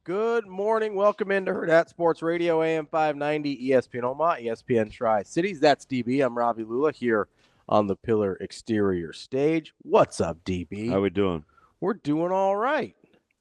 Good morning. Welcome into Hurrdat Sports Radio, AM 590, ESPN Omaha, ESPN Tri-Cities. That's DB. I'm Ravi Lulla here on the Pillar Exterior stage. What's up, DB? How we doing? We're doing all right.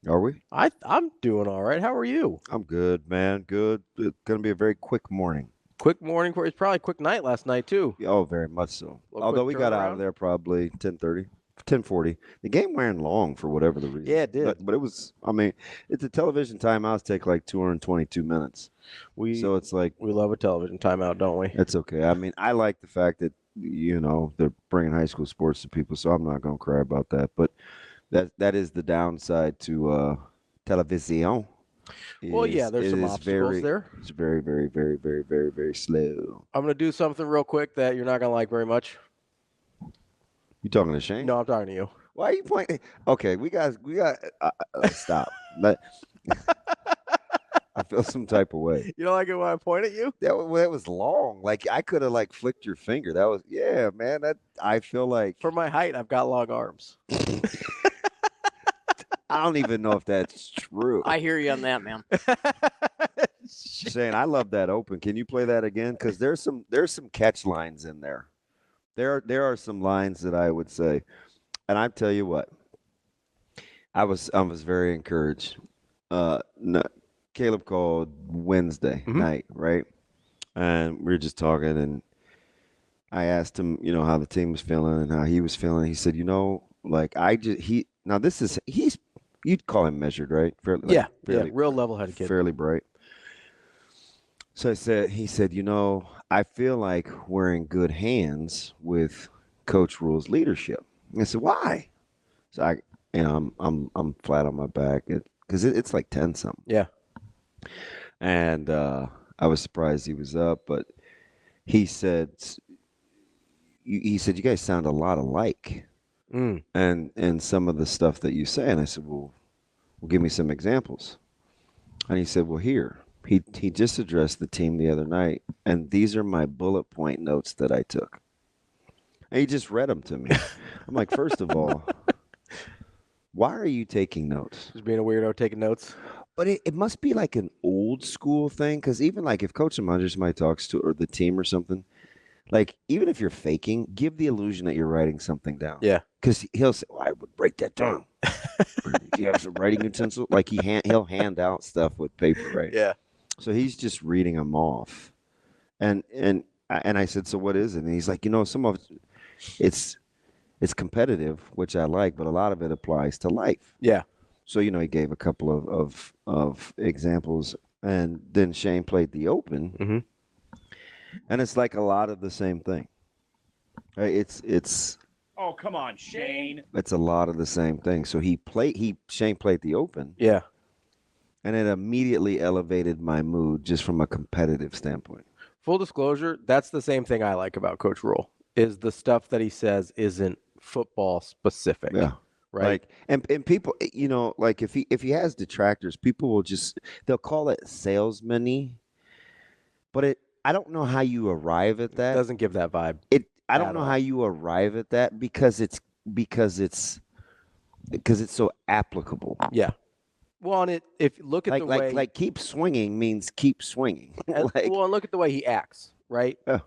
Are we? I'm doing all right. How are you? I'm good, man. Good. It's going to be a very quick morning. Quick morning for you. It's probably a quick night last night, too. Oh, very much so. Little Although quick we got out turnaround? of there probably 10:30, 10:40. The game ran long for whatever the reason. Yeah, it did. But it was, I mean, it's a television timeouts take like 222 minutes. So it's like, We love a television timeout, don't we? it's okay. I mean, I like the fact that, they're bringing high school sports to people, so I'm not going to cry about that. But that is the downside to television. Well, yeah, there's some obstacles there. It's very, very, very, very, very, very slow. I'm going to do something real quick that you're not going to like very much. You talking to Shane? No, I'm talking to you. Why are you pointing? Okay, we got. Stop. I feel some type of way. You don't like it when I point at you? That was long. Like I could have flicked your finger. That was man. That I feel like For my height, I've got long arms. I don't even know if that's true. I hear you on that, man. Shane, I love that open. Can you play that again? Because there's some catch lines in there. There are some lines that I would say, and I tell you what, I was very encouraged. Caleb called Wednesday night, right? And we were just talking, and I asked him, how the team was feeling and how he was feeling. He said, you'd call him measured, right? Fairly, real level-headed kid. Fairly bright. So he said, I feel like we're in good hands with Coach Rule's leadership. I said, why? So I'm flat on my back because it's like 10 something. Yeah. And I was surprised he was up, but he said, you guys sound a lot alike. And some of the stuff that you say. And I said, well, give me some examples. And he said, well, here. He just addressed the team the other night, and these are my bullet point notes that I took. And he just read them to me. I'm like, first of all, why are you taking notes? Just being a weirdo taking notes. But it must be like an old school thing, because even like if Coach Amandra somebody talks to or the team or something, like even if you're faking, give the illusion that you're writing something down. Yeah. Because he'll say, I would break that down. Do you have some writing utensil? Like he'll hand out stuff with paper, right? Yeah. So he's just reading them off. And I said, so what is it? And he's like, some of it's competitive, which I like, but a lot of it applies to life. Yeah. So, he gave a couple of examples, and then Shane played the open. Mm-hmm. And it's like a lot of the same thing. Right? It's Oh, come on, Shane. It's a lot of the same thing. So Shane played the open. Yeah. And it immediately elevated my mood just from a competitive standpoint. Full disclosure, that's the same thing I like about Coach Rule, is the stuff that he says isn't football specific. Yeah. Right. And people, like if he has detractors, people will they'll call it salesman-y. But I don't know how you arrive at that. It doesn't give that vibe. I don't know how you arrive at that because it's so applicable. Yeah. Well, and if you look at the way like keep swinging means keep swinging. well, and look at the way he acts, right? Yeah.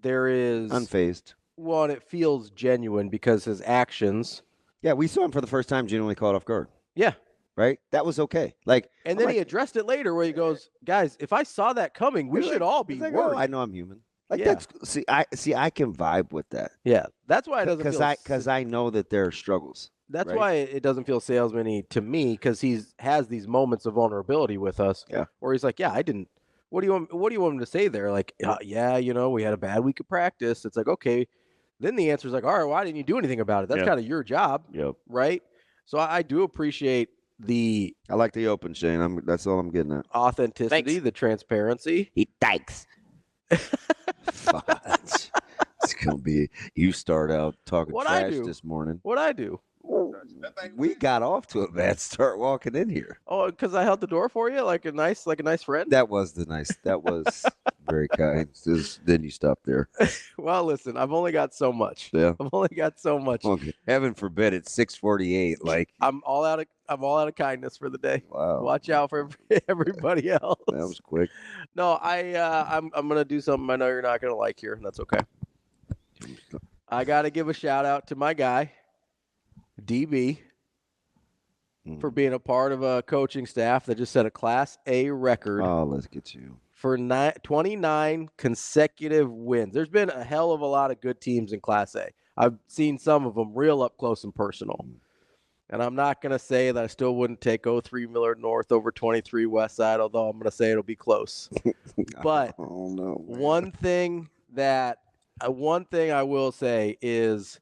There is unfazed. Well, and it feels genuine because his actions. Yeah, we saw him for the first time genuinely caught off guard. Yeah. Right? That was okay. And then he addressed it later where he goes, guys, if I saw that coming, we should all be worried. Oh, I know I'm human. I can vibe with that. Yeah. That's why it doesn't feel because I know that there are struggles. That's why it doesn't feel salesman-y to me, because he has these moments of vulnerability with us. Yeah. Where he's like, yeah, I didn't. What do you want him to say there? Like, yeah, we had a bad week of practice. It's like, okay. Then the answer is like, all right, why didn't you do anything about it? That's kind of your job. Yep. Right. So I do appreciate I like the open, Shane. That's all I'm getting at. Authenticity, Thanks. the transparency. He thanks. Fudge. It's gonna be. You start out talking trash this morning. What'd I do? We got off to a bad start walking in here. Oh, because I held the door for you like a nice friend. That was Very kind. Then you stop there. Well, listen, I've only got so much. Yeah. I've only got so much. Okay. Heaven forbid it's 6:48. Like I'm all out of kindness for the day. wow. Watch out for everybody else. That was quick. No, I'm gonna do something I know you're not gonna like here, and that's okay. I gotta give a shout out to my guy, DB, for being a part of a coaching staff that just set a Class A record. Oh, let's get you. For 29 consecutive wins. There's been a hell of a lot of good teams in Class A. I've seen some of them real up close and personal. And I'm not going to say that I still wouldn't take 03 Millard North over 23 Westside, although I'm going to say it'll be close. But one thing I will say is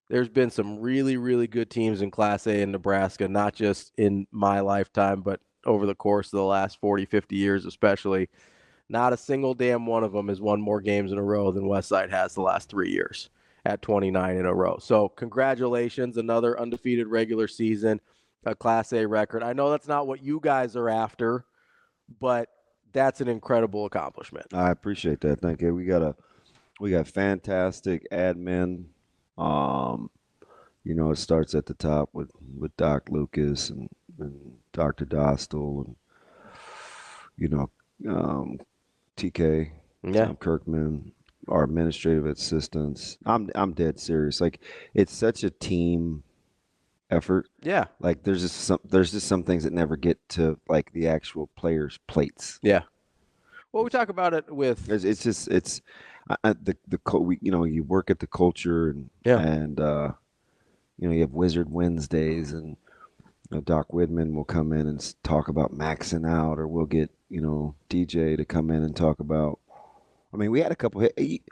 there's been some really, really good teams in Class A in Nebraska, not just in my lifetime, but over the course of the last 40, 50 years especially. Not a single damn one of them has won more games in a row than Westside has the last 3 years at 29 in a row. So congratulations, another undefeated regular season, a Class A record. I know that's not what you guys are after, but that's an incredible accomplishment. I appreciate that. Thank you. We got fantastic admin. It starts at the top with Doc Lucas and Dr. Dostal and TK, Tom Kirkman, our administrative assistants. I'm dead serious. Like it's such a team effort. Yeah. Like there's just some things that never get to like the actual players' plates. Yeah. Well, we talk about it with you work at the culture and you have Wizard Wednesdays and Doc Widman will come in and talk about maxing out, or we'll get DJ to come in and talk about. I mean, we had a couple.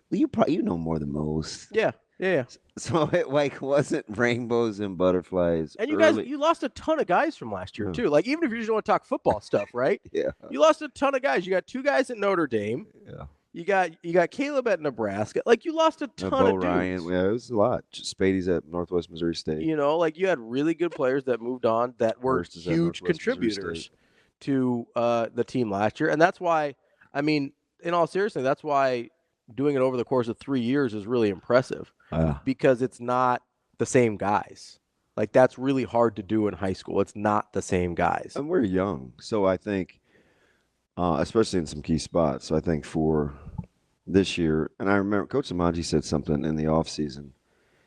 You probably know more than most. Yeah. So it wasn't rainbows and butterflies. And you lost a ton of guys from last year too. Like even if you just want to talk football stuff, right? Yeah. You lost a ton of guys. You got 2 guys at Notre Dame. Yeah. You got Caleb at Nebraska. Like you lost a ton of dudes. Ryan. Yeah, it was a lot. Spady's at Northwest Missouri State. Like you had really good players that moved on that were huge contributors to the team last year. And that's why, I mean, in all seriousness, that's why doing it over the course of 3 years is really impressive because it's not the same guys. Like that's really hard to do in high school. It's not the same guys. And we're young. So I think, especially in some key spots. So I think for this year, and I remember Coach Amaji said something in the offseason,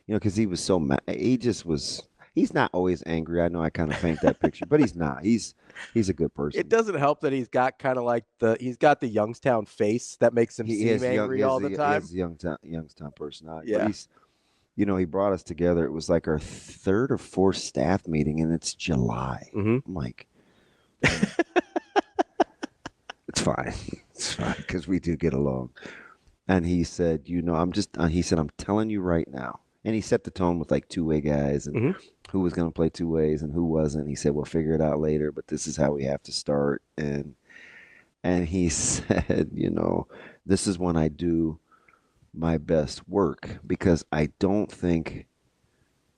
because he was so mad. He's not always angry. I know I kind of paint that picture, but he's not. He's a good person. It doesn't help that he's got kind of like he's got the Youngstown face that makes him seem angry all the time. He has Youngstown personality. Yeah. But he brought us together. It was like our 3rd or 4th staff meeting, and it's July. Mm-hmm. I'm like, it's fine. It's fine because we do get along. And he said, I'm telling you right now. And he set the tone with like 2-way guys and who was going to play 2 ways and who wasn't. He said, we'll figure it out later, but this is how we have to start. And he said, this is when I do my best work because I don't think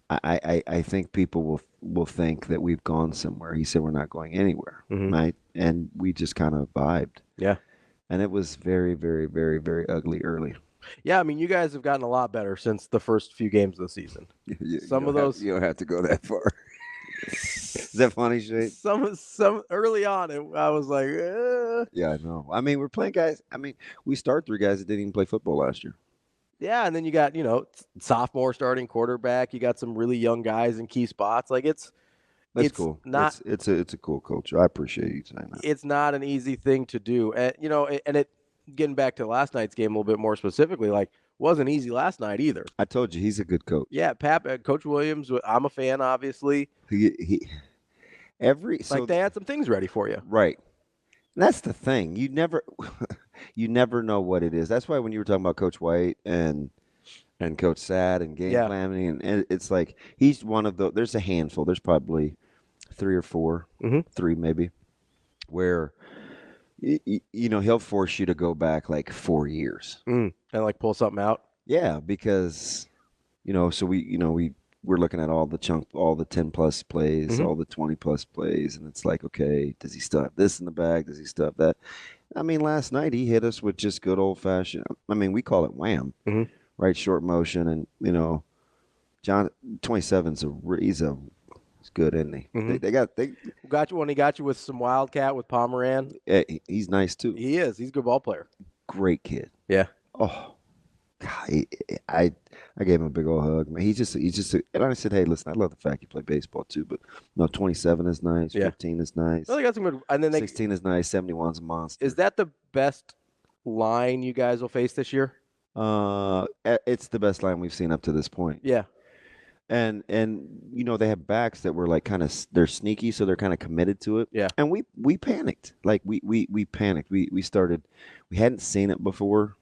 I think people will think that we've gone somewhere. He said we're not going anywhere, right? And we just kind of vibed. Yeah. And it was very, very, very, very ugly early. Yeah, I mean, you guys have gotten a lot better since the first few games of the season. Some of those you don't have to go that far. Is that funny, Shane? Some early on, I was like, Yeah, I know. I mean, we're playing guys. I mean, we started 3 guys that didn't even play football last year. Yeah, and then you got sophomore starting quarterback. You got some really young guys in key spots. Like it's cool. Not it's a cool culture. I appreciate you saying that. It's not an easy thing to do, and it. Getting back to last night's game a little bit more specifically, like wasn't easy last night either. I told you he's a good coach. Yeah, Coach Williams. I'm a fan, obviously. They had some things ready for you, right? And that's the thing. You never know what it is. That's why when you were talking about Coach White and Coach Sad and game planning, and it's like he's one of the. There's a handful. There's probably 3 or 4, 3 maybe, where. He'll force you to go back like 4 years and like pull something out. Yeah, because so we we're looking at all the 10+ plays, all the 20+ plays, and it's like, okay, does he still have this in the bag? Does he still have that? I mean, last night he hit us with just good old-fashioned, I mean, we call it wham, right? Short motion, and, you know, John 27's he's good, isn't he? They got you when he got you with some Wildcat with Pomeran. Yeah, he's nice too. He is. He's a good ball player. Great kid. Yeah. Oh, God, I gave him a big old hug. Man, he's just. And I said, hey, listen, I love the fact you play baseball too, but no, 27 is nice. 15 is nice. Well, they got some good. And then 16 is nice. 71's a monster. Is that the best line you guys will face this year? It's the best line we've seen up to this point. Yeah. And you know, they have backs that were like they're sneaky, so they're kind of committed to it. Yeah. And we panicked. Like we panicked. We hadn't seen it before,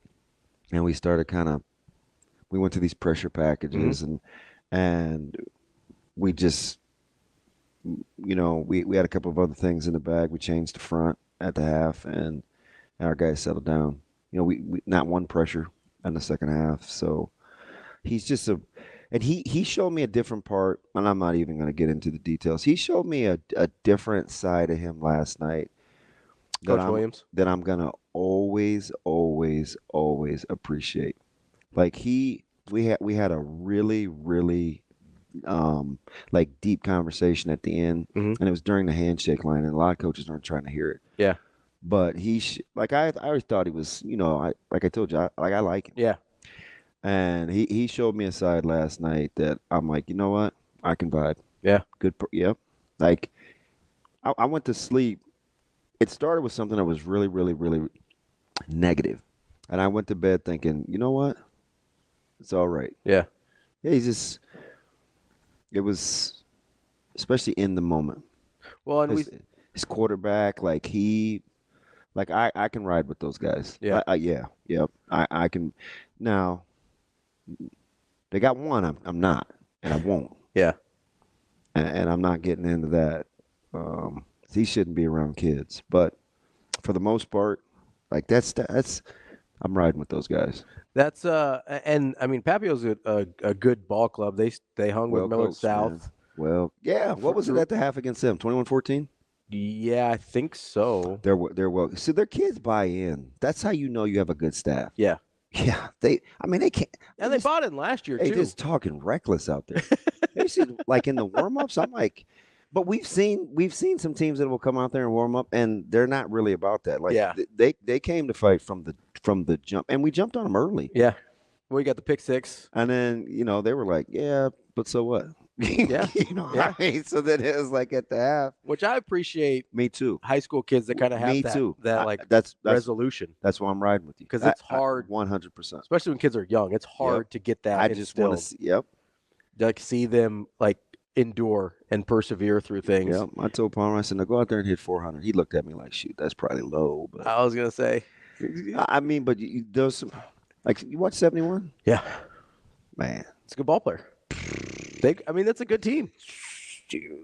and we went to these pressure packages and we just, you know, we had a couple of other things in the bag. We changed the front at the half, and our guys settled down. You know, we not one pressure in the second half. So he's just and he showed me a different part, and I'm not even going to get into the details. He showed me a different side of him last night. Coach Williams? That I'm going to always appreciate. Like we had a really, really like deep conversation at the end, and it was during the handshake line, and a lot of coaches aren't trying to hear it. Yeah. But I always thought he was, you know, like I told you, I like him. Yeah. And he showed me a side last night that I'm like, you know what? I can vibe. Yeah. Good. Yep. Like, I went to sleep. It started with something that was really, really, really negative. And I went to bed thinking, you know what? It's all right. Yeah. Yeah, it was, especially in the moment. Well, and his quarterback, I can ride with those guys. Yeah. Yep. I can. Now, they got one. I'm not, and I won't. Yeah. And I'm not getting into that. He shouldn't be around kids, but for the most part, like that's I'm riding with those guys. That's and I mean Papio's a good ball club. They hung with Millard South. Man. Well, yeah. What was it at the half against them? 21-14. Yeah, I think so. They're well. So their kids buy in. That's how you know you have a good staff. Yeah. Yeah, they can't. And they bought in last year, too. They just talking reckless out there. They see, like in the warm-ups, I'm like, but we've seen some teams that will come out there and warm up, and they're not really about that. Like, they came to fight from the jump, and we jumped on them early. Yeah. Well, you got the pick six. And then, you know, they were like, yeah, but so what? Yeah. You know, yeah. I mean, so then it was like at the half. Which I appreciate. Me too. High school kids that kind of have that's resolution. That's why I'm riding with you. Because it's hard. 100%. Especially when kids are young. It's hard to get that. I just want to see them like endure and persevere through things. Yeah. I told Palmer, I said, now go out there and hit 400. He looked at me like, shoot, that's probably low. But I was going to say. I mean, but there's some, like, you watch 71? Yeah. Man. It's a good ball player. That's a good team.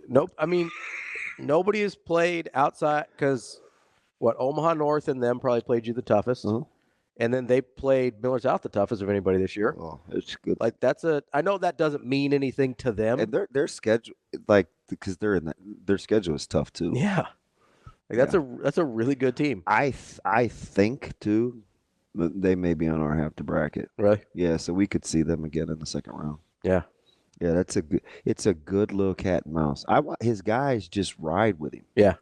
Nope. I mean, nobody has played outside because Omaha North and them probably played you the toughest. And then they played Millard South the toughest of anybody this year. Oh, it's good. Like I know that doesn't mean anything to them. And their schedule, like, because they're in their schedule is tough too. Yeah. Like that's a really good team. I think too, they may be on our half the bracket. Really? Yeah. So we could see them again in the second round. Yeah. Yeah, it's a good little cat and mouse. His guys just ride with him. Yeah.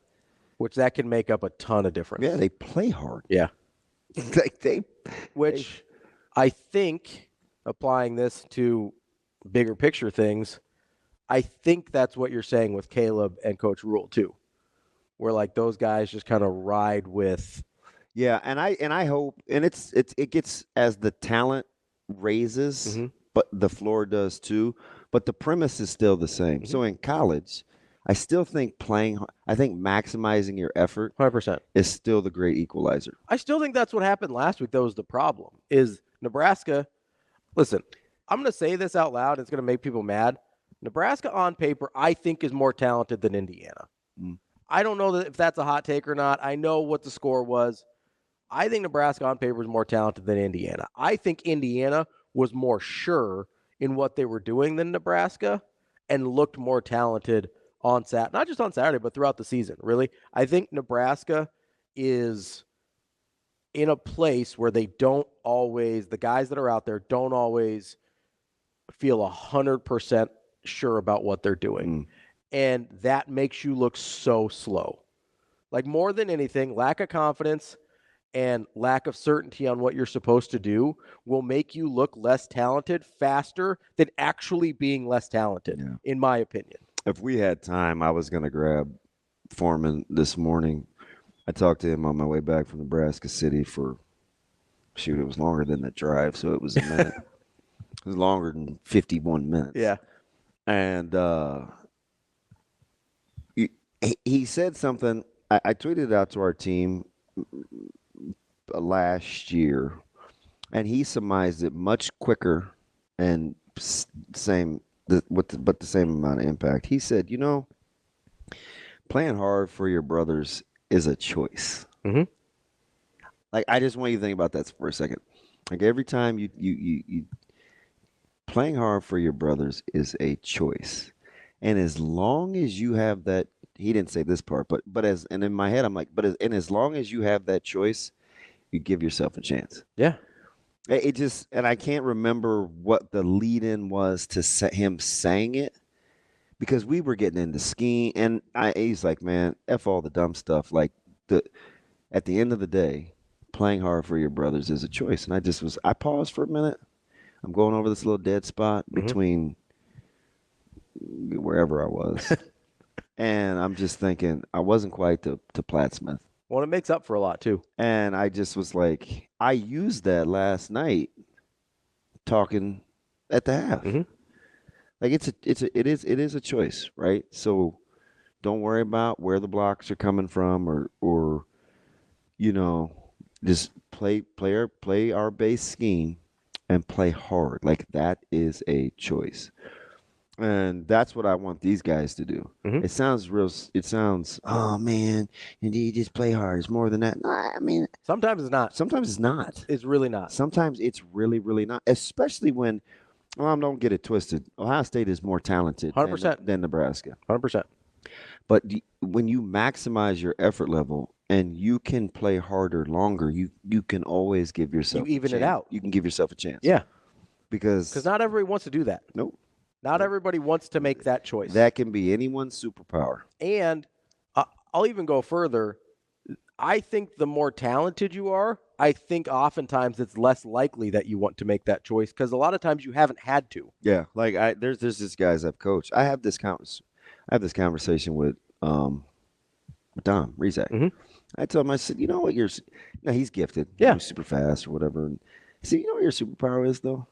Which that can make up a ton of difference. Yeah, they play hard. Yeah. Which I think, applying this to bigger picture things, I think that's what you're saying with Caleb and Coach Rule too. Where like those guys just kind of ride with. Yeah, and I hope, and it gets as the talent raises, but the floor does too. But the premise is still the same. So in college, I still think maximizing your effort 100% is still the great equalizer. I still think that's what happened last week. That was the problem. Is Nebraska? Listen, I'm going to say this out loud. It's going to make people mad. Nebraska on paper, I think, is more talented than Indiana. I don't know if that's a hot take or not. I know what the score was. I think Nebraska on paper is more talented than Indiana. I think Indiana was more sure in what they were doing than Nebraska. and looked more talented on Saturday, not just on Saturday, but throughout the season, really. I think Nebraska is in a place where they don't always, the guys that are out there don't always feel 100% sure about what they're doing. And that makes you look so slow. Like, more than anything, lack of confidence and lack of certainty on what you're supposed to do will make you look less talented faster than actually being less talented, in my opinion. If we had time, I was going to grab Foreman this morning. I talked to him on my way back from Nebraska City for, it was longer than the drive, so it was a minute. It was longer than 51 minutes. Yeah. And he said something. I tweeted it out to our team last year, and he surmised it much quicker and the same amount of impact. He said, playing hard for your brothers is a choice. Mm-hmm. Like, I just want you to think about that for a second. Like, every time you playing hard for your brothers is a choice. And as long as you have that, he didn't say this part, but and in my head, I'm like, and as long as you have that choice, you give yourself a chance. Yeah. It just, and I can't remember what the lead-in was to him saying it, because we were getting into skiing, and he's like, man, F all the dumb stuff. Like, at the end of the day, playing hard for your brothers is a choice. And I paused for a minute. I'm going over this little dead spot between wherever I was. And I'm just thinking, I wasn't quite to Plattsmouth. Well, it makes up for a lot, too. And I just was like, I used that last night talking at the half. Mm-hmm. Like, it is a choice, right? So don't worry about where the blocks are coming from or just play our base scheme and play hard. Like, that is a choice. And that's what I want these guys to do. Mm-hmm. It sounds, oh, man, and you just play hard. It's more than that. No, I mean, sometimes it's not. Sometimes it's not. It's really not. Sometimes it's really, really not. Especially when, don't get it twisted, Ohio State is more talented 100%. than Nebraska. 100%. But when you maximize your effort level and you can play harder longer, you can always give yourself You even a chance. it out. You can give yourself a chance. Yeah. Because not everybody wants to do that. Nope. Not everybody wants to make that choice. That can be anyone's superpower. And I'll even go further. I think the more talented you are, I think oftentimes it's less likely that you want to make that choice, because a lot of times you haven't had to. Yeah, like there's this guys I've coached. I have this conversation with Dom Rizak. Mm-hmm. I told him, I said, you know what, he's gifted. Yeah. He's super fast or whatever. And I said, you know what your superpower is, though?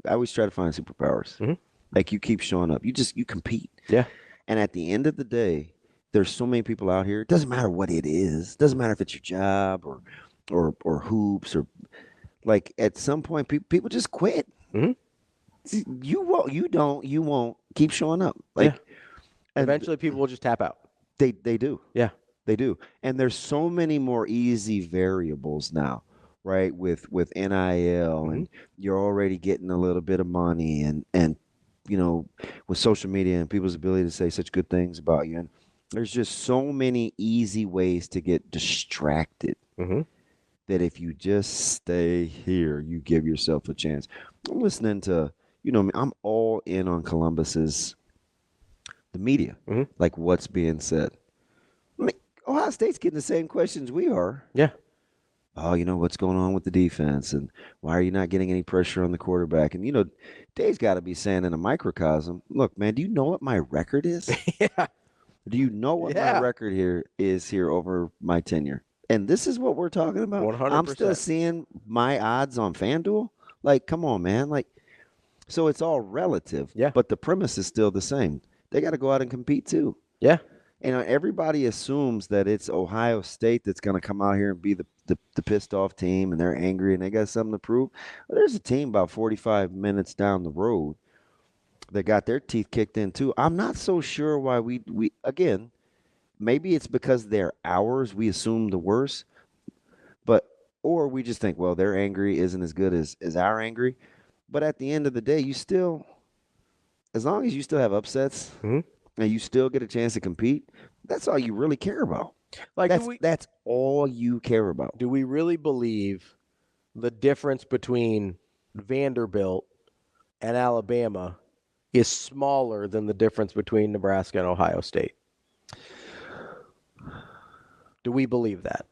I always try to find superpowers. Mm-hmm. Like, you keep showing up. You compete. Yeah. And at the end of the day, there's so many people out here. It doesn't matter what it is. It doesn't matter if it's your job or hoops or, like, at some point people just quit. Mm-hmm. You won't keep showing up. Like, yeah. Eventually people will just tap out. They do. Yeah. They do. And there's so many more easy variables now, right? With NIL, mm-hmm. and you're already getting a little bit of money and with social media and people's ability to say such good things about you. And there's just so many easy ways to get distracted, mm-hmm. that if you just stay here, you give yourself a chance. I'm listening to, I'm all in on the media, mm-hmm. like what's being said. I mean, Ohio State's getting the same questions we are. Yeah. Oh, what's going on with the defense, and why are you not getting any pressure on the quarterback? And, Dave's got to be saying in a microcosm, look, man, do you know what my record is? Yeah. Do you know what my record is over my tenure? And this is what we're talking about? 100%. I'm still seeing my odds on FanDuel? Like, come on, man. Like, so it's all relative. Yeah. But the premise is still the same. They got to go out and compete too. Yeah. Everybody assumes that it's Ohio State that's going to come out here and be the pissed off team, and they're angry and they got something to prove. Well, there's a team about 45 minutes down the road that got their teeth kicked in too. I'm not so sure why we again, maybe it's because they're ours, we assume the worst, or we just think, well, their angry isn't as good as our angry. But at the end of the day, as long as you still have upsets and you still get a chance to compete, that's all you really care about. Like that's all you care about. Do we really believe the difference between Vanderbilt and Alabama is smaller than the difference between Nebraska and Ohio State? Do we believe that?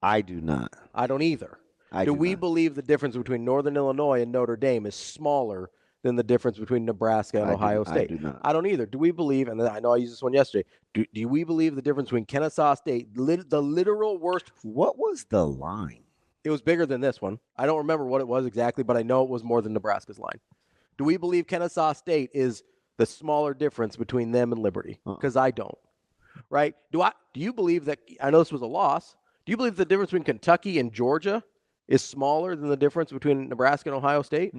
I do not. I don't either. Do we believe the difference between Northern Illinois and Notre Dame is smaller than the difference between Nebraska and Ohio State? I do not. I don't either. Do we believe, and I know I used this one yesterday, do we believe the difference between Kennesaw State, the literal worst? What was the line? It was bigger than this one. I don't remember what it was exactly, but I know it was more than Nebraska's line. Do we believe Kennesaw State is the smaller difference between them and Liberty? Because I don't. Right? Do you believe that? I know this was a loss. Do you believe the difference between Kentucky and Georgia is smaller than the difference between Nebraska and Ohio State?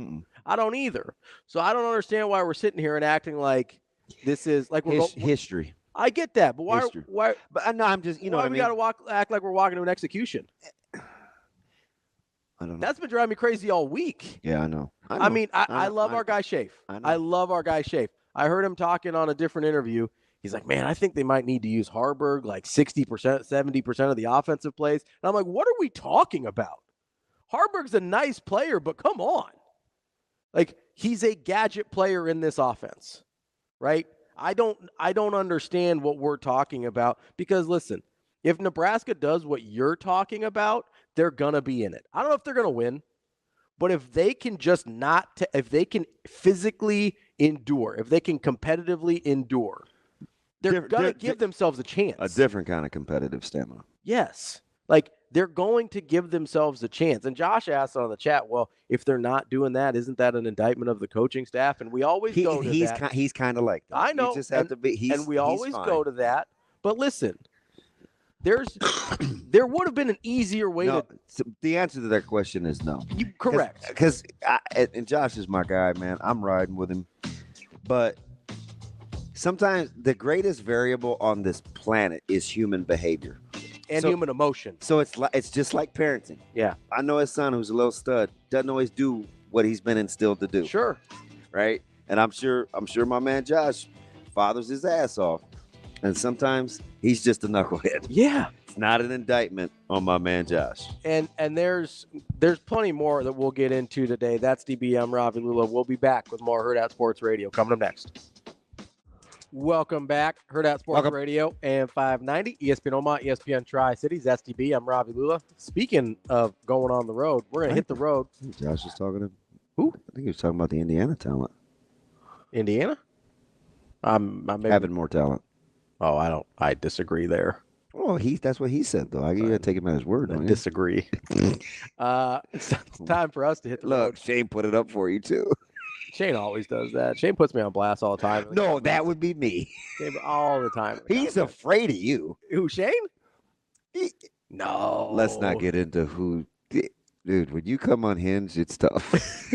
I don't either. So I don't understand why we're sitting here and acting like this is like history. I get that, but why? Why? But no, I'm just why we got to act like we're walking to an execution? I don't know. That's been driving me crazy all week. Yeah, I know. I love our guy Shafe. I love our guy Shafe. I heard him talking on a different interview. He's like, man, I think they might need to use Harburg like 60%, 70% of the offensive plays. And I'm like, what are we talking about? Harburg's a nice player, but come on. Like, he's a gadget player in this offense, right? I don't understand what we're talking about because, listen, if Nebraska does what you're talking about, they're going to be in it. I don't know if they're going to win, but if they can just if they can physically endure, if they can competitively endure, they're going to give themselves a chance. A different kind of competitive stamina. Yes. Like, they're going to give themselves a chance. And Josh asked on the chat, well, if they're not doing that, isn't that an indictment of the coaching staff? And we always go to that. He's kind of like that. I know. You just have to be. And we always go to that. But listen, there would have been an easier way to. The answer to that question is no. Correct. Because and Josh is my guy, man. I'm riding with him. But sometimes the greatest variable on this planet is human behavior. And human emotion. So it's just like parenting. Yeah. I know his son who's a little stud doesn't always do what he's been instilled to do. Sure. Right? And I'm sure my man Josh fathers his ass off. And sometimes he's just a knucklehead. Yeah. It's not an indictment on my man Josh. And there's plenty more that we'll get into today. That's DB. I'm Ravi Lulla. We'll be back with more Hurrdat Sports Radio coming up next. Welcome back, Hurrdat Sports Radio, AM 590, ESPN Omaha, ESPN Tri-Cities, STB. I'm Ravi Lulla. Speaking of going on the road, we're going to hit the road. Josh was talking to who? I think he was talking about the Indiana talent. Indiana? I'm having more talent. Oh, I disagree there. Well, that's what he said, though. You got to take him at his word. I disagree. It's time for us to hit the road. Look, Shane put it up for you, too. Shane always does that. Shane puts me on blast all the time. No, that would be me. All the time. He's afraid of you. Who, Shane? No. Let's not get into who. Dude, when you come unhinged, it's tough.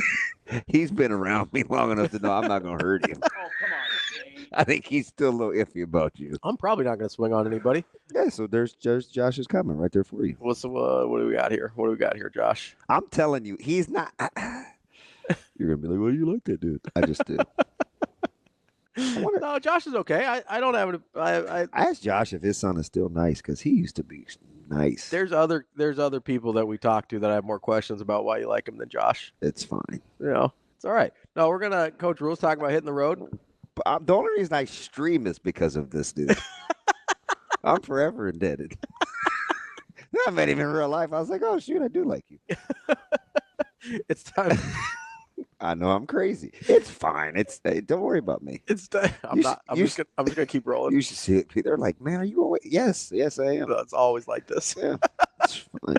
He's been around me long enough to know I'm not going to hurt him. Oh, come on, Shane. I think he's still a little iffy about you. I'm probably not going to swing on anybody. Yeah, so there's Josh's comment right there for you. What do we got here? What do we got here, Josh? I'm telling you, he's not. You're going to be like, well, you like that dude. I just do. No, Josh is okay. I don't have it. I asked Josh if his son is still nice because he used to be nice. There's other people that we talk to that I have more questions about why you like him than Josh. It's fine. It's all right. No, we're going to, Coach Rules, talk about hitting the road. But the only reason I stream is because of this dude. I'm forever indebted. I met him in real life. I was like, oh, shoot, I do like you. It's time. I know I'm crazy. It's fine. Don't worry about me. I'm just gonna keep rolling. You should see it. They're like, man, are you always? Yes, I am. It's always like this. Yeah, it's fine.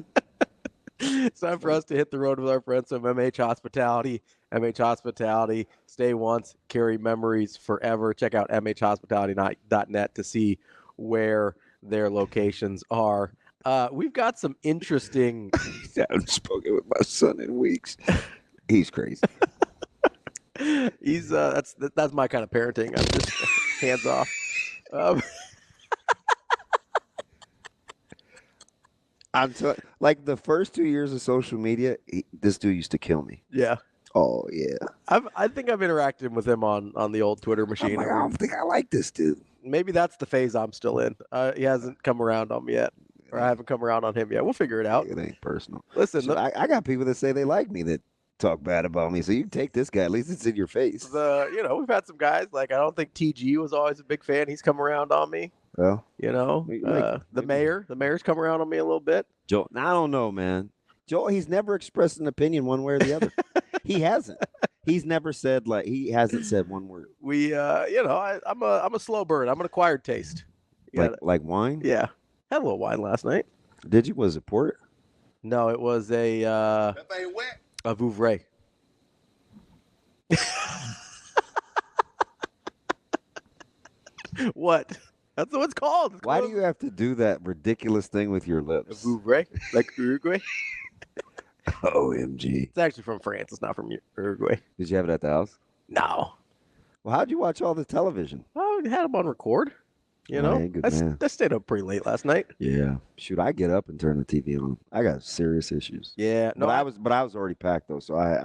It's time for us to hit the road with our friends from MH Hospitality. MH Hospitality. Stay once, carry memories forever. Check out mhhospitality.net to see where their locations are. We've got some interesting. I haven't spoken with my son in weeks. He's crazy. He's that's my kind of parenting. I'm just hands off. Like the first 2 years of social media, this dude used to kill me. Yeah. Oh yeah. I think I've interacted with him on the old Twitter machine. I'm like, I don't think I like this dude. Maybe that's the phase I'm still in. He hasn't come around on me yet, or I haven't come around on him yet. We'll figure it out. It ain't personal. Listen, So I got people that say they like me that talk bad about me. So you can take this guy. At least it's in your face. we've had some guys like I don't think TG was always a big fan. He's come around on me. Well, the mayor's come around on me a little bit. Joel, I don't know, man. Joel, he's never expressed an opinion one way or the other. He hasn't. He's never said he hasn't said one word. I'm a slow burn. I'm an acquired taste. Like wine? Yeah, had a little wine last night. Did you? Was it port? No, it was a Vouvray. What? That's what it's called. Why do you have to do that ridiculous thing with your lips? A Vouvray? Like Uruguay? OMG. It's actually from France. It's not from Uruguay. Did you have it at the house? No. Well, how'd you watch all the television? Oh, we had them on record. I stayed up pretty late last night. Yeah. Shoot, I get up and turn the TV on. I got serious issues. Yeah. No, but I was already packed though, so I had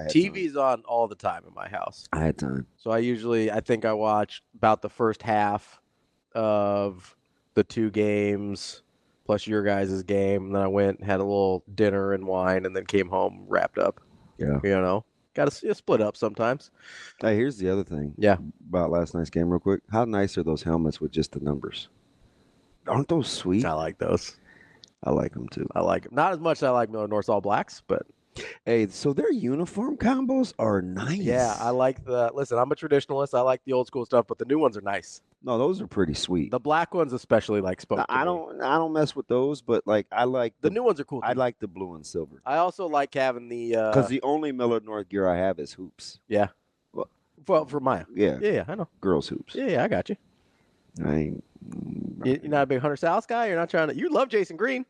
TV's time. on all the time in my house. I had time. So I think I watched about the first half of the two games plus your guys' game. And then I went and had a little dinner and wine and then came home, wrapped up. Yeah. Got to split up sometimes. Hey, here's the other thing. Yeah. About last night's game real quick. How nice are those helmets with just the numbers? Aren't those sweet? I like those. I like them too. I like them. Not as much as I like Miller North All Blacks, but. Hey, so their uniform combos are nice. Yeah, I like listen, I'm a traditionalist. I like the old school stuff, but the new ones are nice. No, those are pretty sweet. The black ones especially spoke to I don't mess with those, but I like the new ones are cool too. I like the blue and silver. I also like having the because the only Miller North gear I have is hoops. Yeah. Well, for Maya. Yeah. Yeah, I know. Girls hoops. Yeah, I got you. I ain't. You're not a big Hunter South guy. You're not trying to. You love Jason Green.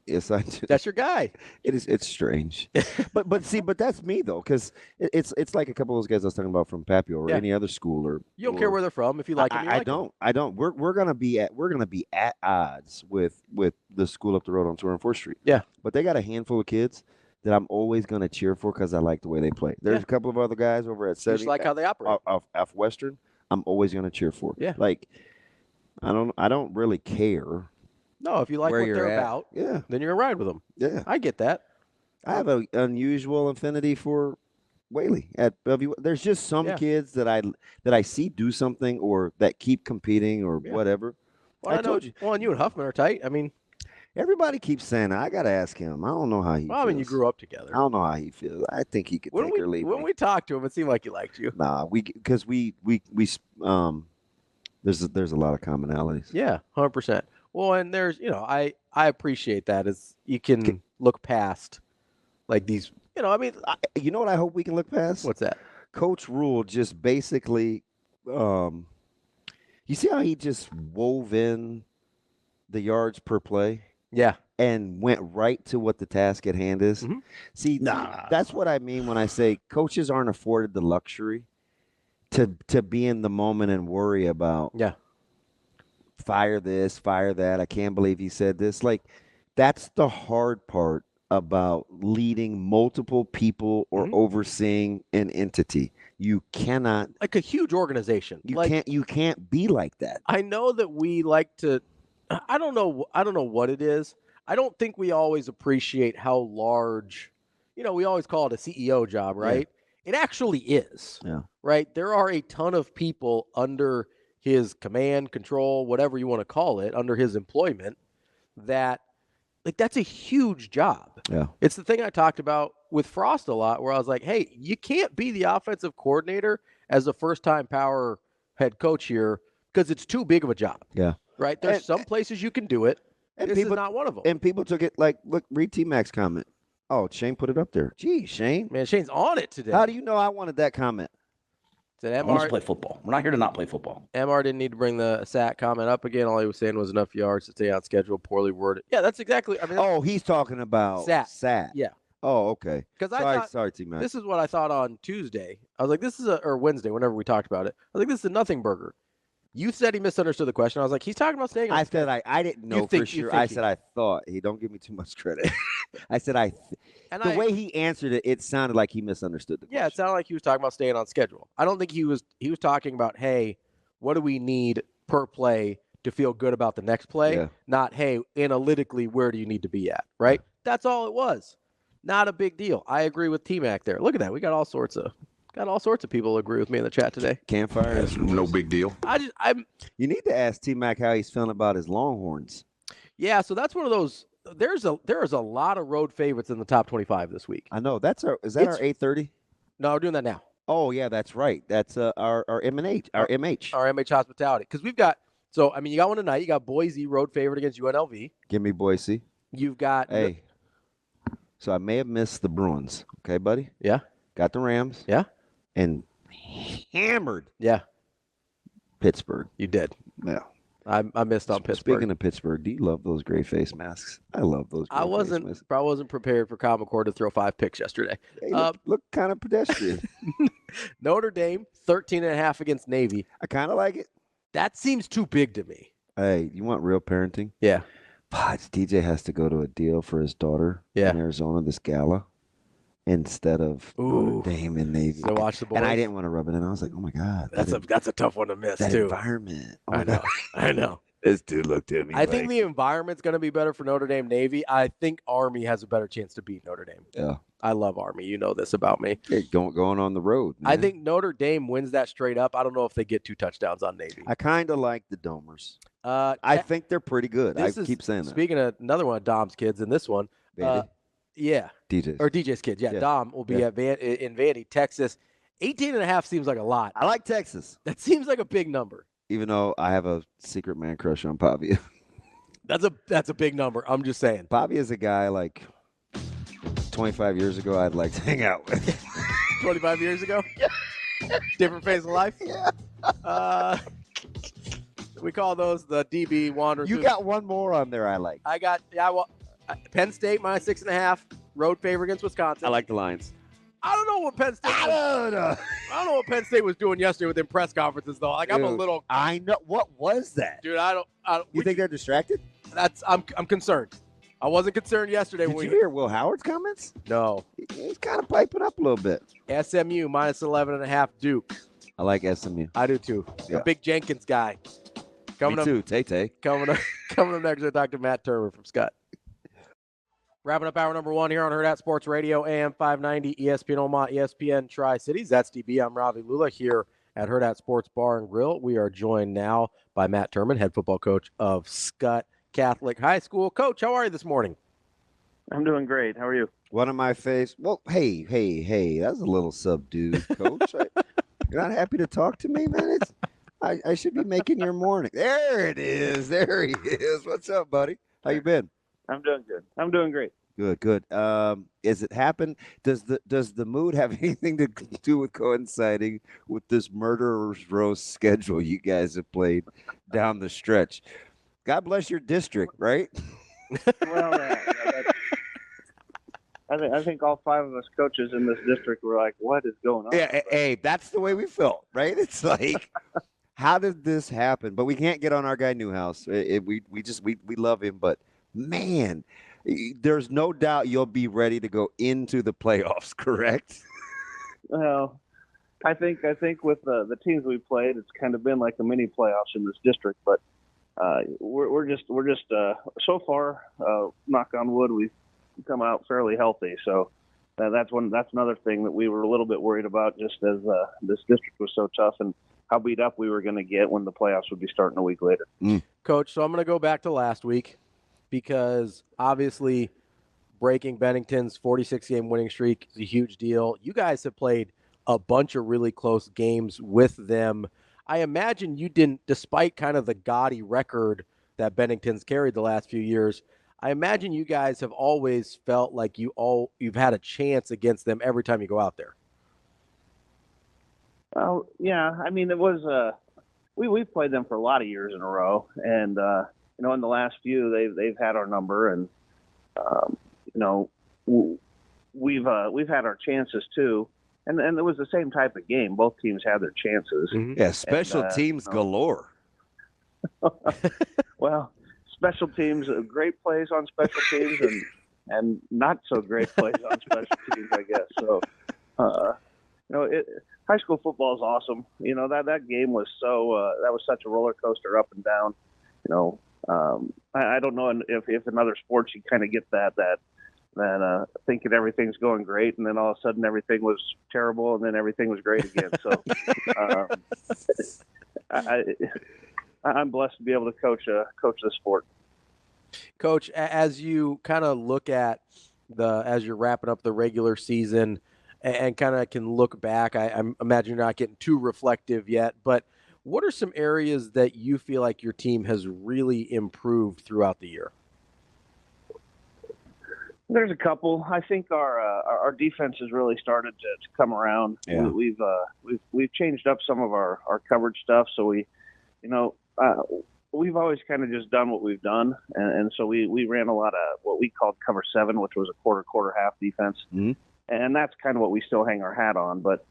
Yes, I do. That's your guy. It's strange, but that's me though, because it's like a couple of those guys I was talking about from Papio or any other school or. You don't care where they're from if you like them. I don't. We're gonna be at odds with the school up the road on 204th Street. Yeah, but they got a handful of kids that I'm always gonna cheer for because I like the way they play. There's a couple of other guys over at 70. Just like how they operate. Off Western, I'm always gonna cheer for. Yeah, I don't really care. No, if you like what they're about, then you're gonna ride with them. Yeah, I get that. I have an unusual affinity for Whaley at Bellevue. There's just some kids that I see do something or that keep competing or whatever. Well, I told you. Well, and you and Huffman are tight. I mean, everybody keeps saying that. I got to ask him. I don't know how he feels. I mean, you grew up together. I don't know how he feels. I think he could take or leave When we talked to him, it seemed like he liked you. Nah, because we there's a lot of commonalities. Yeah, 100%. Well, and there's, I appreciate that as you can look past like these, I mean. You know what I hope we can look past? What's that? Coach Rule just basically, you see how he just wove in the yards per play? Yeah. And went right to what the task at hand is? Mm-hmm. See, that's what I mean when I say coaches aren't afforded the luxury to be in the moment and worry about. Yeah. Fire this, fire that. I can't believe he said this. That's the hard part about leading multiple people or overseeing an entity. You cannot, like a huge organization. You can't be like that. I know that we like to. I don't know what it is. I don't think we always appreciate how large. We always call it a CEO job, right? Yeah. It actually is. Yeah. Right. There are a ton of people under his command, control, whatever you want to call it, under his employment, that's a huge job. Yeah. It's the thing I talked about with Frost a lot, where I was like, hey, you can't be the offensive coordinator as a first-time power head coach here because it's too big of a job. Yeah. Right? There's some places you can do it. And this is not one of them. And people took it look, read T-Mac's comment. Oh, Shane put it up there. Gee, Shane. Man, Shane's on it today. How do you know I wanted that comment? I want to play football. We're not here to not play football. MR didn't need to bring the SAT comment up again. All he was saying was enough yards to stay on schedule, poorly worded. Yeah, that's exactly. He's talking about SAT. Yeah. Oh, okay. Because sorry, T-Mac. This is what I thought on Tuesday. I was like, or Wednesday, whenever we talked about it. I was like, this is a nothing burger. You said he misunderstood the question. I was like, he's talking about staying on schedule. I said I didn't know for sure. I said I thought. He don't give me too much credit. I said the way he answered it, it sounded like he misunderstood the question. Yeah, it sounded like he was talking about staying on schedule. I don't think he was talking about, hey, what do we need per play to feel good about the next play? Yeah. Not, hey, analytically, where do you need to be at, right? Yeah. That's all it was. Not a big deal. I agree with T-Mac there. Look at that. We got all sorts of people who agree with me in the chat today. Campfire is no big deal. You need to ask T-Mac how he's feeling about his Longhorns. Yeah, so that's one of those. There is a lot of road favorites in the top 25 this week. I know. Is that our 8:30? No, we're doing that now. Oh yeah, that's right. That's our MH. Our MH hospitality. Because we've got. So I mean, you got one tonight. You got Boise road favorite against UNLV. Give me Boise. You've got. Hey. So I may have missed the Bruins. Okay, buddy. Yeah. Got the Rams. Yeah. And hammered. Yeah. Pittsburgh. You did. Yeah. I missed on Pittsburgh. Speaking of Pittsburgh, do you love those gray face masks? I love those. I wasn't prepared for Kyle McCord to throw 5 picks yesterday. Hey, look kind of pedestrian. Notre Dame 13.5 against Navy. I kind of like it. That seems too big to me. Hey, you want real parenting? Yeah. DJ has to go to a deal for his daughter in Arizona, this gala, instead of Notre Dame and Navy. So watch the boys. And I didn't want to rub it in. I was like, oh my God. That's a tough one to miss, that too. Environment. Oh I know. This dude looked at me. I think the environment's going to be better for Notre Dame Navy. I think Army has a better chance to beat Notre Dame. Yeah. I love Army. You know this about me. Hey, going on the road, man. I think Notre Dame wins that straight up. I don't know if they get 2 touchdowns on Navy. I kind of like the Domers. I think they're pretty good. I keep saying that. Speaking of another one of Dom's kids in this one. Yeah. DJ's kids. Yeah, Dom will be in Vandy, Texas. 18.5 seems like a lot. I like Texas. That seems like a big number. Even though I have a secret man crush on Pavia. That's a big number. I'm just saying. Pavia is a guy like 25 years ago I'd like to hang out with. 25 years ago? Yeah. Different phase of life? Yeah. We call those the DB Wanderers. You got one more on there I like. I got Penn State minus 6.5, road favorite against Wisconsin. I like the Lions. I don't know what Penn State I don't know what Penn State was doing yesterday with their press conferences though. Like, dude, I'm a little. I know. What was that? Dude, I don't. You think they're distracted? I'm concerned. I wasn't concerned yesterday. Did you hear Will Howard's comments? No. He's kind of piping up a little bit. SMU minus 11.5 Duke. I like SMU. I do too. Yeah. A big Jenkins guy. Me too. Tay. Coming up next, I talk to Matt Turman from Skutt. Wrapping up hour number 1 here on Hurrdat Sports Radio, AM 590, ESPN Omaha, ESPN Tri-Cities. That's DB. I'm Ravi Lulla here at Hurrdat Sports Bar and Grill. We are joined now by Matt Turman, head football coach of Skutt Catholic High School. Coach, how are you this morning? I'm doing great. How are you? One of my faves. Well, hey, that's a little subdued, Coach. You're not happy to talk to me, man? I should be making your morning. There it is. There he is. What's up, buddy? How you been? I'm doing good. I'm doing great. Good. Is it happen? Does the mood have anything to do with coinciding with this murderer's roast schedule you guys have played down the stretch? God bless your district, right? Well, I think all 5 of us coaches in this district were like, "What is going on?" Yeah, hey, that's the way we felt, right? It's like, how did this happen? But we can't get on our guy Newhouse. We love him, but man, there's no doubt you'll be ready to go into the playoffs, correct? Well, I think with the teams we played, it's kind of been like a mini playoffs in this district. But we're just so far, knock on wood, we've come out fairly healthy. So that's another thing that we were a little bit worried about, just as this district was so tough and how beat up we were going to get when the playoffs would be starting a week later. Coach, so I'm going to go back to last week, because obviously breaking Bennington's 46-game winning streak is a huge deal. You guys have played a bunch of really close games with them. I imagine you didn't, despite kind of the gaudy record that Bennington's carried the last few years, I imagine you guys have always felt like you've had a chance against them every time you go out there. Well, yeah. I mean, it was we've played them for a lot of years in a row, and in the last few, they've had our number, and we've had our chances too, and it was the same type of game. Both teams had their chances. Mm-hmm. Yeah, special teams galore. Well, special teams, great plays on special teams, and not so great plays on special teams, I guess. So, high school football is awesome. That game was that was such a roller coaster up and down. I don't know if in other sports you kind of get that thinking everything's going great, and then all of a sudden everything was terrible, and then everything was great again. So I'm blessed to be able to coach the sport. Coach, as you kind of look at as you're wrapping up the regular season and kind of can look back, I imagine you're not getting too reflective yet, but what are some areas that you feel like your team has really improved throughout the year? There's a couple. I think our defense has really started to come around. Yeah. We've changed up some of our coverage stuff. So we've always kind of just done what we've done, and so we ran a lot of what we called cover 7, which was a quarter half defense, and that's kind of what we still hang our hat on. But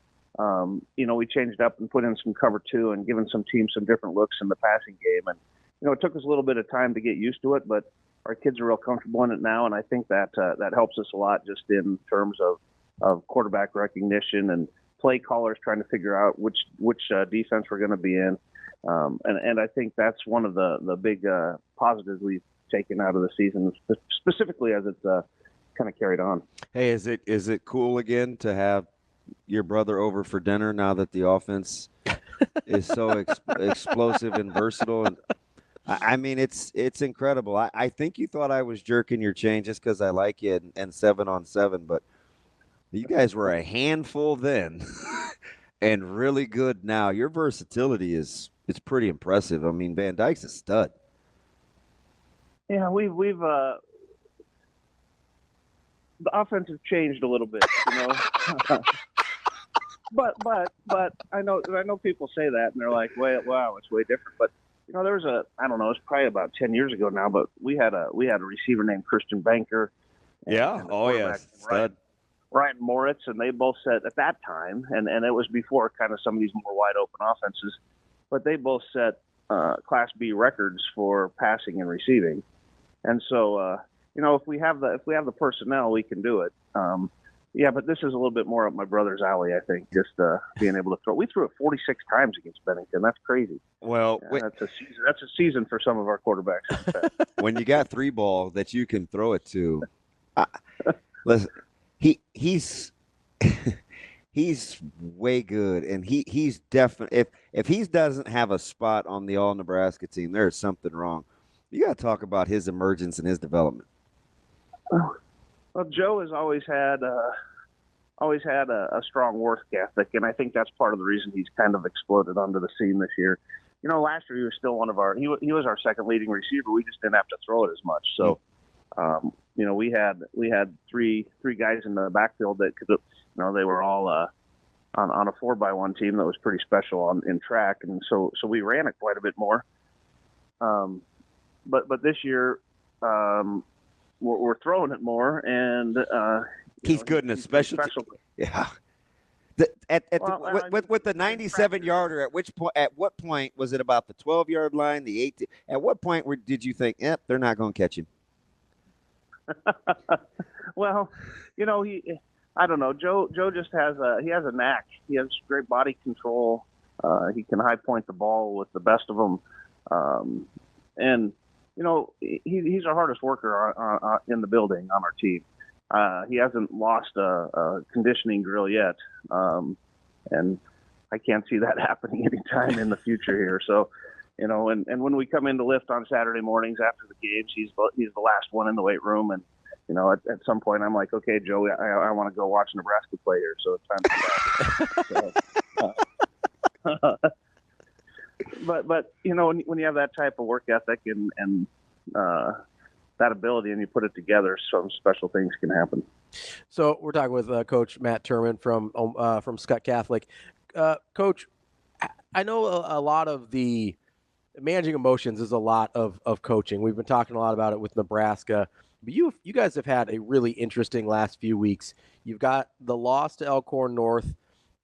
we changed up and put in some cover 2 and given some teams some different looks in the passing game, and it took us a little bit of time to get used to it, but our kids are real comfortable in it now, and I think that helps us a lot just in terms of quarterback recognition and play callers trying to figure out which defense we're going to be in. And I think that's one of the big positives we've taken out of the season, specifically as it's kind of carried on. Hey, is it cool again to have your brother over for dinner now that the offense is so explosive and versatile? And I mean, it's incredible. I think you thought I was jerking your chain just because I like you and 7-on-7, but you guys were a handful then and really good now. Your versatility it's pretty impressive. I mean, Van Dyke's a stud. Yeah, we've the offense has changed a little bit, but I know people say that and they're like, wow, it's way different. But there was I don't know, it's probably about 10 years ago now, but we had a receiver named Christian Banker. Yeah. Oh yeah. Stud. Ryan Moritz, and they both set at that time, and it was before kind of some of these more wide open offenses, but they both set Class B records for passing and receiving. And so, if we have the personnel, we can do it. Yeah, but this is a little bit more up my brother's alley, I think, just being able to throw. We threw it 46 times against Bennington. That's crazy. Well, that's a season for some of our quarterbacks. When you got 3 ball that you can throw it to, listen, he's way good, and he's definitely if he doesn't have a spot on the All Nebraska team, there's something wrong. You got to talk about his emergence and his development. Well, Joe has always had a strong work ethic, and I think that's part of the reason he's kind of exploded onto the scene this year. Last year he was still one of our he was our second leading receiver. We just didn't have to throw it as much. So, we had three guys in the backfield that could, they were all on a 4x1 team that was pretty special in track, and so we ran it quite a bit more. But this year, we're throwing it more, and he's good in a special. Yeah. With the 97-yarder, at what point was it about the 12-yard line, the 8? At what point did you think, yep, they're not going to catch him? Well, I don't know. Joe just has a knack. He has great body control. He can high point the ball with the best of them, and he's our hardest worker in the building on our team. He hasn't lost a conditioning drill yet, and I can't see that happening anytime in the future here. So, and when we come in to lift on Saturday mornings after the games, he's the last one in the weight room, and at some point I'm like, okay, Joe, I want to go watch Nebraska play here, so it's time to go. But when you have that type of work ethic and that ability and you put it together, some special things can happen. So we're talking with Coach Matt Turman from Skutt Catholic. Coach, I know a lot of the managing emotions is a lot of coaching. We've been talking a lot about it with Nebraska, but you guys have had a really interesting last few weeks. You've got the loss to Elkhorn North,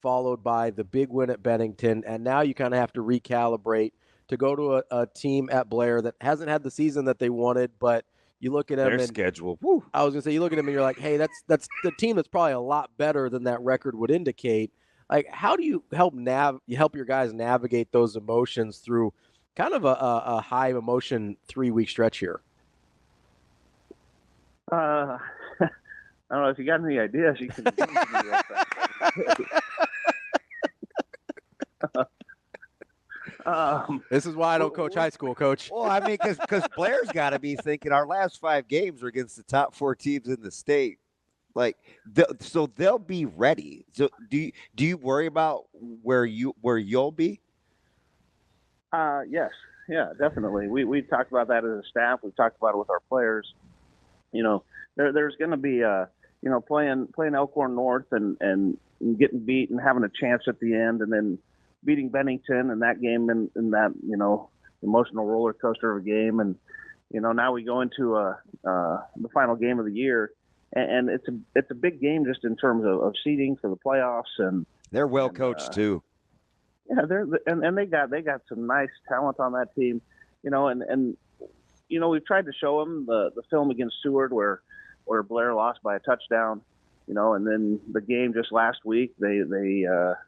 followed by the big win at Bennington, and now you kind of have to recalibrate to go to a team at Blair that hasn't had the season that they wanted, but you look at them Their and schedule. Woo. I was gonna say, you look at them and you're like, hey, that's the team that's probably a lot better than that record would indicate. Like, how do you help your guys navigate those emotions through kind of a high emotion 3-week stretch here? I don't know if you got any ideas. You can. This is why I don't coach high school, Coach. Well, I mean, because Blair's got to be thinking our last 5 games are against the top 4 teams in the state. Like, so they'll be ready. So do you worry about where you'll be? Yes, yeah, definitely. We talked about that as a staff. We've talked about it with our players. There's going to be playing Elkhorn North and getting beat and having a chance at the end, and then beating Bennington in that game in that emotional roller coaster of a game, and now we go into the final game of the year, and it's a big game just in terms of seeding for the playoffs, and they're well coached too. Yeah, and they got some nice talent on that team, and we've tried to show them the film against Seward where Blair lost by a touchdown. And then the game just last week, they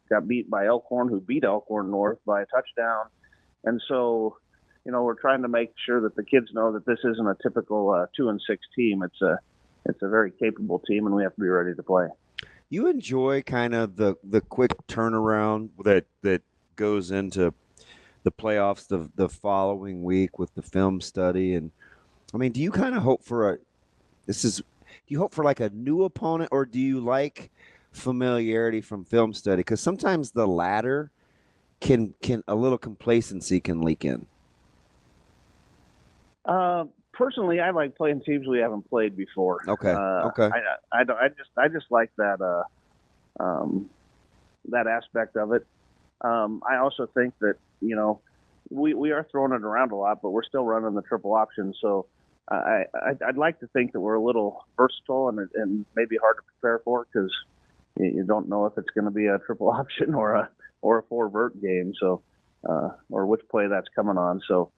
got beat by Elkhorn, who beat Elkhorn North by a touchdown. And so, we're trying to make sure that the kids know that this isn't a typical 2-6 team. It's a very capable team, and we have to be ready to play. You enjoy kind of the quick turnaround that goes into the playoffs the following week with the film study. And I mean, do you kind of hope for do you hope for like a new opponent, or do you like familiarity from film study? Because sometimes the latter can a little complacency can leak in. Personally, I like playing teams we haven't played before. Okay. Okay. I just like that that aspect of it. I also think that we are throwing it around a lot, but we're still running the triple option. So I'd like to think that we're a little versatile and maybe hard to prepare for, because you don't know if it's going to be a triple option or a 4-vert game. So or which play that's coming on. So.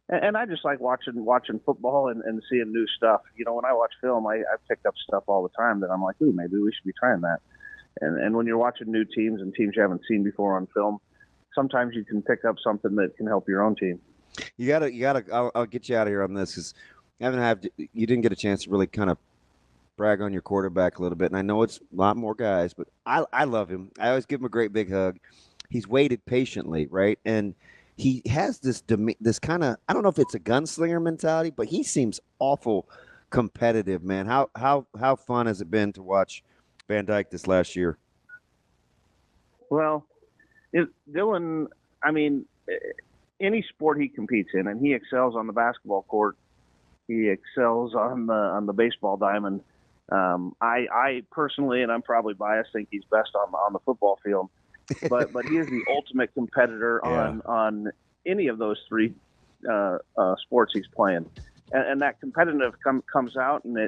And I just like watching football and seeing new stuff. When I watch film, I pick up stuff all the time that I'm like, ooh, maybe we should be trying that. And when you're watching new teams and teams you haven't seen before on film, sometimes you can pick up something that can help your own team. You gotta. I'll get you out of here on this, because you didn't get a chance to really kind of brag on your quarterback a little bit. And I know it's a lot more guys, but I love him. I always give him a great big hug. He's waited patiently, right? And he has this kind of, I don't know if it's a gunslinger mentality, but he seems awful competitive, man. How fun has it been to watch Van Dyke this last year? Well, Dylan, I mean, any sport he competes in, and he excels on the basketball court, he excels on the baseball diamond. I personally, and I'm probably biased, think he's best on the football field. But he is the ultimate competitor on any of those 3 sports he's playing, and that competitive comes out, and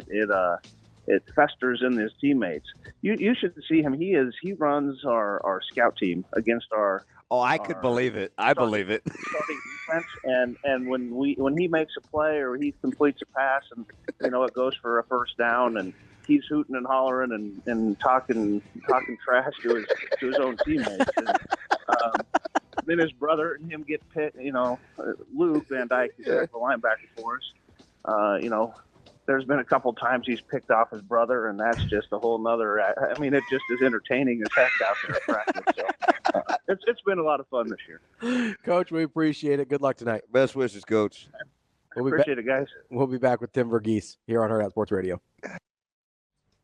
it festers in his teammates. You should see him. He runs our scout team against our. Oh, I could believe it. I believe it. Starting defense, and when he makes a play or he completes a pass, and it goes for a first down, and he's hooting and hollering and talking trash to his own teammates. And, then his brother and him get picked. Luke Van Dyke, he's the linebacker for us. There's been a couple times he's picked off his brother, and that's just a whole nother. I mean, it just is entertaining as heck out there at practice. So it's been a lot of fun this year. Coach, we appreciate it. Good luck tonight. Best wishes, Coach. Appreciate it, guys. We'll be back with Tim Verghese here on Hurrdat Sports Radio.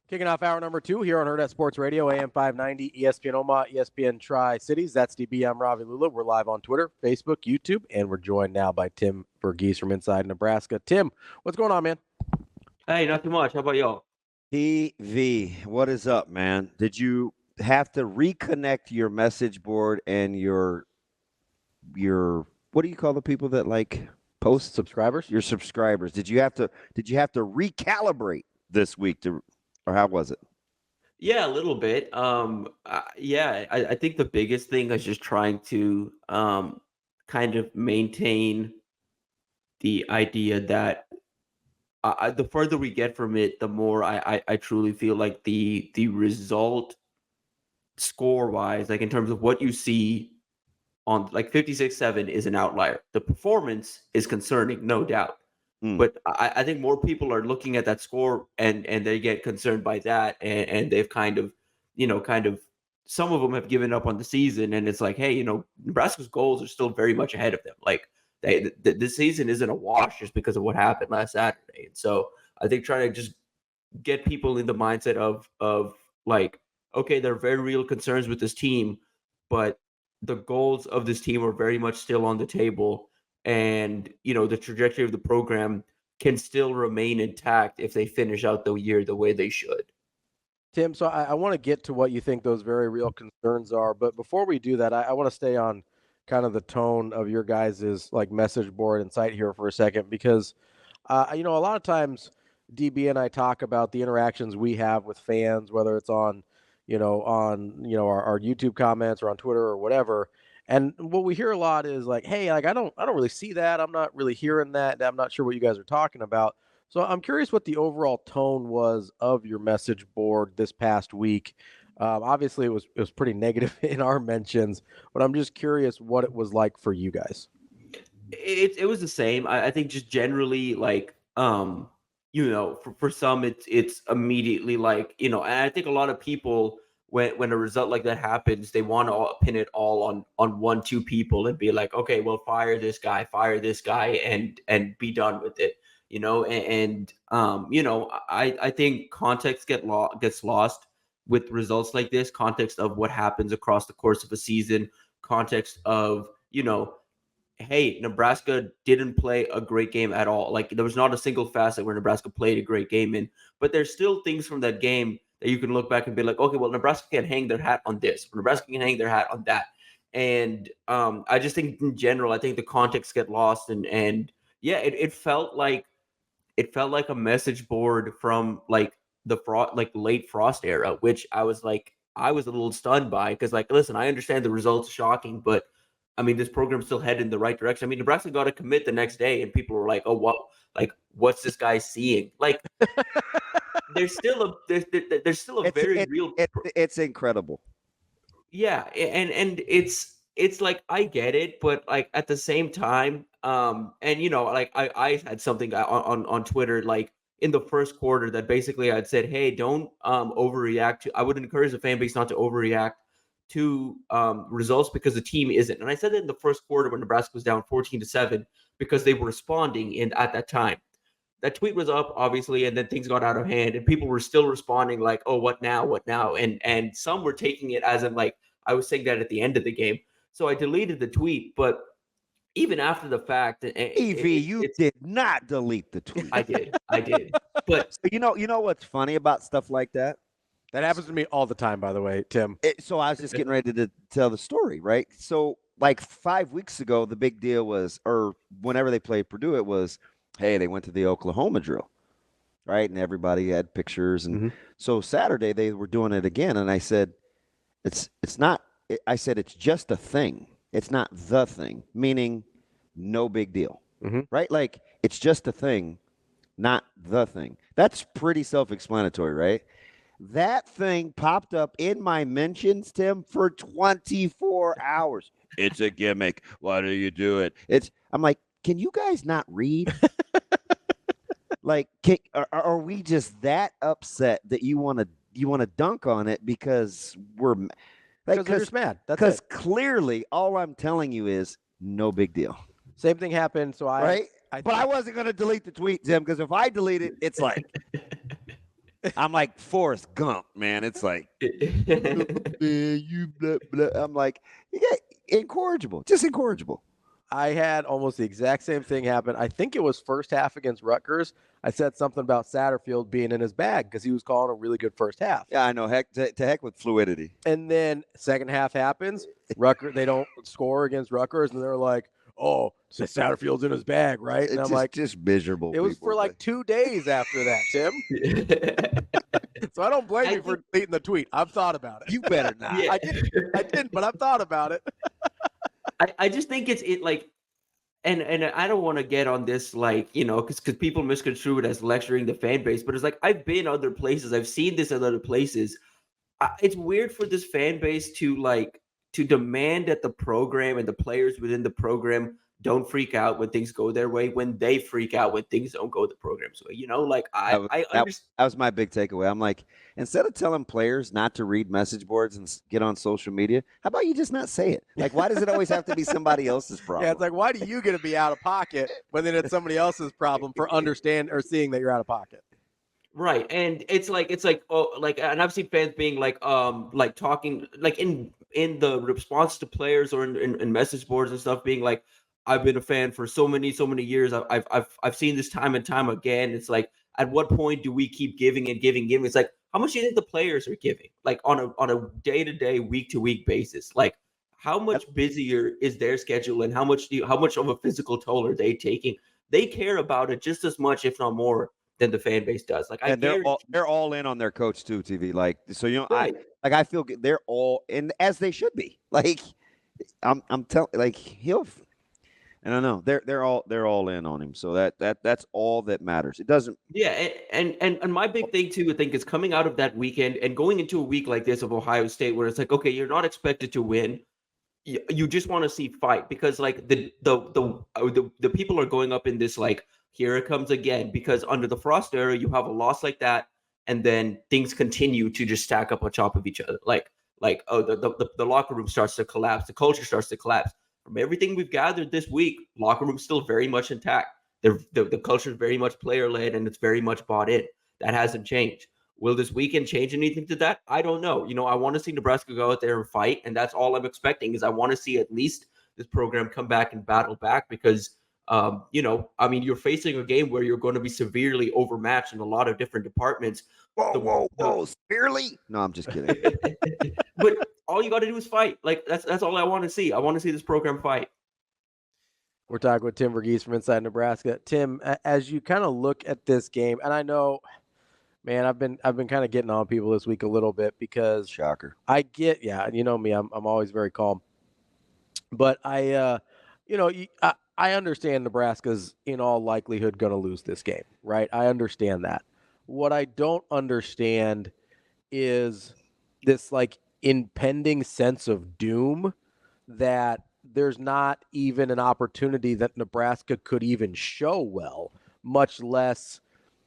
Kicking off hour number 2 here on Hurrdat Sports Radio, AM 590, ESPN Omaha, ESPN Tri-Cities. That's DB. I'm Ravi Lulla. We're live on Twitter, Facebook, YouTube, and we're joined now by Tim Verghese from inside Nebraska. Tim, what's going on, man? Hey, not too much. How about y'all? TV, what is up, man? Did you have to reconnect your message board and your what do you call the people that like post? Subscribers? Your subscribers. Did you have to recalibrate this week or how was it? Yeah, a little bit. I think the biggest thing is just trying to kind kind of maintain the idea that the further we get from it, the more I truly feel like the result score-wise, like in terms of what you see on like 56-7 is an outlier. The performance is concerning, no doubt. But I think more people are looking at that score and they get concerned by that, and they've kind of some of them have given up on the season, and it's like, hey, Nebraska's goals are still very much ahead of them. Like this season isn't a wash just because of what happened last Saturday. And so I think trying to just get people in the mindset of like, okay, there are very real concerns with this team, but the goals of this team are very much still on the table. And, the trajectory of the program can still remain intact if they finish out the year the way they should. Tim, so I want to get to what you think those very real concerns are. But before we do that, I want to stay on kind of the tone of your guys' like message board and site here for a second, because, a lot of times DB and I talk about the interactions we have with fans, whether it's on our YouTube comments or on Twitter or whatever. And what we hear a lot is like, hey, like I don't really see that. I'm not really hearing that. I'm not sure what you guys are talking about. So I'm curious what the overall tone was of your message board this past week. Obviously, it was pretty negative in our mentions, but I'm just curious what it was like for you guys. It was the same. I think just generally like, for some it's immediately like, and I think a lot of people when a result like that happens, they want to pin it all on 2 people and be like, okay, well, fire this guy, and be done with it. I think context gets lost with results like this, context of what happens across the course of a season, context of, hey, Nebraska didn't play a great game at all. Like there was not a single facet where Nebraska played a great game in, but there's still things from that game that you can look back and be like, okay, well, Nebraska can hang their hat on this, Nebraska can hang their hat on that. And I just think in general, I think the context get lost, and yeah, it felt like a message board from like the late Frost era, which I was a little stunned by, because like, listen, I understand the results are shocking, but I mean, this program's still headed in the right direction. I mean, Nebraska got to commit the next day, and people were like, "Oh, what? Like, what's this guy seeing?" Like, there's still a very real. It's incredible. Yeah, and it's like, I get it, but like at the same time, like I had something on Twitter like in the first quarter that basically I'd said, hey, don't overreact to. I would encourage the fan base not to overreact to results because the team isn't. And I said that in the first quarter when Nebraska was down 14-7 because they were responding at that time. That tweet was up, obviously, and then things got out of hand, and people were still responding like, "Oh, what now? What now?" And some were taking it as in like I was saying that at the end of the game. So I deleted the tweet, but even after the fact, you did not delete the tweet. I did. But you know what's funny about stuff like that? That happens to me all the time, by the way, Tim. So I was just getting ready to tell the story, right? So like 5 weeks ago, the big deal was, or whenever they played Purdue, it was, hey, they went to the Oklahoma drill, right? And everybody had pictures. And so Saturday they were doing it again. And I said, it's not, I said, it's just a thing. It's not the thing, meaning no big deal, right? Like it's just a thing, not the thing. That's pretty self-explanatory, right? That thing popped up in my mentions, Tim, for 24 hours. It's a gimmick. Why do you do it? I'm like, can you guys not read? Like, are we just that upset that you want to dunk on it because we're like, because they're just mad? Because clearly, all I'm telling you is no big deal. Same thing happened. So but I wasn't going to delete the tweet, Tim, because if I delete it, it's like I'm like Forrest Gump, man. It's like you blah, blah. I'm like, incorrigible, just incorrigible. I had almost the exact same thing happen. I think it was first half against Rutgers. I said something about Satterfield being in his bag because he was calling a really good first half. Yeah, I know. Heck, to heck with fluidity. And then second half happens. Rutgers, they don't score against Rutgers, and they're like, "Oh, so Satterfield's in his bag, right?" And I'm like, just miserable. It was for like 2 days after that, Tim. So I don't blame you for deleting the tweet. I've thought about it. You better not. I didn't, but I've thought about it. I just think it's like, and I don't want to get on this, like, because people misconstrue it as lecturing the fan base, but it's like, I've been other places, I've seen this at other places. It's weird for this fan base to demand that the program and the players within the program don't freak out when things go their way, when they freak out when things don't go the program's way. Like I understand. That was my big takeaway. I'm like, instead of telling players not to read message boards and get on social media, how about you just not say it? Like, why does it always have to be somebody else's problem? Yeah, it's like, why do you get to be out of pocket when then it's somebody else's problem for understand or seeing that you're out of pocket? Right. And it's like, oh, like, and I've seen fans being like talking, like in the response to players or in message boards and stuff, being like, I've been a fan for so many years. I've seen this time and time again. It's like, at what point do we keep giving and giving? It's like, how much do you think the players are giving? Like on a day-to-day, week-to-week basis? Like, how much busier is their schedule, and how much of a physical toll are they taking? They care about it just as much, if not more, than the fan base does. Like, and they're all in on their coach too, TV. Like, so right. I feel they're all in, as they should be. Like, I'm telling, like, I don't know. They're all in on him. So that's all that matters. It doesn't. Yeah, and my big thing too, I think, is coming out of that weekend and going into a week like this of Ohio State, where it's like, okay, you're not expected to win. You just want to see fight, because like the people are going up in this, like, here it comes again, because under the Frost era, you have a loss like that, and then things continue to just stack up on top of each other. Like the locker room starts to collapse, the culture starts to collapse. From everything we've gathered this week, locker room's still very much intact. The culture is very much player-led, and it's very much bought in. That hasn't changed. Will this weekend change anything to that? I don't know. I want to see Nebraska go out there and fight, and that's all I'm expecting. Is I want to see at least this program come back and battle back, because you're facing a game where you're going to be severely overmatched in a lot of different departments. Whoa, severely? No, I'm just kidding. But all you got to do is fight. Like, that's all I want to see. I want to see this program fight. We're talking with Tim Verghese from Inside Nebraska. Tim, as you kind of look at this game, and I know, man, I've been kind of getting on people this week a little bit, because shocker. I get, yeah, you know me, I'm always very calm, but I understand Nebraska's in all likelihood going to lose this game, right? I understand that. What I don't understand is this, like, impending sense of doom that there's not even an opportunity that Nebraska could even show well, much less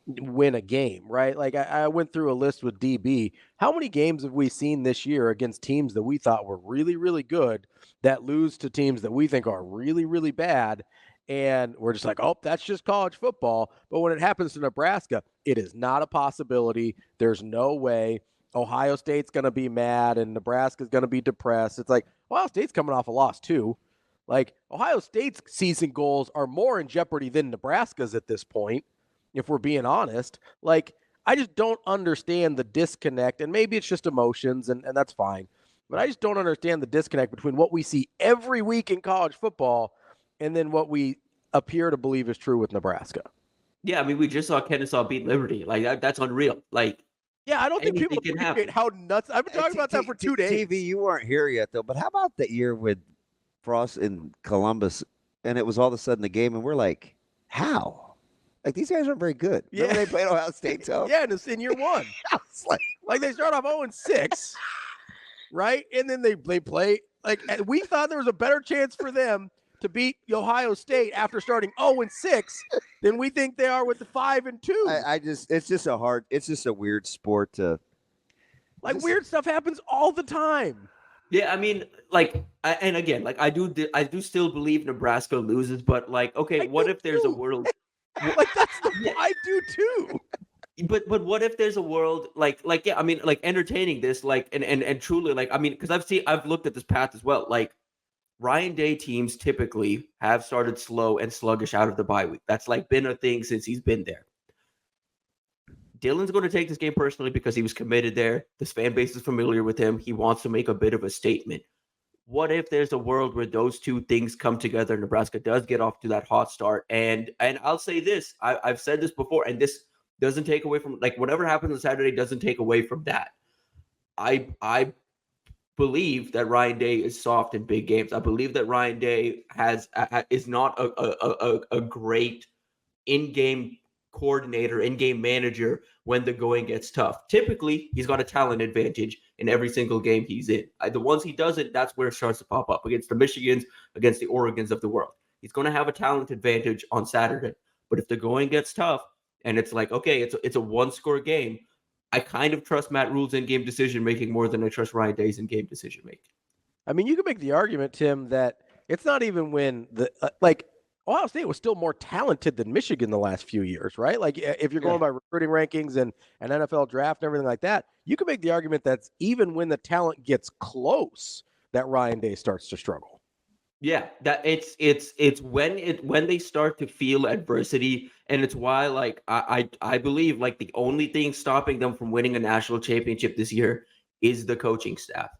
win a game, right? Like, I went through a list with DB. How many games have we seen this year against teams that we thought were really, really good that lose to teams that we think are really, really bad? And we're just like, oh, that's just college football. But when it happens to Nebraska, it is not a possibility. There's no way. Ohio State's going to be mad and Nebraska's going to be depressed. It's like, Ohio State's coming off a loss too. Like, Ohio State's season goals are more in jeopardy than Nebraska's at this point, if we're being honest. Like, I just don't understand the disconnect, and maybe it's just emotions, and that's fine. But I just don't understand the disconnect between what we see every week in college football and then what we appear to believe is true with Nebraska. Yeah, I mean, we just saw Kennesaw beat Liberty. Like, that's unreal. Like, yeah, I don't think people appreciate how nuts. I've been talking about that for 2 days. TV, you weren't here yet, though. But how about that year with Frost in Columbus, and it was all of a sudden a game, and we're like, how? Like, these guys aren't very good. Yeah. Remember they played Ohio State, too? Yeah, and it's in year one. like they start off 0-6, right? And then they play. Like, we thought there was a better chance for them to beat Ohio State after starting 0-6 than we think they are with the 5-2. It's just a weird sport to. Like, weird stuff happens all the time. Yeah, I mean, like, and again, like, I do still believe Nebraska loses, but like, okay, what if there's a world? Like, I do too. But what if there's a world like yeah, I mean, like, entertaining this, like, and truly, like, I mean, because I've looked at this path as well. Like, Ryan Day teams typically have started slow and sluggish out of the bye week. That's like been a thing since he's been there. Dylan's going to take this game personally because he was committed there. This fan base is familiar with him. He wants to make a bit of a statement. What if there's a world where those two things come together? Nebraska does get off to that hot start. And I'll say this, I've said this before, and this doesn't take away from, like, whatever happens on Saturday doesn't take away from that. I believe that Ryan Day is soft in big games. I believe that Ryan Day is not a great in-game coordinator, in-game manager when the going gets tough. Typically, he's got a talent advantage in every single game he's in. The ones he doesn't, that's where it starts to pop up against the Michigans, against the Oregons of the world. He's going to have a talent advantage on Saturday. But if the going gets tough and it's like, okay, it's a one-score game, I kind of trust Matt Rhule's in-game decision-making more than I trust Ryan Day's in-game decision-making. I mean, you can make the argument, Tim, that it's not even when Ohio State was still more talented than Michigan the last few years, right? Like if you're going by recruiting rankings and an NFL draft and everything like that, you can make the argument that even when the talent gets close, that Ryan Day starts to struggle. Yeah, that it's when they start to feel adversity, and it's why I believe like the only thing stopping them from winning a national championship this year is the coaching staff.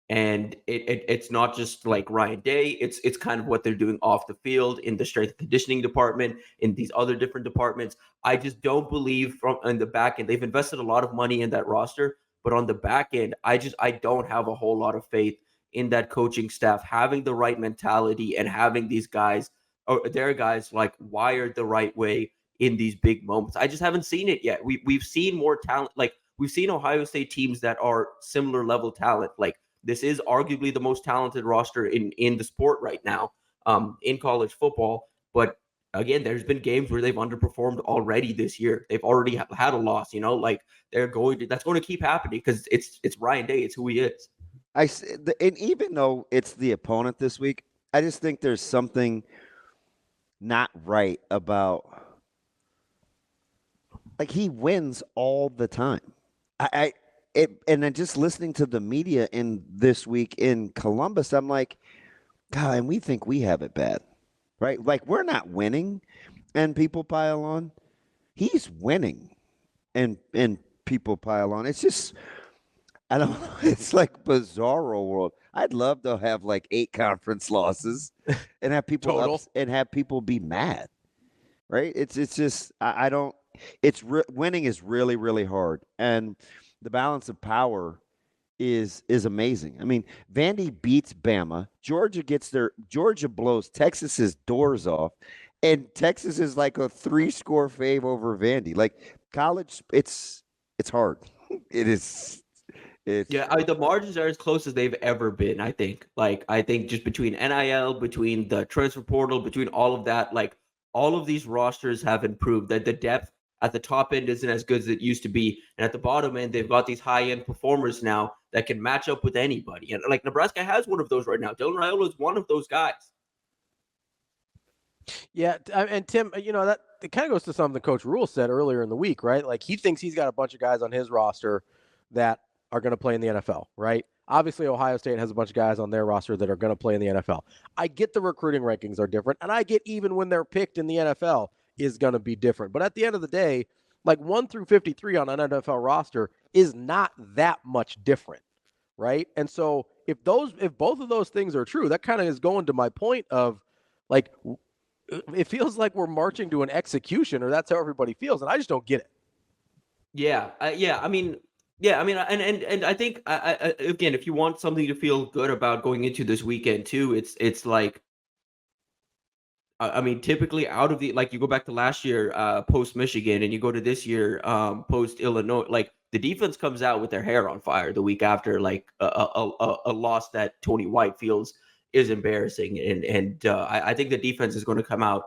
And it's not just like Ryan Day, it's kind of what they're doing off the field in the strength and conditioning department, in these other different departments. I just don't believe on the back end. They've invested a lot of money in that roster, but on the back end, I don't have a whole lot of faith in that coaching staff having the right mentality and having these guys or their guys like wired the right way in these big moments. I just haven't seen it yet. We've seen more talent. Like we've seen Ohio State teams that are similar level talent. Like this is arguably the most talented roster in the sport right now, in college football. But again, there's been games where they've underperformed already this year. They've already had a loss, like that's going to keep happening because it's Ryan Day. It's who he is. And even though it's the opponent this week, I just think there's something not right about, like, he wins all the time. And then just listening to the media in this week in Columbus, I'm like, God, and we think we have it bad, right? Like we're not winning, and people pile on. He's winning, and people pile on. It's just, I don't know. It's like bizarro world. I'd love to have like 8 conference losses and have people and have people be mad, right? It's just I don't. Winning is really, really hard, and the balance of power is amazing. I mean, Vandy beats Bama. Georgia blows Texas's doors off, and Texas is like a 3-score fave over Vandy. Like college, it's hard. It is. The margins are as close as they've ever been, I think. Like, I think just between NIL, between the transfer portal, between all of that, like, all of these rosters have improved. That the depth at the top end isn't as good as it used to be. And at the bottom end, they've got these high-end performers now that can match up with anybody. And, like, Nebraska has one of those right now. Dylan Raiola is one of those guys. Yeah, and Tim, that it kind of goes to something Coach Rhule said earlier in the week, right? Like, he thinks he's got a bunch of guys on his roster that are going to play in the NFL, right? Obviously, Ohio State has a bunch of guys on their roster that are going to play in the NFL. I get the recruiting rankings are different, and I get even when they're picked in the NFL is going to be different. But at the end of the day, like 1 through 53 on an NFL roster is not that much different, right? And so if both of those things are true, that kind of is going to my point of, like, it feels like we're marching to an execution, or that's how everybody feels, and I just don't get it. And I think again, if you want something to feel good about going into this weekend too, it's like, I mean, typically out of like you go back to last year post Michigan, and you go to this year post Illinois, like the defense comes out with their hair on fire the week after, like a loss that Tony White feels is embarrassing, and I think the defense is going to come out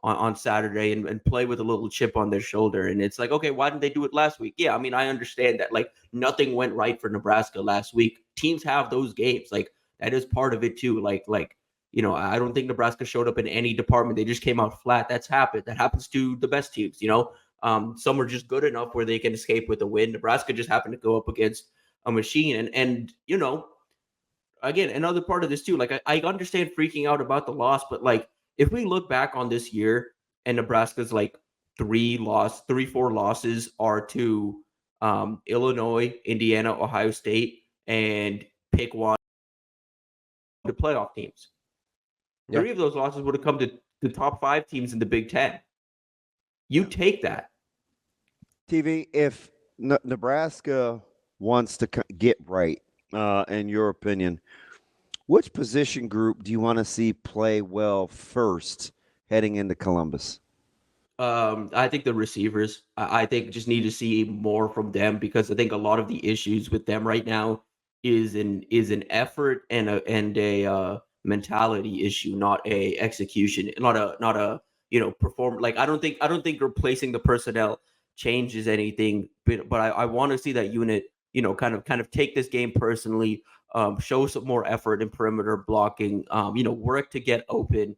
on Saturday and play with a little chip on their shoulder. And it's like, okay, why didn't they do it last week? Yeah, I mean, I understand that, like, nothing went right for Nebraska last week. Teams have those games. Like, that is part of it too. Like, I don't think Nebraska showed up in any department. They just came out flat. That's happened. That happens to the best teams, Some are just good enough where they can escape with a win. Nebraska just happened to go up against a machine. And again, another part of this too, like, I understand freaking out about the loss, but, like, if we look back on this year and Nebraska's like 3-4 losses are to Illinois, Indiana, Ohio State, and pick one, the playoff teams. Yep. 3 of those losses would have come to the top 5 teams in the Big Ten. You take that. TV, if Nebraska wants to get right in your opinion, which position group do you want to see play well first heading into Columbus? I think the receivers. I think just need to see more from them, because I think a lot of the issues with them right now is an effort and a mentality issue, not a execution, not a perform. Like I don't think replacing the personnel changes anything, but I want to see that unit kind of take this game personally, show some more effort in perimeter blocking, work to get open.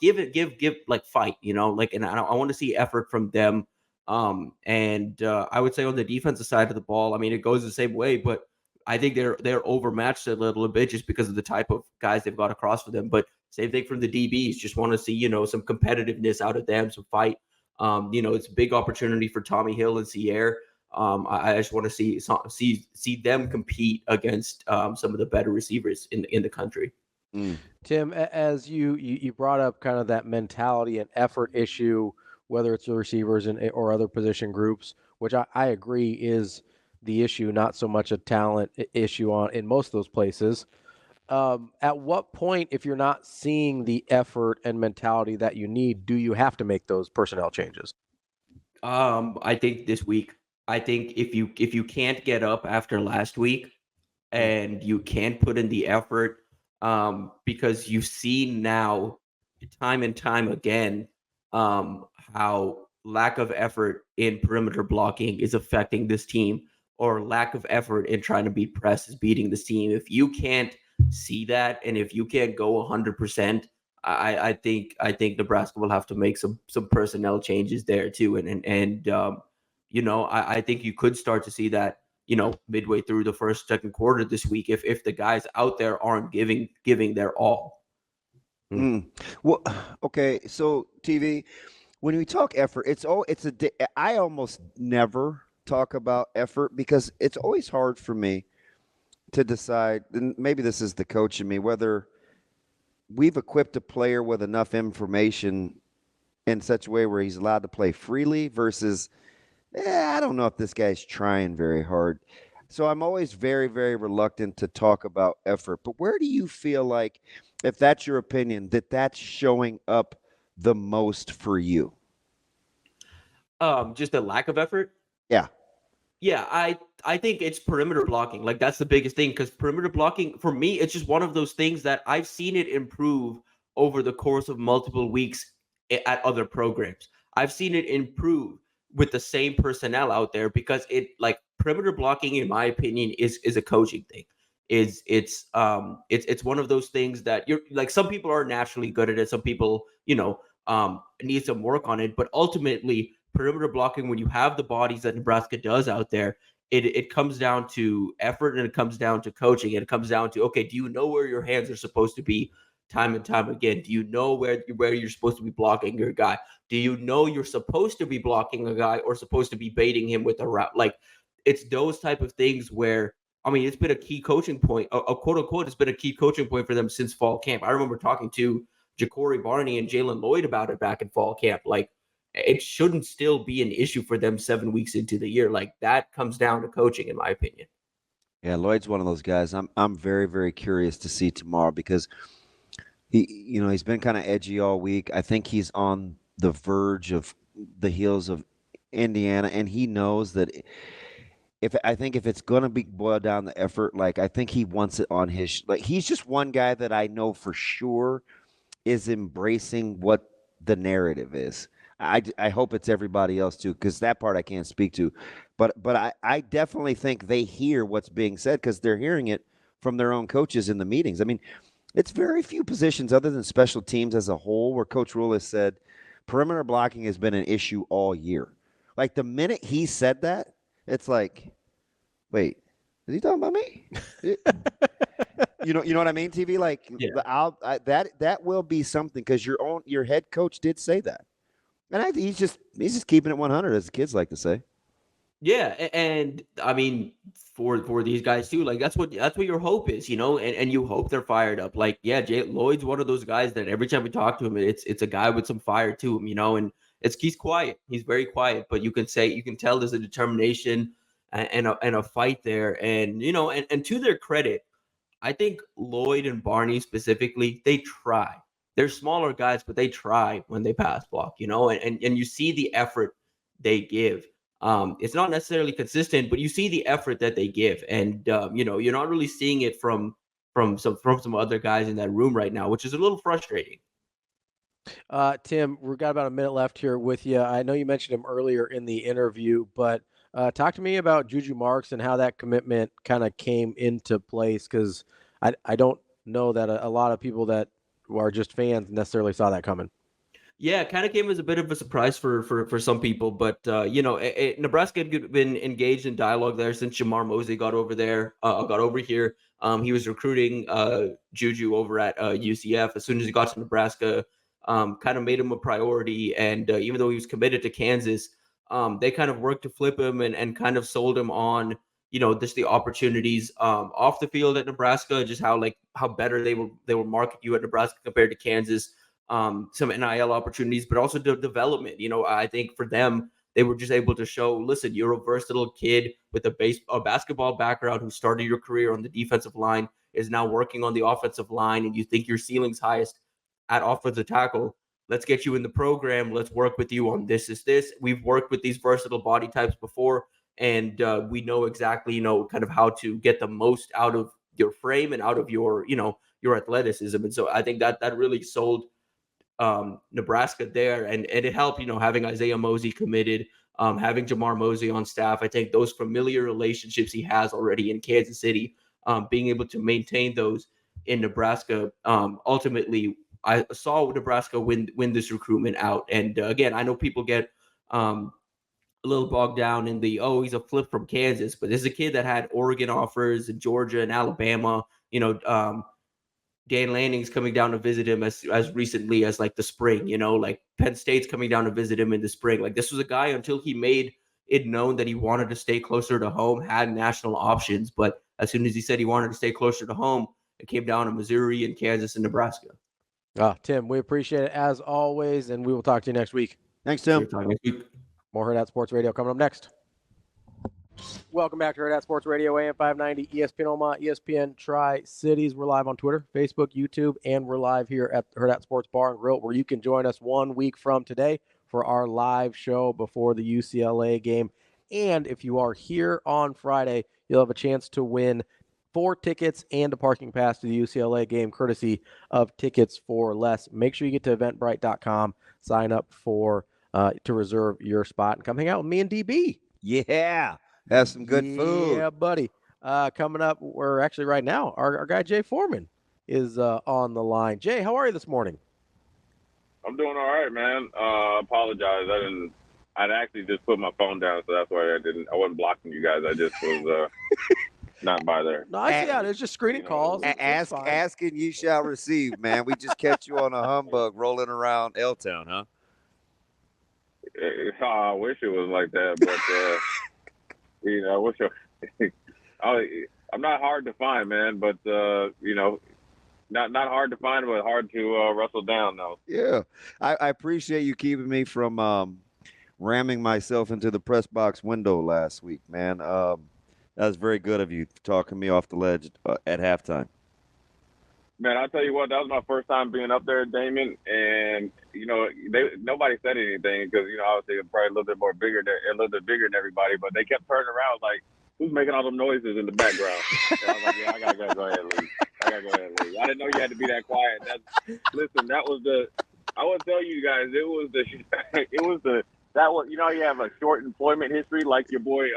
Give like fight, and I want to see effort from them. And I would say on the defensive side of the ball, I mean, it goes the same way, but I think they're overmatched a little bit just because of the type of guys they've got across for them. But same thing from the DBs. Just want to see, some competitiveness out of them, some fight. It's a big opportunity for Tommy Hill and Sierre. I just want to see them compete against some of the better receivers in the country. Tim, as you brought up kind of that mentality and effort issue, whether it's the receivers or other position groups, which I agree is the issue, not so much a talent issue in most of those places. At what point, if you're not seeing the effort and mentality that you need, do you have to make those personnel changes? I think this week. I think if you can't get up after last week and you can't put in the effort, because you've seen now time and time again how lack of effort in perimeter blocking is affecting this team, or lack of effort in trying to beat press is beating this team. If you can't see that, and if you can't go 100%, I think Nebraska will have to make some personnel changes there too, and I think you could start to see that midway through the second quarter this week, if the guys out there aren't giving their all. Well, okay, so TV, when we talk effort, I almost never talk about effort because it's always hard for me to decide, and maybe this is the coach in me, whether we've equipped a player with enough information in such a way where he's allowed to play freely versus, I don't know if this guy's trying very hard. So I'm always very, very reluctant to talk about effort. But where do you feel like, if that's your opinion, that's showing up the most for you? Just a lack of effort? Yeah. Yeah, I think it's perimeter blocking. Like, that's the biggest thing, because perimeter blocking, for me, it's just one of those things that I've seen it improve over the course of multiple weeks at other programs. I've seen it improve with the same personnel out there, because perimeter blocking, in my opinion, is a coaching thing. It's one of those things that you're like, some people are naturally good at it. Some people, need some work on it, but ultimately perimeter blocking, when you have the bodies that Nebraska does out there, it comes down to effort, and it comes down to coaching, and it comes down to, okay, do you know where your hands are supposed to be time and time again? Do you know where you're supposed to be blocking your guy? Do you know you're supposed to be blocking a guy or supposed to be baiting him with a route? Like, it's those type of things where, I mean, it's been a key coaching point, a quote unquote, it's been a key coaching point for them since fall camp. I remember talking to Ja'Cory Barney and Jalen Lloyd about it back in fall camp. Like, it shouldn't still be an issue for them 7 weeks into the year. Like, that comes down to coaching, in my opinion. Yeah, Lloyd's one of those guys. I'm very, very curious to see tomorrow, because he's been kind of edgy all week. I think he's on the verge of the heels of Indiana, and he knows that if it's going to be boiled down to effort, like, I think he wants it on his he's just one guy that I know for sure is embracing what the narrative is. I hope it's everybody else too, because that part I can't speak to, but I definitely think they hear what's being said, because they're hearing it from their own coaches in the meetings. I mean, it's very few positions other than special teams as a whole where Coach Rule has said perimeter blocking has been an issue all year. Like, the minute he said that, it's like, wait, is he talking about me? You know what I mean, TV? Like, yeah. That will be something, because your head coach did say that. And I think he's just keeping it 100, as the kids like to say. Yeah, and I mean, for these guys too, like, that's what your hope is, and you hope they're fired up. Like, yeah, Lloyd's one of those guys that every time we talk to him, it's a guy with some fire to him, and he's quiet. He's very quiet, but you can tell there's a determination. and a fight there. And, and to their credit, I think Lloyd and Barney specifically, they try. They're smaller guys, but they try when they pass block, and you see the effort they give. It's not necessarily consistent, but you see the effort that they give. And, you're not really seeing it from some other guys in that room right now, which is a little frustrating. Tim, we've got about a minute left here with you. I know you mentioned him earlier in the interview, but talk to me about Juju Marks and how that commitment kind of came into place, because I don't know that a lot of people that are just fans necessarily saw that coming. Yeah, it kind of came as a bit of a surprise for some people, but Nebraska had been engaged in dialogue there since Jamar Mosley got over here. He was recruiting Juju over at UCF. As soon as he got to Nebraska, kind of made him a priority, and even though he was committed to Kansas, they kind of worked to flip him and kind of sold him on just the opportunities off the field at Nebraska, just how better they will market you at Nebraska compared to Kansas. Some NIL opportunities, but also the development. I think for them, they were just able to show, listen, you're a versatile kid with a basketball background who started your career on the defensive line, is now working on the offensive line, and you think your ceiling's highest at offensive tackle. Let's get you in the program. Let's work with you on this. We've worked with these versatile body types before, and we know exactly, kind of how to get the most out of your frame and out of your athleticism. And so I think that really sold Nebraska there, and it helped, having Isaiah Mosey committed, having Jamar Mosley on staff. I think those familiar relationships he has already in Kansas City, being able to maintain those in Nebraska. Ultimately, I saw Nebraska win this recruitment out. And again, I know people get a little bogged down in he's a flip from Kansas, but this is a kid that had Oregon offers and Georgia and Alabama. Dan Lanning's coming down to visit him as recently as the spring, like Penn State's coming down to visit him in the spring. Like, this was a guy, until he made it known that he wanted to stay closer to home, had national options. But as soon as he said he wanted to stay closer to home, it came down to Missouri and Kansas and Nebraska. Tim, we appreciate it as always, and we will talk to you next week. Thanks, Tim. More Hurrdat Sports Radio coming up next. Welcome back to Hurrdat Sports Radio, AM 590, ESPN Omaha, ESPN Tri-Cities. We're live on Twitter, Facebook, YouTube, and we're live here at the Hurrdat Sports Bar and Grill, where you can join us 1 week from today for our live show before the UCLA game. And if you are here on Friday, you'll have a chance to win 4 tickets and a parking pass to the UCLA game, courtesy of Tickets for Less. Make sure you get to eventbrite.com, sign up to reserve your spot, and come hang out with me and DB. Yeah. Have some good food. Yeah, buddy. Coming up, we're actually right now, our guy Jay Foreman is on the line. Jay, how are you this morning? I'm doing all right, man. Apologize. I'd actually just put my phone down, so that's why I wasn't blocking you guys. I just was not by there. No, I see how it is, just screening calls. Asking you shall receive, man. We just catch you on a humbug rolling around L-Town, huh? I wish it was like that, but I wish I'm not hard to find, man, but not hard to find, but hard to wrestle down, though. Yeah, I appreciate you keeping me from ramming myself into the press box window last week, man. That was very good of you, talking me off the ledge at halftime. Man, I'll tell you what, that was my first time being up there, Damon, and nobody said anything because obviously it's probably a little bit bigger than everybody, but they kept turning around like, who's making all them noises in the background? And I was like, yeah, I gotta go ahead and leave. I didn't know you had to be that quiet. I will tell you guys, you have a short employment history, like your boy,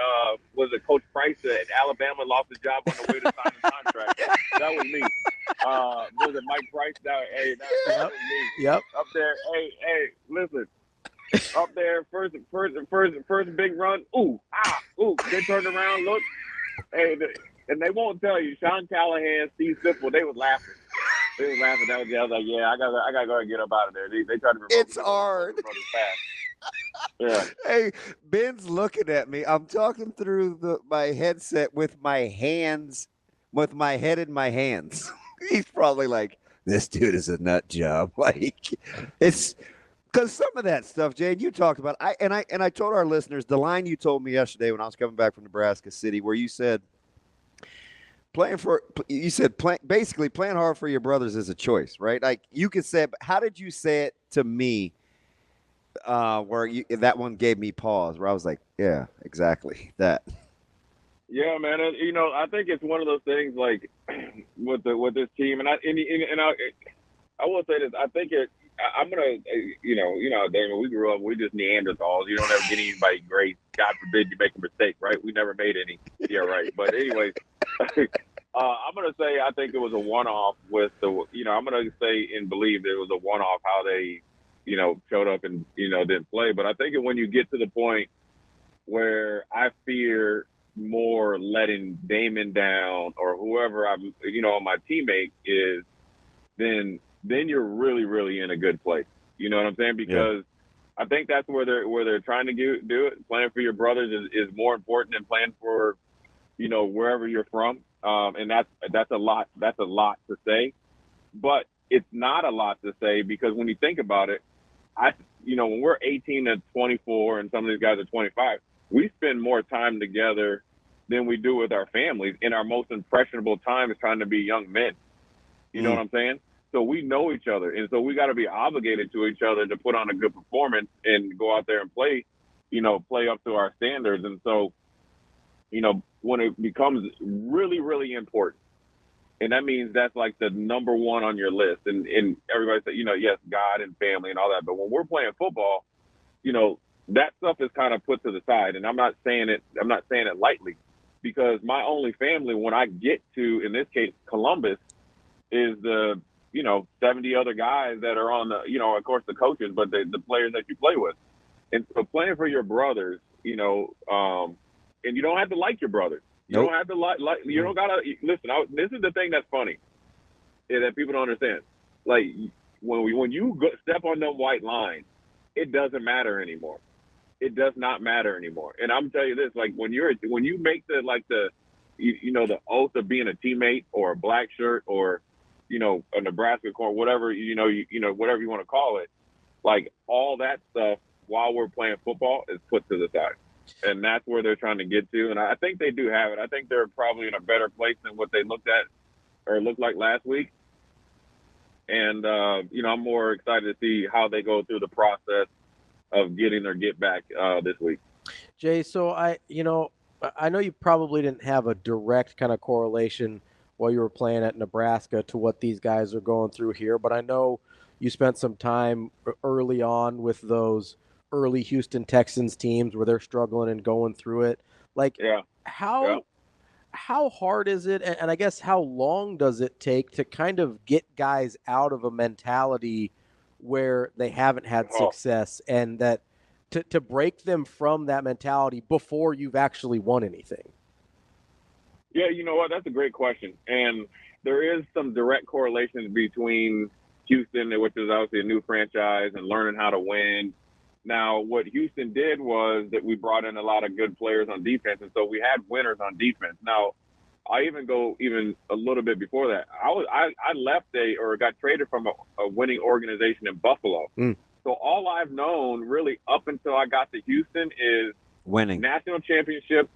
was it Coach Price at Alabama, lost his job on the way to sign the contract. That was me. Was it Mike Price? That was me. Yep. Up there, hey, listen. Up there, first big run. Ooh. They turned around, look. Hey, and they won't tell you. Sean Callahan, Steve Sipple, they was laughing. That was I was like, yeah, I gotta go and get up out of there. They tried to. It's hard. Yeah. Hey, Ben's looking at me. I'm talking through my headset with my hands, with my head in my hands. He's probably like, this dude is a nut job. Like, Because some of that stuff, Jade, you talked about. I told our listeners the line you told me yesterday when I was coming back from Nebraska City, where you said basically playing hard for your brothers is a choice, right? Like you could say, but how did you say it to me? That one gave me pause, where I was like, yeah, exactly that. Yeah, man. I think it's one of those things like with this team, and I will say this. I think I'm gonna, Damon, we grew up, we just Neanderthals. You don't ever get anybody great. God forbid you make a mistake, right? We never made any. Yeah, right. But anyways, I'm gonna say I think it was a one-off with I'm gonna say and believe that it was a one-off how they, showed up and didn't play. But I think when you get to the point where I fear more letting Damon down or whoever my teammate is, then you're really, really in a good place. You know what I'm saying? Because I think that's where they're trying to do it. Playing for your brothers is more important than playing for, wherever you're from. And that's a lot. That's a lot to say, but it's not a lot to say because when you think about it, when we're 18 to 24 and some of these guys are 25, we spend more time together than we do with our families in our most impressionable time is trying to be young men. You know what I'm saying? So we know each other. And so we got to be obligated to each other to put on a good performance and go out there and play up to our standards. And so, when it becomes really, really important, and that means that's like the number one on your list. And everybody said, yes, God and family and all that. But when we're playing football, that stuff is kind of put to the side. And I'm not saying it lightly, because my only family, when I get to, in this case, Columbus, is the, 70 other guys that are on the, of course, the coaches, but the players that you play with. And so playing for your brothers, and you don't have to like your brothers. You don't have to like you don't gotta listen. This is the thing that's funny, that people don't understand. Like when you step on them white lines, it doesn't matter anymore. It does not matter anymore. And I'm telling you this: like when you make the oath of being a teammate or a black shirt or a Nebraska core, whatever whatever you want to call it, like all that stuff while we're playing football is put to the side. And that's where they're trying to get to. And I think they do have it. I think they're probably in a better place than what they looked like last week. And, I'm more excited to see how they go through the process of getting their get back this week. Jay, so I know you probably didn't have a direct kind of correlation while you were playing at Nebraska to what these guys are going through here, but I know you spent some time early on with those early Houston Texans teams where they're struggling and going through it. Like, how hard is it? And I guess how long does it take to kind of get guys out of a mentality where they haven't had success and that to break them from that mentality before you've actually won anything? Yeah, you know what? That's a great question. And there is some direct correlation between Houston, which is obviously a new franchise, and learning how to win. Now, what Houston did was that we brought in a lot of good players on defense, and so we had winners on defense. Now, I even go a little bit before that. I left got traded from a winning organization in Buffalo. So all I've known really up until I got to Houston is winning. National championships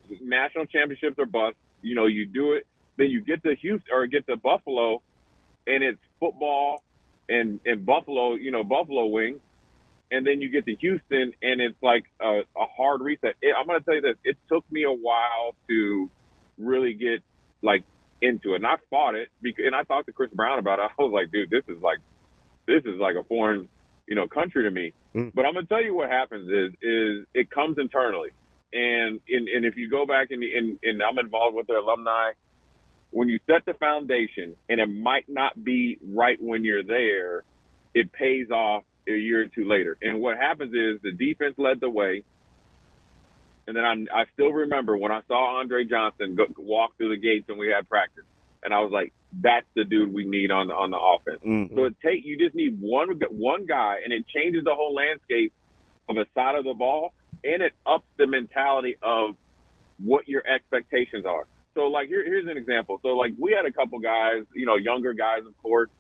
are bust. You do it, then you get to Houston or get to Buffalo, and it's football and Buffalo, Buffalo wings. And then you get to Houston, and it's like a hard reset. I'm going to tell you this. It took me a while to really get, into it. And I fought it, and I talked to Chris Brown about it. I was like, dude, this is like a foreign, country to me. But I'm going to tell you what happens is it comes internally. And if you go back and I'm involved with their alumni, when you set the foundation, and it might not be right when you're there, it pays off a year or two later. And what happens is the defense led the way. And then I still remember when I saw Andre Johnson walk through the gates when we had practice. And I was like, that's the dude we need on the offense. So you just need one guy, and it changes the whole landscape of a side of the ball, and it ups the mentality of what your expectations are. So, here's an example. So, we had a couple guys, younger guys, of course,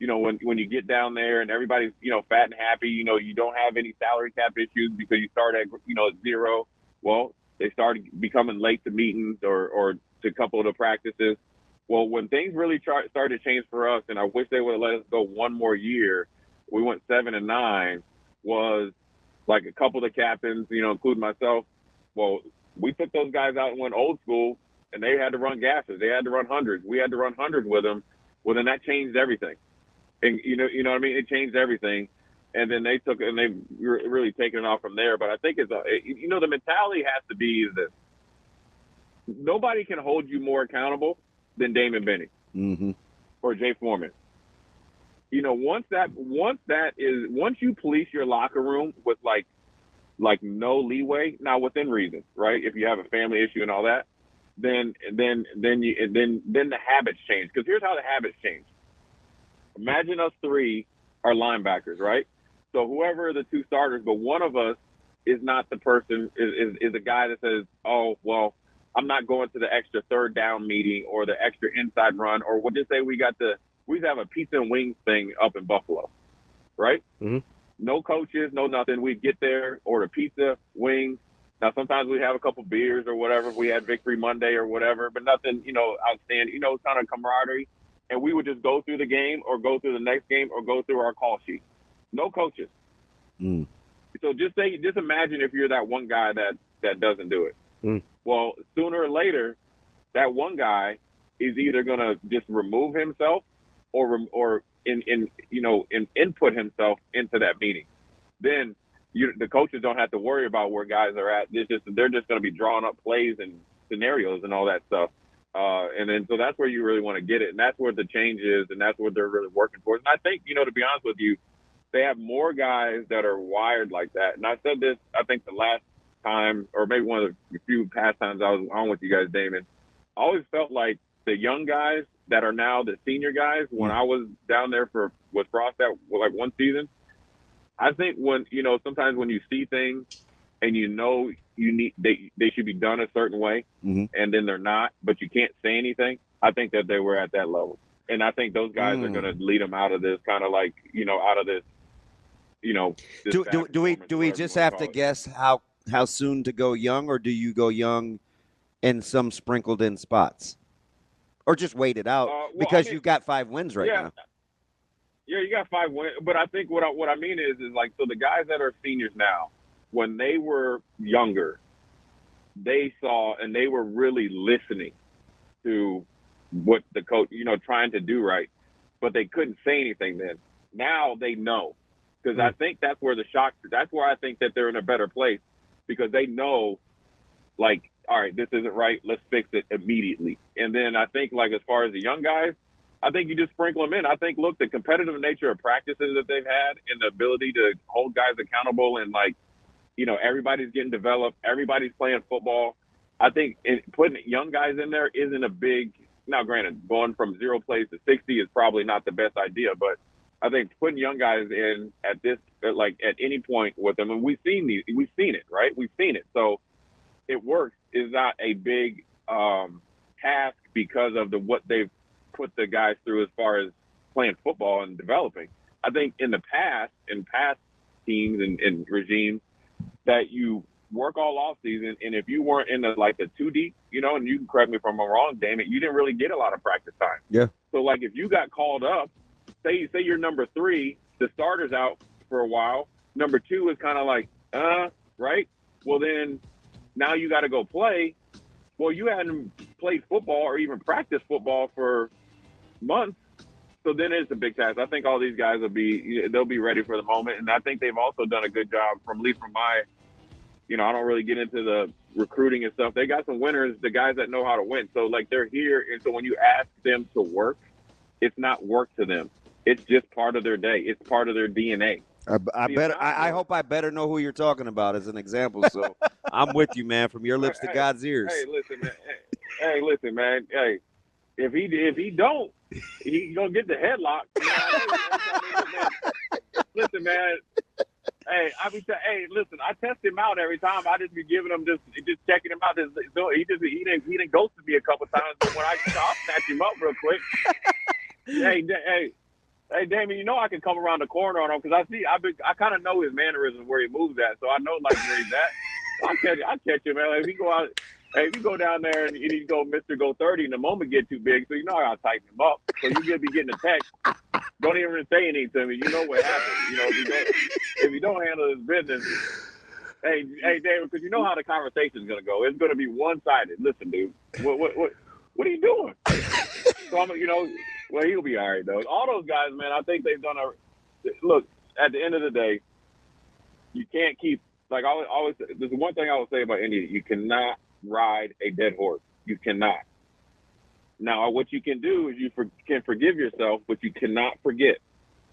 you know, when you get down there and everybody's, you know, fat and happy, you know, you don't have any salary cap issues because you start at, you know, 0. Well, they started becoming late to meetings or to a couple of the practices. Well, when things really started to change for us, and I wish they would have let us go one more year, we went 7-9, was like a couple of the captains, you know, including myself. Well, we took those guys out and went old school, and they had to run gases. They had to run hundreds. We had to run hundreds with them. Well, then that changed everything. And you know what I mean? It changed everything. And then they took it, and they've really taken it off from there. But I think you know, the mentality has to be this: nobody can hold you more accountable than Damon Benny or Jay Foreman. You know, once you police your locker room with like no leeway, now within reason, right? If you have a family issue and all that, then the habits change. Because here's how the habits change. Imagine us three are linebackers, right? So whoever the two starters, but one of us is not the person, is a guy that says, oh, well, I'm not going to the extra third down meeting or the extra inside run, or we'll just say we have a pizza and wings thing up in Buffalo, right? Mm-hmm. No coaches, no nothing. We'd get there, order pizza, wings. Now, sometimes we have a couple beers or whatever. We had Victory Monday or whatever, but nothing, you know, outstanding, you know, kind of camaraderie. And we would just go through the game or go through the next game or go through our call sheet. No coaches. Mm. So just imagine if you're that one guy that doesn't do it. Mm. Well, sooner or later, that one guy is either going to just remove himself or input himself into that meeting. Then the coaches don't have to worry about where guys are at. They're just going to be drawing up plays and scenarios and all that stuff. And then so that's where you really want to get it. And that's where the change is. And that's what they're really working for. And I think, you know, to be honest with you, they have more guys that are wired like that. And I said this, I think the last time, or maybe one of the few past times I was on with you guys, Damon, I always felt like the young guys that are now the senior guys, when I was down there with Frost that like one season, I think when, you know, sometimes when you see things and you know they should be done a certain way, and then they're not, but you can't say anything, I think that they were at that level. And I think those guys are going to lead them out of this kind of like, you know, out of this, you know. Do we just have to guess how soon to go young, or do you go young and some sprinkled in spots? Or just wait it out because you've got 5 wins right now. Yeah, you got 5 wins. But I think what I mean is like, so the guys that are seniors now, when they were younger, they saw and they were really listening to what the coach, you know, trying to do right, but they couldn't say anything then. Now they know, because I think that's where that's where I think that they're in a better place, because they know, like, all right, this isn't right, let's fix it immediately. And then I think, like, as far as the young guys, I think you just sprinkle them in. I think, look, the competitive nature of practices that they've had and the ability to hold guys accountable and, like, you know, everybody's getting developed, everybody's playing football. I think putting young guys in there isn't a big, now granted, going from 0 plays to 60 is probably not the best idea, but I think putting young guys in at any point with them, and we've seen it, right? We've seen it. So it works, is not a big task because of what they've put the guys through as far as playing football and developing. I think in past teams and regimes, that you work all off season, and if you weren't in the 2 deep, you know, and you can correct me if I'm wrong, Damon, you didn't really get a lot of practice time. Yeah. So like if you got called up, say you're number 3, the starter's out for a while. Number 2 is kind of like, right? Well then, now you got to go play. Well, you hadn't played football or even practiced football for months. So then it's a big task. I think all these guys they'll be ready for the moment. And I think they've also done a good job from my, you know, I don't really get into the recruiting and stuff. They got some winners, the guys that know how to win. So like they're here. And so when you ask them to work, it's not work to them. It's just part of their day. It's part of their DNA. I hope I better know who you're talking about as an example. So I'm with you, man, from your lips to God's ears. Hey, listen, man. Hey, if he don't, he gonna get the headlock. You know, listen, man. Hey, listen. I test him out every time. I just be giving him just checking him out. He didn't ghosted me a couple times, but when I'll snatch him up real quick. Hey, Hey, Damon, you know I can come around the corner on him because I kind of know his mannerisms where he moves at, so I know like where he's at. I'll catch him, man. Like, if you go down there and you go Mr. Go 30 and the moment get too big, so you know I gotta tighten him up. So you gonna be getting a text. Don't even say anything to me. You know what happened. You know, if you don't handle his business, hey, David, because you know how the conversation's gonna go. It's gonna be one-sided. Listen, dude, what are you doing? So I'm, well, he'll be all right though. All those guys, man, I think they've done look. At the end of the day, you can't keep like I always. There's one thing I will say about India: you cannot ride a dead horse. You cannot. Now, what you can do is you can forgive yourself, but you cannot forget.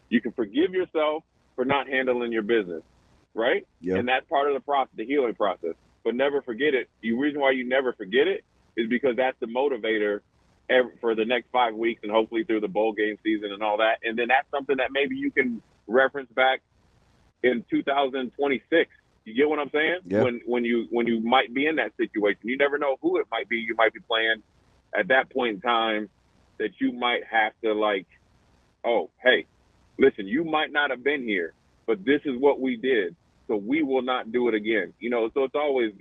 You can forgive yourself for not handling your business, right? Yep. And that's part of the process, the healing process. But never forget it. The reason why you never forget it is because that's the motivator for the next 5 weeks and hopefully through the bowl game season and all that. And then that's something that maybe you can reference back in 2026. You get what I'm saying? Yeah. When you might be in that situation, you never know who it might be. You might be playing at that point in time that you might have to like, oh, hey, listen, you might not have been here, but this is what we did. So we will not do it again. So it's always,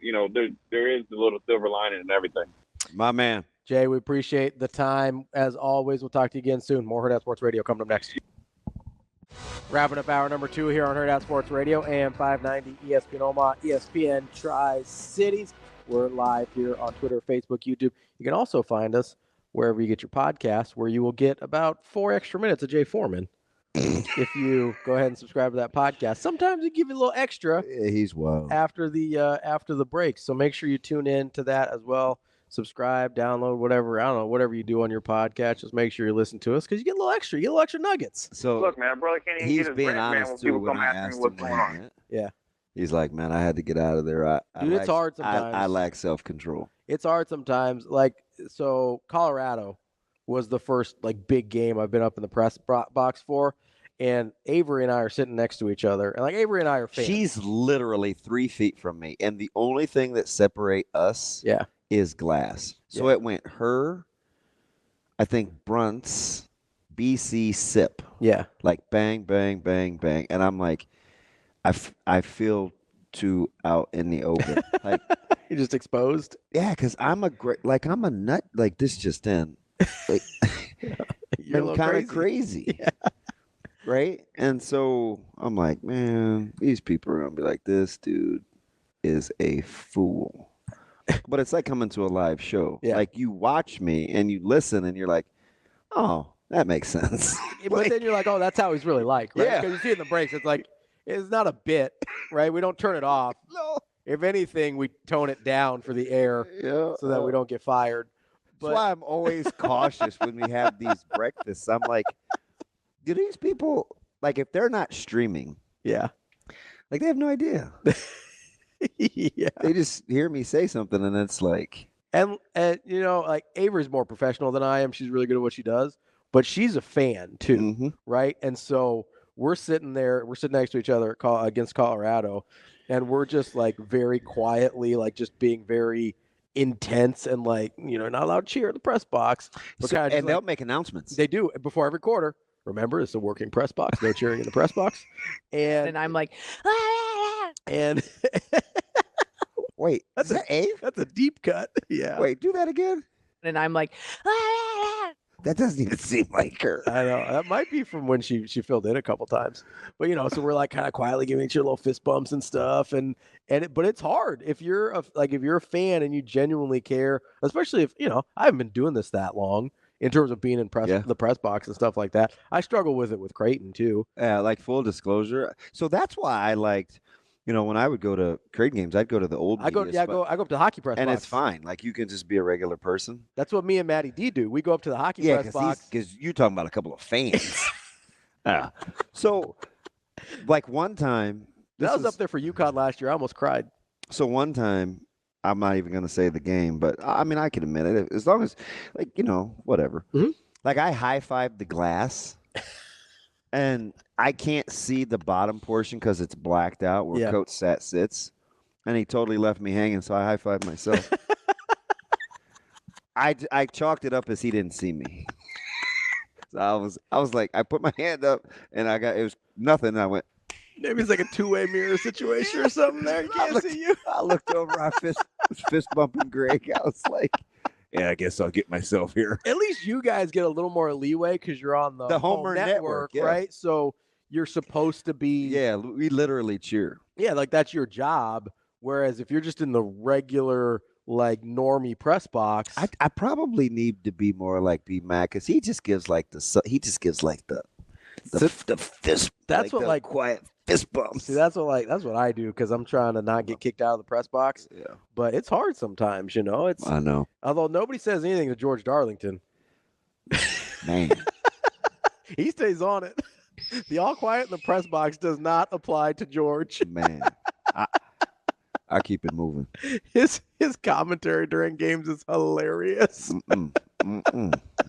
there is the little silver lining and everything. My man. Jay, we appreciate the time. As always, we'll talk to you again soon. More Hurrdat Sports Radio coming up next. Wrapping up hour number 2 here on Hurrdat Sports Radio, AM 590, ESPN Omaha, ESPN Tri-Cities. We're live here on Twitter, Facebook, YouTube. You can also find us wherever you get your podcasts, where you will get about 4 extra minutes of Jay Foreman. If you go ahead and subscribe to that podcast, sometimes we give you a little extra. Yeah, he's wild. After the break. So make sure you tune in to that as well. Subscribe, download, whatever. I don't know, whatever you do on your podcast. Just make sure you listen to us because you get a little extra. You get a little extra nuggets. So Look, man, brother can't even he's get his being rent, man, honest when too. people When come I asking asked me what's him, going on. man, Yeah. he's like, man, I had to get out of there. Dude, it's hard sometimes. I lack self-control. It's hard sometimes. Like, so Colorado was the first like big game I've been up in the press box for. And Avery and I are sitting next to each other. And like Avery and I are fans. She's literally 3 feet from me. And the only thing that separate us is glass. So it went her, I think Brunt's, BC, Sip. Yeah. Like bang, bang, bang, bang. And I'm like, I feel too out in the open. Like, you're just exposed? Yeah, because I'm a nut. Like this just in. Like, you're kind of crazy. Yeah. Right? And so I'm like, man, these people are going to be like, this dude is a fool. But it's like coming to a live show. Yeah. Like you watch me and you listen and you're like, oh, that makes sense. But then you're like, oh, that's how he's really like, right? Because you see in the breaks, it's like, it's not a bit, right? We don't turn it off. No. If anything, we tone it down for the air so that we don't get fired. That's why I'm always cautious when we have these breakfasts. I'm like, do these people, like, if they're not streaming, like, they have no idea. They just hear me say something, and it's like. And like, Avery's more professional than I am. She's really good at what she does. But she's a fan, too, right? And so we're sitting next to each other against Colorado, and we're just, like, very quietly, like, just being very intense and, like, not allowed to cheer at the press box. And they'll make announcements. They do before every quarter. Remember, it's a working press box. No cheering in the press box. And I'm like, and wait, is that Abe? That's a deep cut. Yeah. Wait, do that again. And I'm like, that doesn't even seem like her. I know that might be from when she filled in a couple times. But so we're like kind of quietly giving each other little fist bumps and stuff. But it's hard if you're a fan and you genuinely care, especially if I haven't been doing this that long. In terms of being in the press box and stuff like that. I struggle with it with Creighton, too. Yeah, like full disclosure. So that's why I liked, when I would go to Creighton games, I'd go to the old I go up to the hockey press box. And it's fine. Like, you can just be a regular person. That's what me and Matty D do. We go up to the hockey press box. Because you're talking about a couple of fans. So, like, one time. I was up there for UConn last year. I almost cried. So, one time. I'm not even going to say the game, but I mean, I can admit it. As long as, like, whatever. Mm-hmm. Like, I high-fived the glass, and I can't see the bottom portion because it's blacked out where Coach sits, and he totally left me hanging, so I high-fived myself. I chalked it up as he didn't see me. So I was like, I put my hand up and it was nothing. And I went, Maybe it's like a two-way mirror situation or something there. You can't see you. I looked over, I fist bumping Greg. I was like, yeah, I guess I'll get myself here. At least you guys get a little more leeway because you're on the Homer Network, yeah. right? So you're supposed to be. Yeah, we literally cheer. Yeah, like that's your job. Whereas if you're just in the regular, like normie press box, I probably need to be more like B-Mac because he just gives like the fist. That's what like quiet fist bumps. See, that's what I do because I'm trying to not get kicked out of the press box. Yeah, but it's hard sometimes, you know. I know. Although nobody says anything to George Darlington, man, he stays on it. The all quiet in the press box does not apply to George. Man, I keep it moving. His commentary during games is hilarious.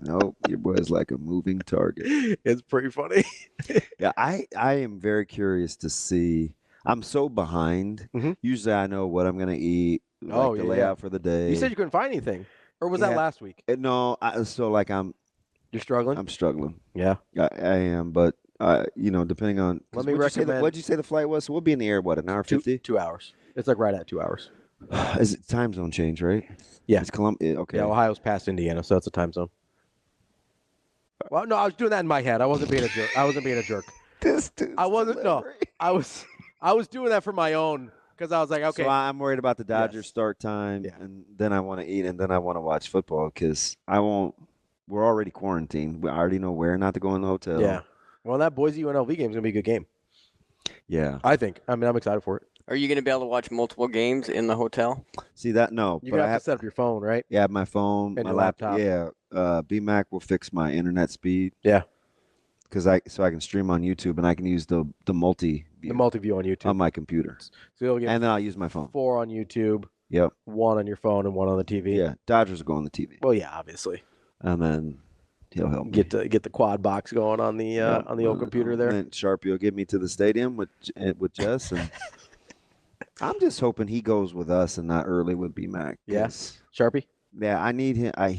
Nope, your boy's like a moving target. It's pretty funny. Yeah, I am very curious to see. I'm so behind. Mm-hmm. Usually I know what I'm going to eat, the layout for the day. You said you couldn't find anything. Or was that last week? No, You're struggling? I'm struggling. Yeah. I am, but depending on what'd you say the flight was? So we'll be in the air an hour 50? 2 hours. It's like right at 2 hours. Is it time zone change, right? Yeah. It's Columbia. Okay. Yeah, Ohio's past Indiana, so it's a time zone. Well, no, I was doing that in my head. I wasn't being a jerk. This dude. I wasn't. No, I was doing that for my own because I was like, okay. So I'm worried about the Dodgers start time, and then I want to eat, and then I want to watch football because I won't. We're already quarantined. We already know where not to go in the hotel. Yeah. Well, that Boise UNLV game is gonna be a good game. Yeah. I think. I mean, I'm excited for it. Are you going to be able to watch multiple games in the hotel? See that? No. You have to set up your phone, right? Yeah, my phone, and my your laptop. Yeah. B-Mac will fix my internet speed. Yeah. So I can stream on YouTube and I can use the multi-view. The multi-view on YouTube. On my computer. So you'll get and then I'll use my phone. 4 on YouTube. Yep. 1 on your phone and 1 on the TV. Yeah. Dodgers will go on the TV. Well, yeah, obviously. And then he'll help me. Get the quad box going on the old computer there. And then Sharpie will get me to the stadium with Jess and I'm just hoping he goes with us and not early with B-Mac. Yes. Sharpie? Yeah, I need him. I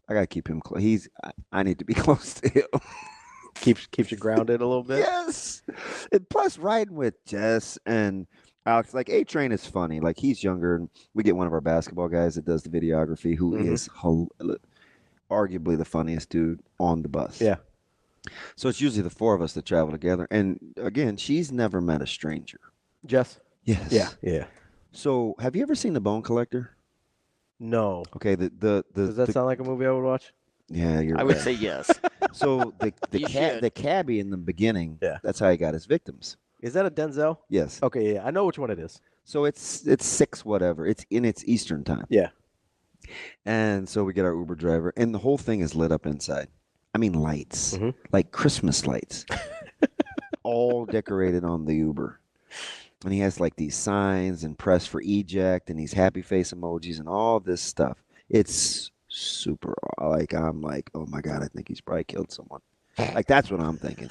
got to keep him close. I need to be close to him. Keeps you grounded a little bit. Yes. And plus riding with Jess and Alex, like A-Train is funny. Like he's younger and we get one of our basketball guys that does the videography who is arguably the funniest dude on the bus. Yeah. So it's usually the 4 of us that travel together. And again, she's never met a stranger. Jess? Yes. Yeah. Yeah. So, have you ever seen The Bone Collector? No. Okay. Does that sound like a movie I would watch? Yeah, I would say yes. So the cabbie in the beginning. Yeah. That's how he got his victims. Is that a Denzel? Yes. Okay. Yeah, I know which one it is. So it's 6 whatever. It's in its Eastern time. Yeah. And so we get our Uber driver, and the whole thing is lit up inside. I mean, lights, like Christmas lights, all decorated on the Uber. And he has like these signs and press for eject and these happy face emojis and all this stuff. It's super like I'm like, oh my God, I think he's probably killed someone. Like that's what I'm thinking.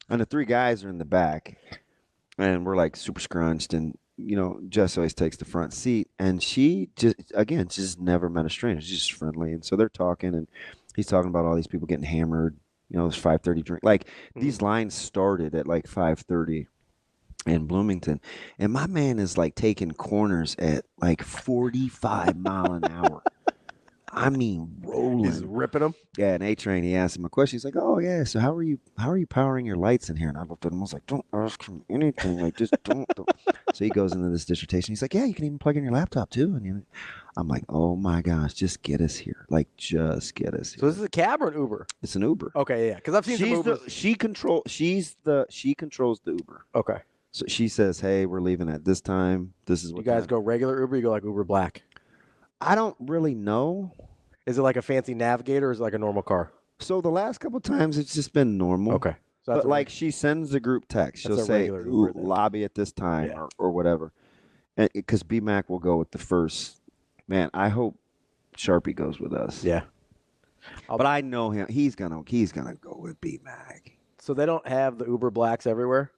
And the 3 guys are in the back and we're like super scrunched and Jess always takes the front seat and she just never met a stranger. She's just friendly. And so they're talking and he's talking about all these people getting hammered, this 5:30 drink. Like these lines started at like 5:30. In Bloomington, and my man is like taking corners at like 45 mile an hour. I mean, rolling. He's ripping them. Yeah, and A-Train, he asked him a question. He's like, "Oh yeah, so how are you powering your lights in here?" And I looked at him. I was like, "Don't ask him anything. Like, just don't." So he goes into this dissertation. He's like, "Yeah, you can even plug in your laptop too." And I'm like, "Oh my gosh, just get us here. Like, just get us here." So this is a cab or an Uber? It's an Uber. Okay, yeah, because I've seen some Ubers. She controls the Uber. Okay. So she says, "Hey, we're leaving at this time. This is what you guys go regular Uber. You go like Uber Black. I don't really know. Is it like a fancy Navigator or is it like a normal car? So the last couple of times it's just been normal. Okay. So but like she sends the group text. She'll say lobby at this time or whatever. Because B-Mac will go with the first. Man, I hope Sharpie goes with us. Yeah. But I know him. He's gonna go with B-Mac. So they don't have the Uber Blacks everywhere?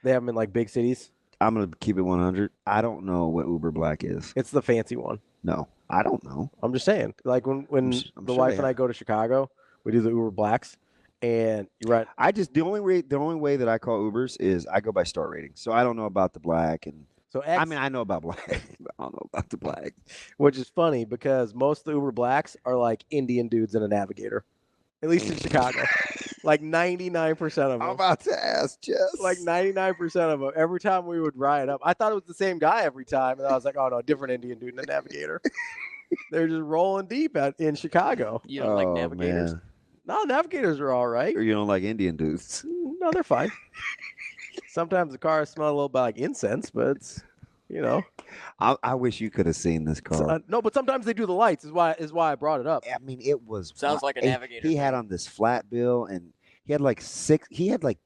They have them in like big cities? I'm going to keep it 100. I don't know what Uber Black is. It's the fancy one. No, I don't know. I'm just saying. Like when the wife and I go to Chicago, We do the Uber Blacks, and you're right. The only way that I call Ubers is I go by star rating. So I don't know about the black, and So I know about black. But I don't know about the black. which is funny because most of the Uber Blacks are like Indian dudes in a Navigator, at least in Chicago. Like 99% of them. I'm about to ask, Jess. Like 99% of them. Every time we would ride up, I thought it was the same guy every time, and I was like, oh no, different Indian dude in a Navigator. They're just rolling deep in Chicago. You don't like Navigators? Man. No, Navigators are all right. Or you don't like Indian dudes? No, they're fine. Sometimes the cars smell a little bit like incense, but it's, I wish you could have seen this car. no, but sometimes they do the lights. Is why I brought it up. I mean, it was Sounds like a and Navigator. He had on this flat bill, and he had like 6. He had like.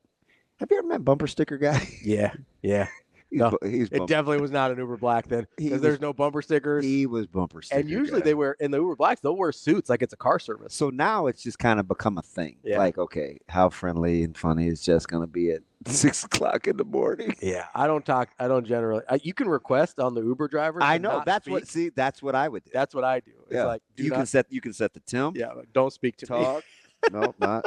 Have you ever met bumper sticker guy? Yeah. No, He's it definitely was not an Uber Black then, because there's no bumper stickers. He was bumper sticker. And usually guy. they wear in the Uber Blacks, they'll wear suits like it's a car service. So now it's just kind of become a thing. Yeah. Like, okay, how friendly and funny is Jess going to be at 6 o'clock in the morning? Yeah, I don't generally. You can request on the Uber drivers. I to know. not That's speak. that's what I would do. That's what I do. It's Yeah. like You can set the temp. Yeah, like, don't speak to me. Talk. No, not.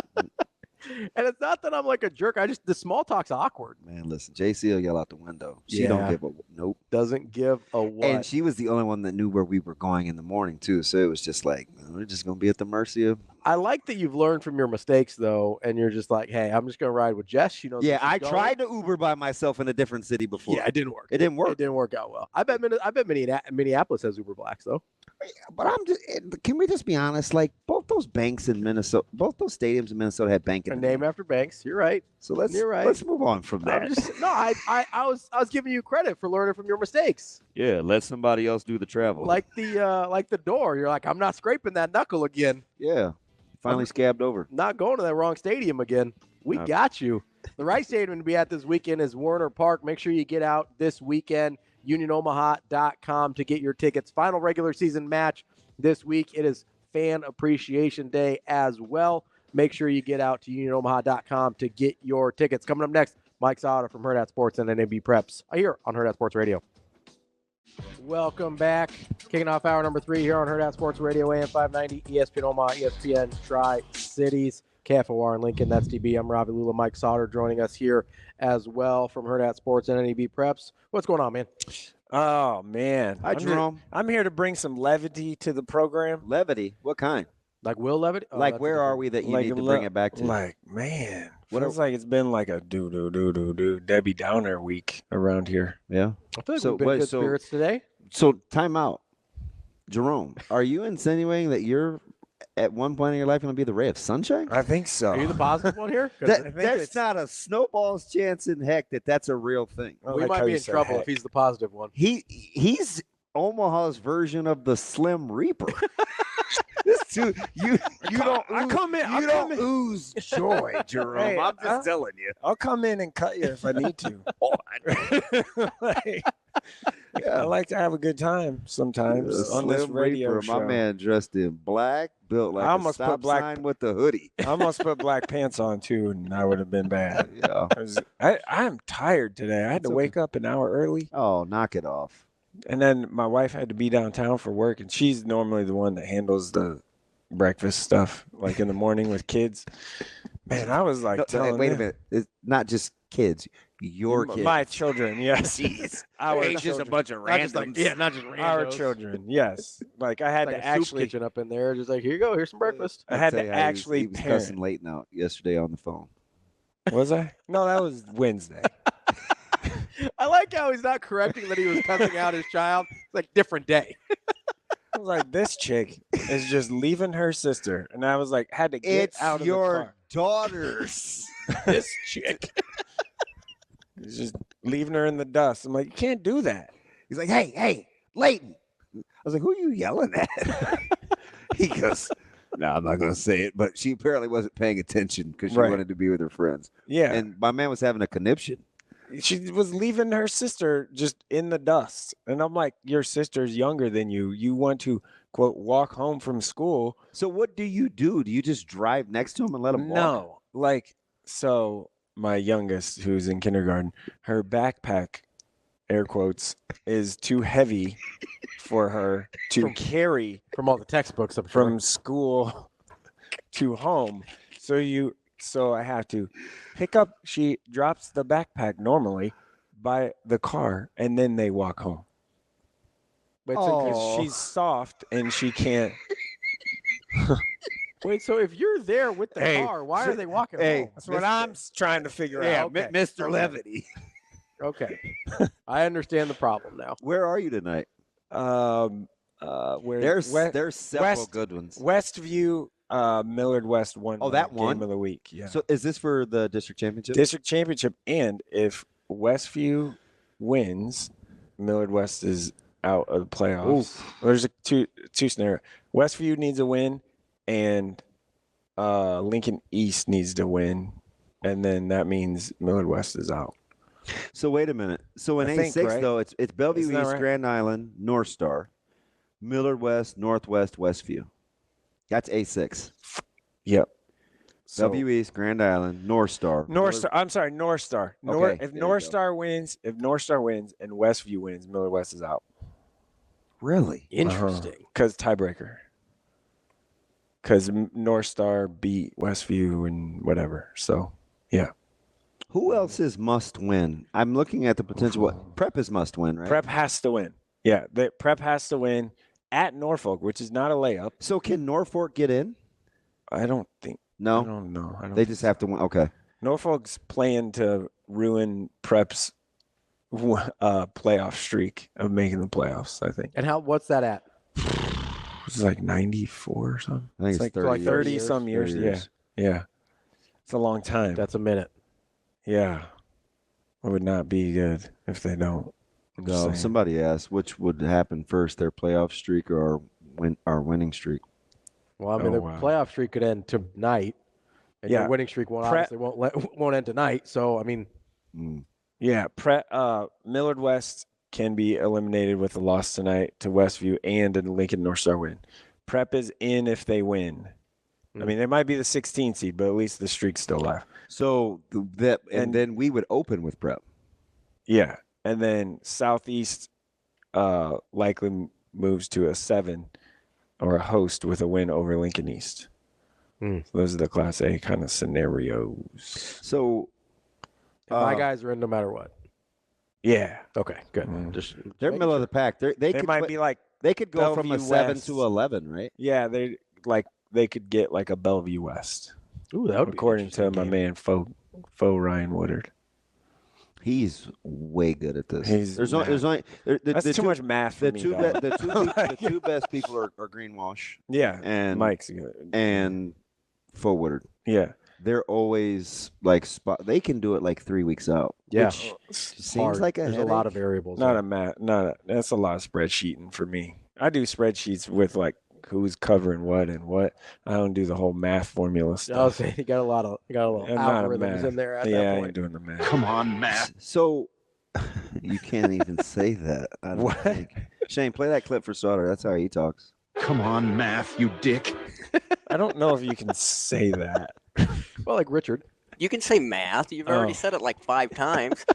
And it's not that I'm like a jerk. The small talk's awkward. Man, listen, JC will yell out the window. She Yeah. don't give a nope. Doesn't give a what. And she was the only one that knew where we were going in the morning too. So it was just like we're just gonna be at the mercy of. I like that you've learned from your mistakes though, and you're just like, hey, I'm just gonna ride with Jess. She knows. Yeah, where she's I going. tried to Uber by myself in a different city before. Yeah, it didn't work. It didn't work. It didn't work out well. I bet Minneapolis has Uber Blacks though. But can we just be honest? Like both those banks in Minnesota, both those stadiums in Minnesota had bank in A the name after banks. You're right. So let's move on from that. I was giving you credit for learning from your mistakes. Yeah, let somebody else do the travel. Like the door. You're like, I'm not scraping that knuckle again. Yeah, finally scabbed over. Not going to that wrong stadium again. We got you. The right stadium to be at this weekend is Warner Park. Make sure you get out this weekend. UnionOmaha.com to get your tickets. Final regular season match this week. It is Fan Appreciation Day as well. Make sure you get out to UnionOmaha.com to get your tickets. Coming up next, Mike Sautter from Hurrdat Sports and NEBPreps here on Hurrdat Sports Radio. Welcome back. Kicking off hour number 3 here on Hurrdat Sports Radio, AM 590, ESPN Omaha, ESPN Tri-Cities. KFOR in Lincoln, that's DB. I'm Ravi, Lulla, Mike Sautter joining us here as well from Hurrdat Sports and NEBPreps. What's going on, man? Oh, man. Hi, Jerome. I'm here to bring some levity to the program. Levity? What kind? Like Will Levitt? Oh, like where are we that you need to bring it back to? Like, man, feels like it's been like a Debbie Downer week around here. Yeah. I feel like we've been in good spirits today. So time out. Jerome, are you insinuating that you're at one point in your life going to be the ray of sunshine? I think so. Are you the positive one here? That's not a snowball's chance in heck that's a real thing. We might be in trouble if he's the positive one. He's Omaha's version of the Slim Reaper. This dude, you don't ooze joy, Jerome. Hey, I'm just telling you. I'll come in and cut you if I need to. I like to have a good time sometimes on this radio show. My man dressed in black, built like a stop sign with the hoodie. I almost put black pants on too, and I would have been bad. Yeah, I'm tired today. I had to wake up an hour early. Oh, knock it off. And then my wife had to be downtown for work, and she's normally the one that handles the breakfast stuff, like in the morning with kids. Man, I was like, wait a minute. It's not just kids. Your kids. My children, yes. Jeez. Our It's just a bunch of randoms. Not just randos. Our children, yes. Like I had like to a actually soup kitchen up in there, just like, here you go, here's some breakfast. I had to actually he was parent. cussing Leighton out yesterday on the phone. Was I? No, that was Wednesday. I like how he's not correcting that he was cussing out his child. It's like different day. I was like, this chick is just leaving her sister, and I was like, had to get out of the car. Daughters. This chick. He's just leaving her in the dust. I'm like, you can't do that. He's like, hey, Leighton. I was like, who are you yelling at? He goes, no, I'm not going to say it, but she apparently wasn't paying attention because she wanted to be with her friends. Yeah. And my man was having a conniption. She was leaving her sister just in the dust. And I'm like, your sister's younger than you. You want to, quote, walk home from school. So what do? Do you just drive next to him and let him walk? No. Like, so my youngest, who's in kindergarten, her backpack, air quotes, is too heavy for her to carry from all the textbooks up from school to home. So I have to pick up. She drops the backpack normally by the car, and then they walk home. But because she's soft and she can't. Wait, so if you're there with the car, why are they walking home? That's what I'm trying to figure out. Okay. Mr. Levity. Okay. I understand the problem now. Where are you tonight? Where There's several good ones. Westview, Millard West won. That game one? of the week. Yeah. So is this for the district championship? District championship, and if Westview wins, Millard West is out of the playoffs. Well, there's two scenario. Westview needs a win, and Lincoln East needs to win, and then that means Millard West is out. So wait a minute. So in A6 though, it's Bellevue Isn't that East, right? Grand Island, North Star, Millard West, Northwest, Westview. That's A6. Yep. Bellevue East, Grand Island, North Star. I'm sorry, North Star. Okay, If there North you go. Star wins, and Westview wins, Millard West is out. Really? Interesting. Because tiebreaker. Because North Star beat Westview and whatever. So, yeah. Who else is must win? I'm looking at the potential. Prep is must win, right? Prep has to win. Yeah, Prep has to win at Norfolk, which is not a layup. So can Norfolk get in? I don't think. No. I don't know. They just have to win. Okay. Norfolk's playing to ruin Prep's playoff streak of making the playoffs, I think. And what's that at? It's like 94 or something. I think it's 30 like years. 30 some years. 30 years. Yeah. It's a long time. That's a minute. Yeah. It would not be good if they don't. I'm just No, saying. somebody asked which would happen first, their playoff streak or our winning streak. Well, I mean, the playoff streak could end tonight, and your winning streak obviously won't end tonight. So, I mean, yeah, Millard West can be eliminated with a loss tonight to Westview and a Lincoln North Star win. Prep is in if they win. I mean, they might be the 16th seed, but at least the streak's still alive. So then we would open with Prep. Yeah, and then Southeast likely moves to a 7 or a host with a win over Lincoln East. So those are the Class A kind of scenarios. So my guys are in no matter what. Yeah. Okay, good. They're middle of the pack. They might be like they could go from a Bellevue 7 West. to 11, right? Yeah, they could get like a Bellevue West. Ooh, that would according be to my man Faux Ryan Woodard. He's way good at this. There's only that's too much math for me. The two best people are Greenwash. Yeah, and Mike's good. And Faux Woodard. Yeah, they're always like they can do it like 3 weeks out. Yeah, which seems like there's a lot of variables. That's a lot of spreadsheeting for me. I do spreadsheets with like who's covering what and what. I don't do the whole math formula stuff. I'll say you got a little algorithms in there at that point. I ain't doing the math. Come on, Matt. So you can't even say that. I don't think. Shane, play that clip for Sautter. That's how he talks. Come on, math, you dick. I don't know if you can say that. Well, like Richard. You can say math. You've already said it like 5 times.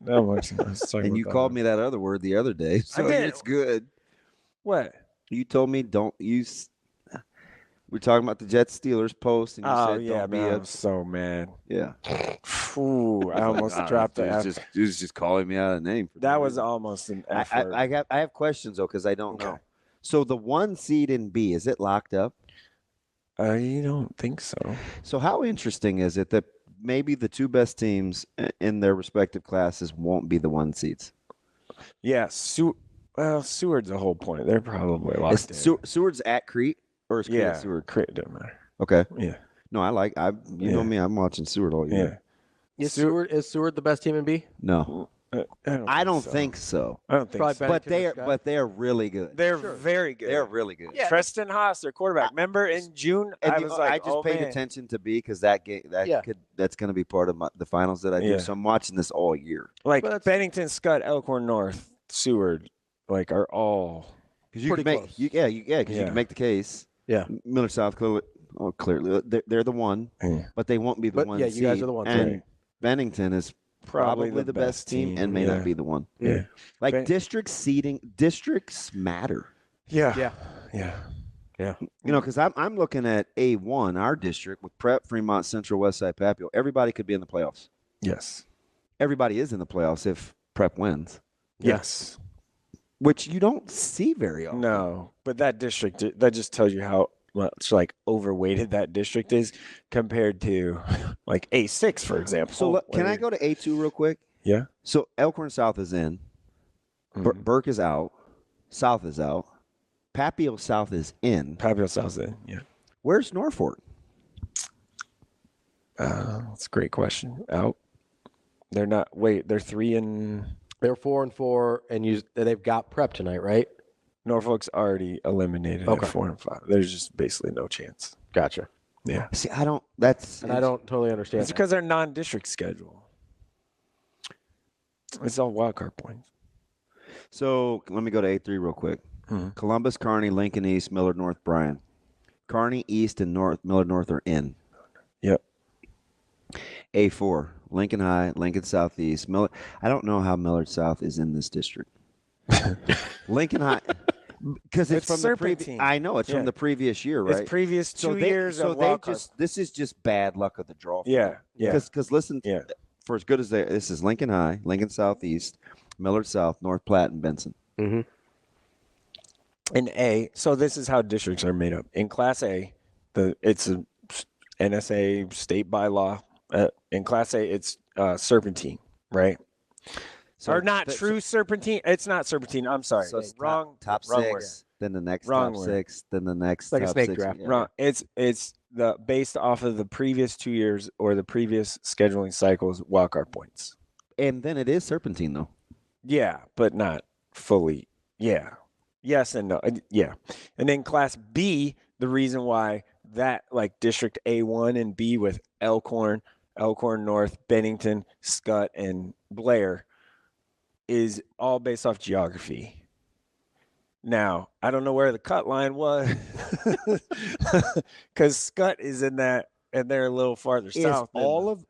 And you called me that other word the other day, so it's good. What? You told me don't use. We're talking about the Jets Steelers post, and you said don't be I'm so mad. Yeah. Ooh, I almost dropped the F. He was just calling me out of name. That was almost an effort. I have questions though because I don't know. So the 1 seed in B, is it locked up? You don't think so? So how interesting is it that maybe the 2 best teams in their respective classes won't be the 1 seeds? Yeah, Seward's the whole point. They're probably locked in. Seward's at Crete, or is Crete at Seward? Crete doesn't matter. Okay. Yeah. No, you know me. I'm watching Seward all year. Yeah. Is Seward the best team in B? No. I don't think so. I don't think so. But they are really good. They're very good. They're really good. Yeah. Preston Haas, their quarterback. Remember in June, I was like, I just paid attention to B because that's going to be part of the finals that I do. Yeah. So I'm watching this all year. Like Bennington, Skutt, Elkhorn North, Seward, like are all because you can make you can make the case. Yeah. Miller South clearly they're the 1, but they won't be the 1 seed. You guys are the 1. And Bennington is probably the best team and may not be the 1. Yeah. Like district seeding, districts matter. Yeah. Yeah. You know, because I'm looking at A1, our district, with Prep, Fremont, Central, Westside, Papio. Everybody could be in the playoffs. Yes. Everybody is in the playoffs if Prep wins. Yes. Which you don't see very often. No, but that district, that just tells you how much like overweighted that district is compared to like A6, for example. So look, can I go to A2 real quick? Yeah. So Elkhorn South is in. Burke is out. South is out. Papio South is in. Papio South is in, yeah. Where's Norfolk? That's a great question. Out. They're not. Wait, they're 3-4, They're 4-4, and they've got Prep tonight, right? Norfolk's already eliminated at 4-5. There's just basically no chance. Gotcha. Yeah. See, I don't. That's. And I don't totally understand. It's because they're non-district schedule. It's all wild card points. So let me go to A3 real quick. Columbus, Kearney, Lincoln East, Millard North, Bryan. Kearney East and Millard North are in. Yep. A4, Lincoln High, Lincoln Southeast. I don't know how Millard South is in this district. Lincoln High, because it's from the previous. I know it's from the previous year, right? It's previous 2 years of wild card. This is just bad luck of the draw. Yeah. Because listen, for as good as this is Lincoln High, Lincoln Southeast, Millard South, North Platte, and Benson. Mm-hmm. In A, so this is how districts are made up. In Class A, it's a NSA state bylaw. In Class A, it's serpentine, right? So or not true serpentine. It's not serpentine. I'm sorry. So it's wrong. Top wrong six, word. then the next Wrong top word. six, then the next like top a snake six. draft. Yeah. Wrong. It's the based off of the previous 2 years or the previous scheduling cycles wildcard points. And then it is serpentine though. Yeah, but not fully. Yeah. Yes and no. Yeah. And then Class B, the reason why that like District A1 and B with Elkhorn North, Bennington, Skutt, and Blair is all based off geography. Now, I don't know where the cut line was because Skutt is in that, and they're a little farther south.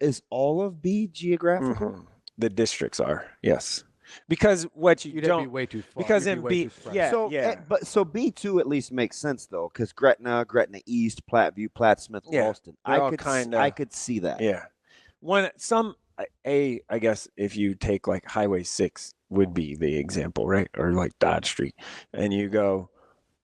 Is all of B geographical? Mm-hmm. The districts are, yes. Because what you You'd don't be way too far. because You'd in be way B, too spread. yeah, So, yeah. but so B2 at least makes sense though, because Gretna East, Platteview, Plattsmouth, Yeah, Ralston. they're all I could see that. Yeah. I guess if you take like Highway 6 would be the example, right? Or like Dodge Street. And you go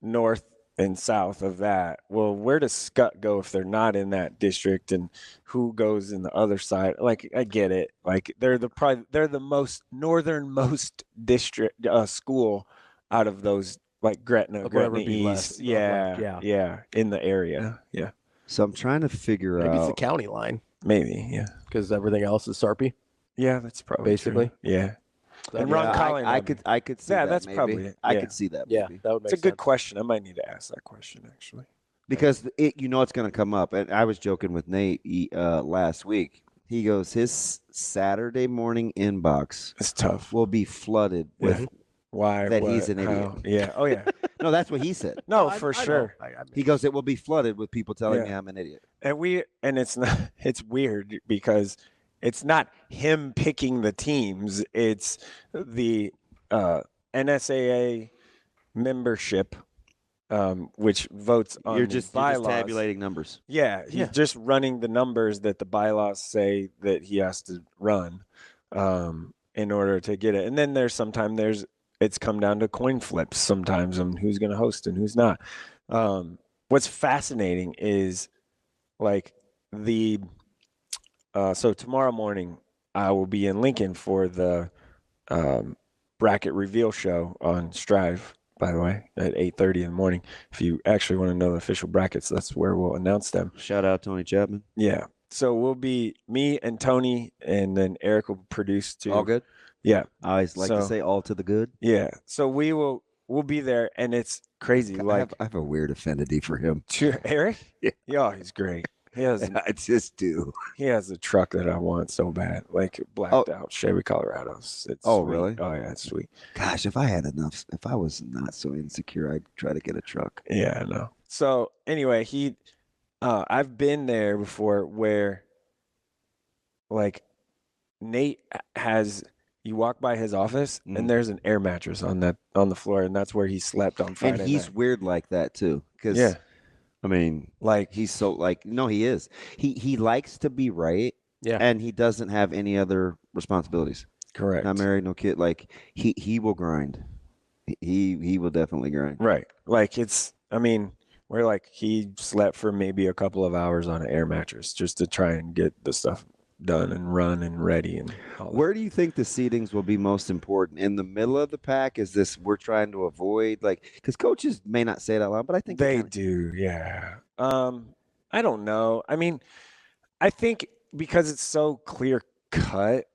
north and south of that. Well, where does Skutt go if they're not in that district, and who goes in the other side? Like, I get it. Like they're the most northernmost district school out of those, like Gretna East. Yeah, in the area. Yeah. So I'm trying to figure Maybe out. it's the county line Maybe, yeah. because everything else is Sarpy. Yeah, that's probably Basically. true. Yeah. And Yeah, Ron Collin, I could see Yeah, that. that's maybe. probably it. I Yeah. could see that. Yeah, Maybe. that would make It's a good sense. question. I might need to ask that question actually. Because it's going to come up. And I was joking with Nate last week. He goes, his Saturday morning inbox It's tough. will be flooded with Why? that what, he's an idiot. how? Yeah. Oh yeah. No, that's what he said. No, I- for I know. sure. He goes, it will be flooded with people telling Yeah. me I'm an idiot. And it's not. It's weird because it's not him picking the teams. It's the NSAA membership, which votes on You're the just bylaws. tabulating numbers. Yeah, he's just running the numbers that the bylaws say that he has to run in order to get it. And then it's come down to coin flips sometimes on who's going to host and who's not. What's fascinating is like so tomorrow morning I will be in Lincoln for the bracket reveal show on Strive, by the way, at 8:30 in the morning. If you actually want to know the official brackets, that's where we'll announce them. Shout out Tony Chapman. Yeah. So we'll be me and Tony, and then Eric will produce too. All good? Yeah. I always like to So- say all to the good. Yeah. So we'll be there, and it's crazy. Like I have a weird affinity for him. Eric? Yeah. Yeah, he's great. He has I just do. he has a truck that I want so bad, like blacked out Chevy Colorado's. It's Oh, sweet. really? Oh yeah, it's sweet. Gosh, if I was not so insecure, I'd try to get a truck. Yeah, I know. So anyway, I've been there before where like Nate has you walk by his office and there's an air mattress on the floor, and that's where he slept on Friday And he's night. weird like that too, because I mean, like he's so like no, he is. He likes to be right, and he doesn't have any other responsibilities. Correct. Not married, no kid. Like he will grind. He will definitely grind. Right. Like we're like he slept for maybe a couple of hours on an air mattress just to try and get the stuff done and run and ready and all that. Where do you think the seedings will be most important? In the middle of the pack? Is this we're trying to avoid, like, because coaches may not say it out loud, but I think they do. Yeah. I don't know. I mean, I think because it's so clear cut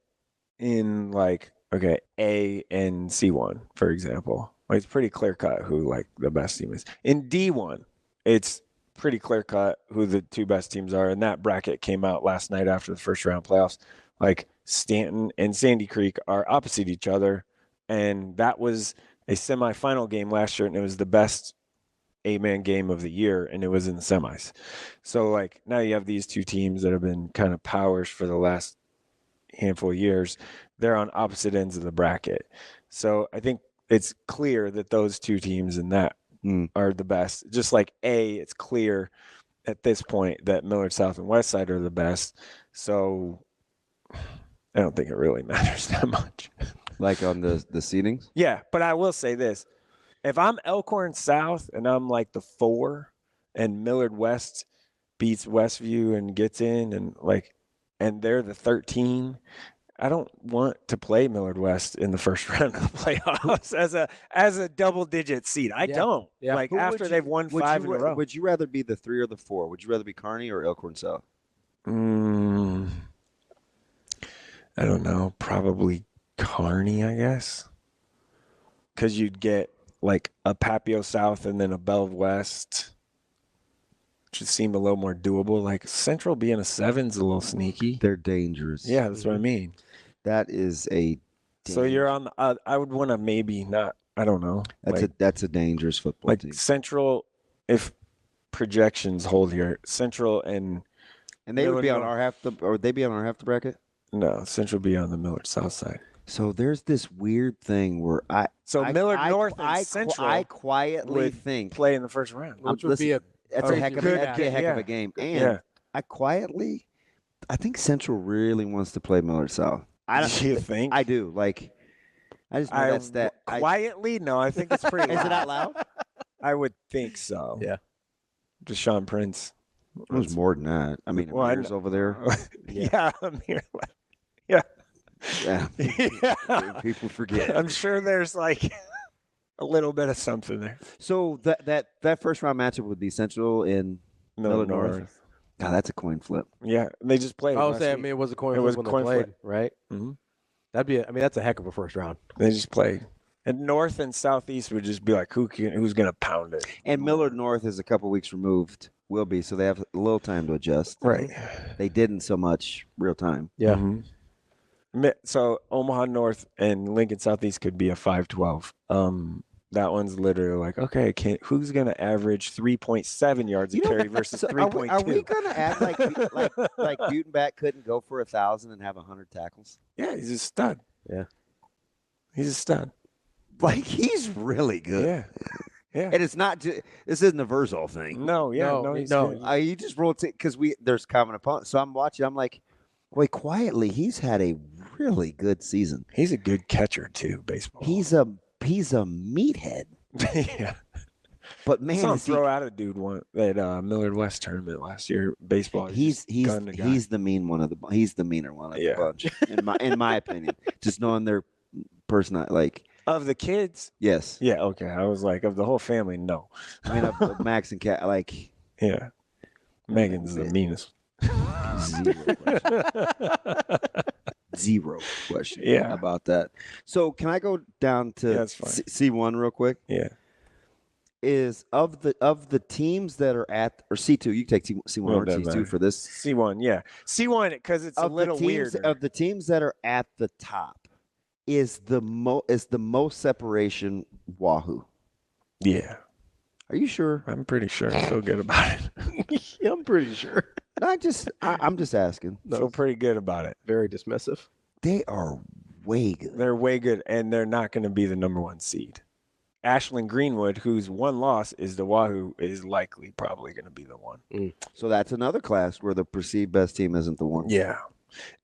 in like, okay, A and C1, for example, like it's pretty clear cut who like the best team is. In D1, it's pretty clear cut who the two best teams are, and that bracket came out last night after the first round playoffs. Like Stanton and Sandy Creek are opposite each other, and that was a semifinal game last year, and it was the best 8-man game of the year, and it was in the semis. So like now you have these two teams that have been kind of powers for the last handful of years. They're on opposite ends of the bracket, so I think it's clear that those two teams in that are the best. Just like it's clear at this point that Millard South and Westside are the best. So I don't think it really matters that much. Like on the seedings? Yeah, but I will say this. If I'm Elkhorn South and I'm like the 4 and Millard West beats Westview and gets in and they're the 13, I don't want to play Millard West in the first round of the playoffs as a double-digit seed. I don't. Yeah. Like after they've won 5 in a row. Would you rather be the 3 or the 4? Would you rather be Kearney or Elkhorn South? I don't know. Probably Kearney, I guess. Because you'd get like a Papio South and then a Belv West. Which would seem a little more doable. Like Central being a 7's a little sneaky. They're dangerous. Yeah, that's what I mean. That is a. So you're on the. I would want to maybe not. I don't know. That's a dangerous football team. Central, if projections hold here, Central and they would be on our half the, or would they be on our half the bracket? No, Central be on the Millard South side. So there's this weird thing where Millard North and Central. I quietly think play in the first round, which would be that's a heck of a game. And I think Central really wants to play Millard South. Do you think? I do. Like, I just know that's that. Quietly? No, I think it's pretty loud. Is it out loud? I would think so. Yeah. Deshaun Prince. It was more than that. I mean, Amir's over there. Yeah, Amir. Yeah. Yeah. People forget. I'm sure there's like a little bit of something there. So that first round matchup would be Central in Millard North. God, that's a coin flip. Yeah, they just played. I mean, it was a coin flip when they played, right? Mm-hmm. That's a heck of a first round. They just played. And North and Southeast would just be like, who's going to pound it? And Millard North is a couple weeks removed. Will be, so they have a little time to adjust. Right. They didn't so much real time. Yeah. Mm-hmm. So Omaha North and Lincoln Southeast could be a 5-12. That one's literally like, okay, who's going to average 3.7 yards a carry versus 3.2? Are we going to act like Butenbach couldn't go for 1,000 and have 100 tackles? Yeah, he's a stud. Yeah. He's a stud. Like, he's really good. Yeah. Yeah. And it's not just, this isn't a Vrzal thing. No, You just rolled it because there's common opponents. So I'm watching, I'm like, wait, quietly, he's had a really good season. He's a good catcher too, baseball. He's a meathead. Yeah. But man, throw out a dude at Millard West tournament last year. Baseball. He's the mean one of the. He's the meaner one of the bunch, in my opinion. Just knowing their personality, like of the kids. Yes. Yeah. Okay. I was like, of the whole family, no. I mean, of Max and Kat, like. Yeah. Megan's the meanest. Zero question. Yeah. About that. So can I go down to C1 real quick? Yeah. Is of the teams that are at or C2, you take C1 or C2 for this. C1, yeah. C1 because it's a little weird. Of the teams that are at the top, is the most separation Wahoo? Yeah. Are you sure? I'm pretty sure. I feel good about it. Yeah, I'm pretty sure. I'm just asking. Feel pretty good about it. Very dismissive. They are way good. They're way good, and they're not going to be the number 1 seed. Ashland Greenwood, whose one loss is the Wahoo, is likely probably going to be the one. So that's another class where the perceived best team isn't the one. Yeah,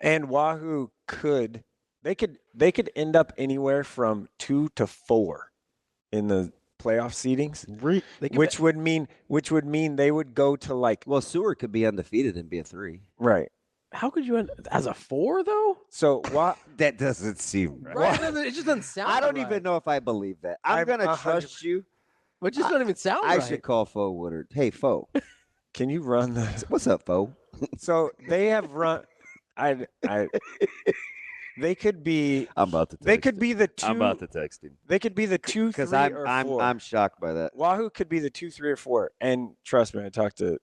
and Wahoo could end up anywhere from 2 to 4 in the playoff seedings, which would mean they would go to like. Well, Seward could be undefeated and be a 3. Right. How could you end as a 4 though? So what? That doesn't seem right. It just doesn't sound. I don't even know if I believe that. I'm gonna trust you, but just don't even sound. I right. should call Foe Woodard. Hey, Foe, can you run the? What's up, Foe? So they have run. They could be. I'm about to. They could be the 2. I'm about to text him. They could be the 2, 3, or 4. I'm shocked by that. Wahoo could be the 2, 3, or 4. And trust me, I talked to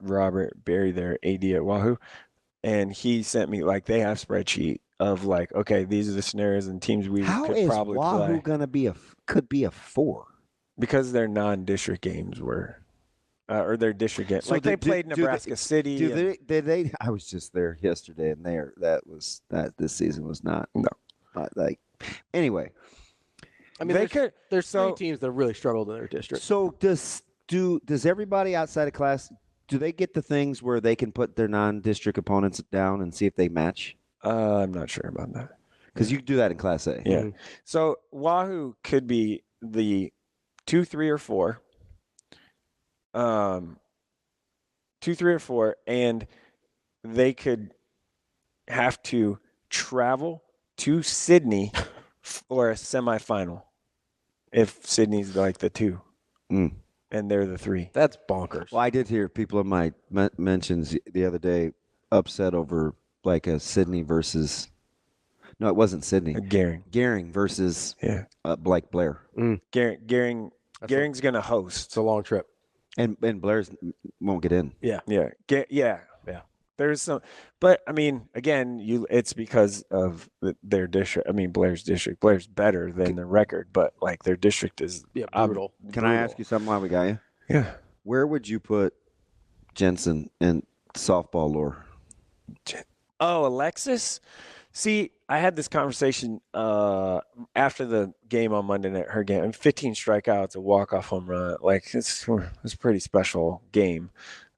Robert Berry, their AD at Wahoo, and he sent me like they have spreadsheet of like, okay, these are the scenarios and teams we could probably Wahoo play. gonna be could be a 4 because their non-district games were. Or their district games. So like they played Nebraska City. Did they? I was just there yesterday, and this season was not. No. Not like. Anyway. I mean, there's 3 teams that really struggled in their district. So does everybody outside of class, do they get the things where they can put their non-district opponents down and see if they match? I'm not sure about that. Because you can do that in Class A. Yeah. So Wahoo could be the 2, 3, or 4. 2, 3, or 4, and they could have to travel to Sydney for a semifinal if Sydney's like the 2 and they're the 3. That's bonkers. Well, I did hear people in my mentions the other day upset over like a Sydney versus. No, it wasn't Sydney. Gehring versus Blake Blair. Gehring's going to host. It's a long trip. And Blair's won't get in. Yeah. There's some, but I mean, again, it's because of their district. I mean, Blair's district. Blair's better than the record, but like their district is brutal. Can I ask you something while we got you? Yeah. Where would you put Jensen in softball lore? Oh, Alexis. See, I had this conversation after the game on Monday night. Her game, 15 strikeouts, a walk-off home run. Like it's a pretty special game.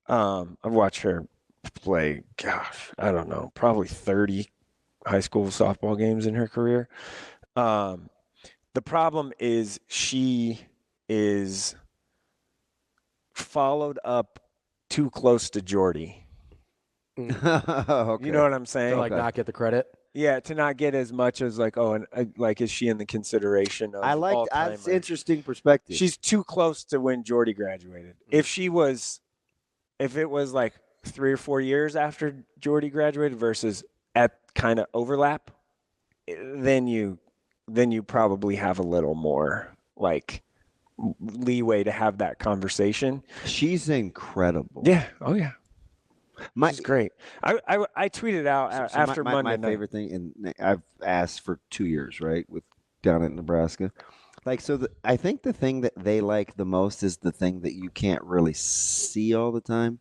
I've watched her play. Gosh, I don't know, probably 30 high school softball games in her career. The problem is she is followed up too close to Jordy. Okay. You know what I'm saying? To not get the credit. Yeah, to not get as much as like, is she in the consideration of that's interesting perspective. She's too close to when Jordy graduated. If it was like 3 or 4 years after Jordy graduated versus at kind of overlap, then you probably have a little more like leeway to have that conversation. She's incredible. Yeah. Oh yeah. She's great. I tweeted out after Monday night. My favorite thing, and I've asked for 2 years, right, with down at Nebraska. Like, so I think the thing that they like the most is the thing that you can't really see all the time,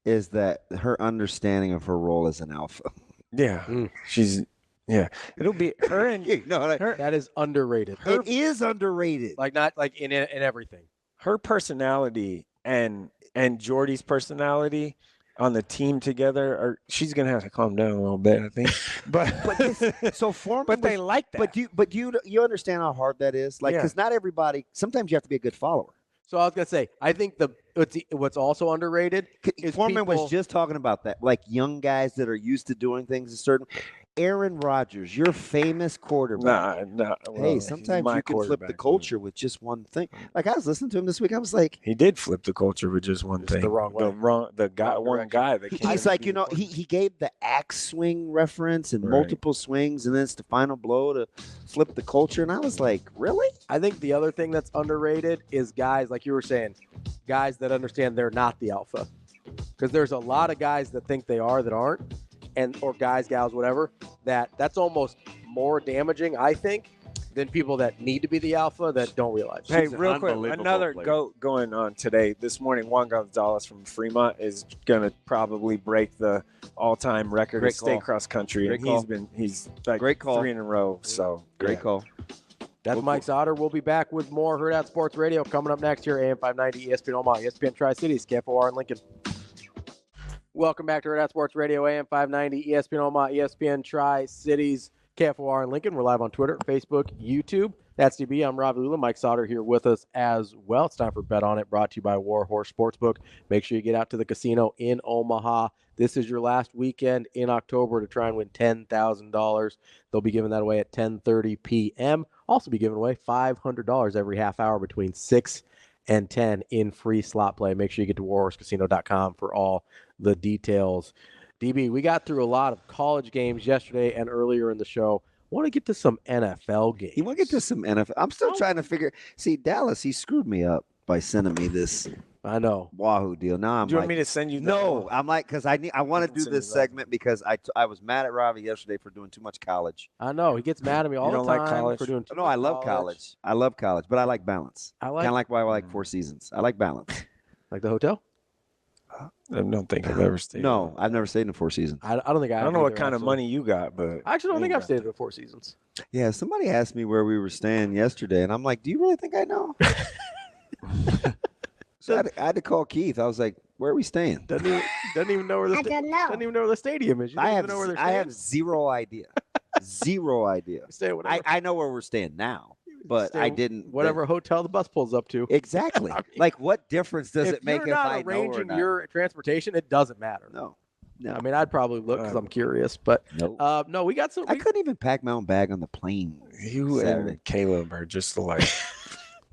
is that her understanding of her role as an alpha. Yeah, she's. Yeah, it'll be her and her, that is underrated. It is underrated. Like not like in everything. Her personality and Jordy's personality on the team together, she's gonna have to calm down a little bit, I think. But Foreman, but they like that. But you understand how hard that is, like, because not everybody. Sometimes you have to be a good follower. So I was gonna say, I think what's also underrated is Foreman was just talking about that, like young guys that are used to doing things a certain. Aaron Rodgers, your famous quarterback. Nah. Hey, sometimes you can flip the culture with just one thing. Like I was listening to him this week, I was like, he did flip the culture with just one thing. The wrong way. One guy that came. He's like, he gave the axe swing reference and multiple swings, and then it's the final blow to flip the culture. And I was like, really? I think the other thing that's underrated is guys, like you were saying, guys that understand they're not the alpha. Because there's a lot of guys that think they are that aren't. Or guys, gals, whatever, that's almost more damaging, I think, than people that need to be the alpha that don't realize. Hey, She's an real quick, unbelievable another player. going on today. This morning, Juan Gonzalez from Fremont is going to probably break the all-time record Great of state call. cross country, Great and call. he's like Great call. 3 in a row. So Great yeah. call. That's Mike Sautter. We'll be back with more Hurrdat Sports Radio coming up next year, AM 590, ESPN Omaha, ESPN Tri-Cities, KFOR in Lincoln. Welcome back to Hurrdat Sports Radio, AM 590, ESPN Omaha, ESPN Tri-Cities, KFOR in Lincoln. We're live on Twitter, Facebook, YouTube. That's DB. I'm Ravi Lulla. Mike Sautter here with us as well. It's time for Bet On It, brought to you by Warhorse Sportsbook. Make sure you get out to the casino in Omaha. This is your last weekend in October to try and win $10,000. They'll be giving that away at 10:30 p.m. Also be giving away $500 every half hour between 6 and 10 in free slot play. Make sure you get to warhorsecasino.com for all the details. DB, we got through a lot of college games yesterday and earlier in the show. I want to get to some NFL games. You want to get to some NFL? I'm still trying to figure. See, Dallas, he screwed me up by sending me this. I know. Wahoo deal. Now I'm Do you like, want me to send you? no, I'm like, because I want to do send this you that. segment because I was mad at Ravi yesterday for doing too much college. I know. He gets mad at me all You the don't time like college? for doing too No, much I love college. I love college, but I like balance. I Kind like of like why I like Four Seasons. I like balance. like the hotel. I don't think I've ever stayed. No, I've never stayed in a Four Seasons. I don't think I don't know what kind of money you got, but I actually don't think I've stayed at the Four Seasons. Yeah, somebody asked me where we were staying yesterday, and I'm like, do you really think I know? So I had to call Keith. I was like, where are we staying? Doesn't even know where the doesn't even know where the stadium is. You don't I even know where they're staying. have zero idea. Zero idea. Stay whatever. I know where we're staying now, but Stay I didn't. whatever hotel the bus pulls up to. Exactly. I mean, like, what difference does it make you're if not I know or arranging not? your transportation? It doesn't matter. No. No. I mean, I'd probably look because I'm curious, but Nope. no, we got some. I couldn't even pack my own bag on the plane. you Saturday. and Caleb are just like.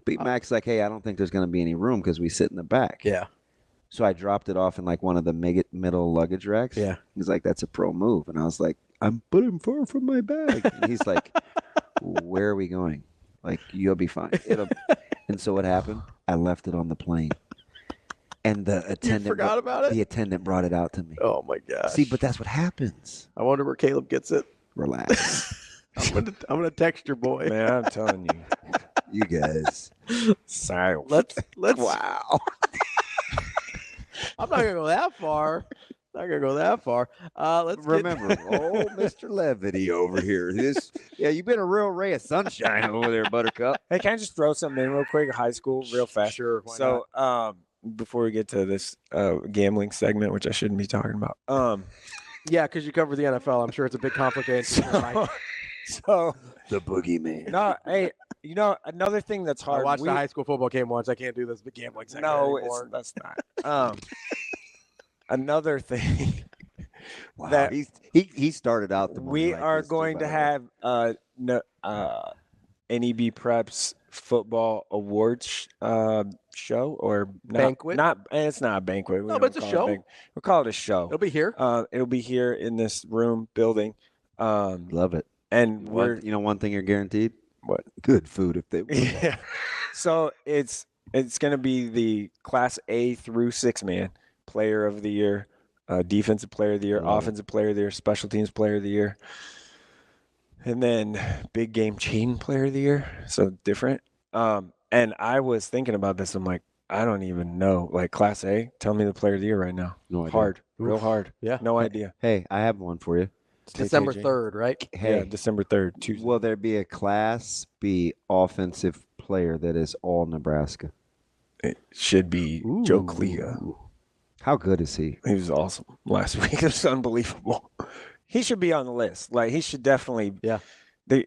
Big Mac's like, hey, I don't think there's going to be any room because we sit in the back. Yeah. So I dropped it off in like one of the middle luggage racks. Yeah. He's like, that's a pro move. And I was like, but I'm far from my bag. And he's like, where are we going? Like, you'll be fine. And so what happened? I left it on the plane. And the attendant forgot about it? The attendant brought it out to me. Oh my gosh. See, but that's what happens. I wonder where Caleb gets it. Relax. I'm gonna text your boy. Man, I'm telling you. You guys. Sorry. Let's. Wow. I'm not gonna go that far. Let's Remember, Mr. Levity over here. You've been a real ray of sunshine over there, Buttercup. Hey, can I just throw something in real quick? High school, real fast. Sure. So, before we get to this gambling segment, which I shouldn't be talking about. Yeah, because you cover the NFL. I'm sure it's a big complicated. So the boogeyman. No, hey, another thing that's hard. I watched a high school football game once. I can't do this gambling segment anymore. That's not. Another thing. Wow, that he started out the we like are this, going too, to by the way. have NEBPreps football awards show or banquet. It's not a banquet. No, but it's a show. We'll call it a show. It'll be here. It'll be here in this room building. Love it. And one thing you're guaranteed. What? Good food if they. Yeah. So it's going to be the Class A through 6-man player of the year, defensive player of the year, offensive player of the year, special teams player of the year, and then big game chain player of the year. So different. And I was thinking about this. I'm like, I don't even know. Like Class A, tell me the player of the year right now. No idea. Hard, real hard. Yeah. No idea. Hey, I have one for you. December 3rd, right? Hey, Yeah, December 3rd, Tuesday. will there be a Class B offensive player that is all Nebraska? It should be Joe Clia. How good is he? He was awesome last week. It was unbelievable. He should be on the list. Like he should definitely. Yeah.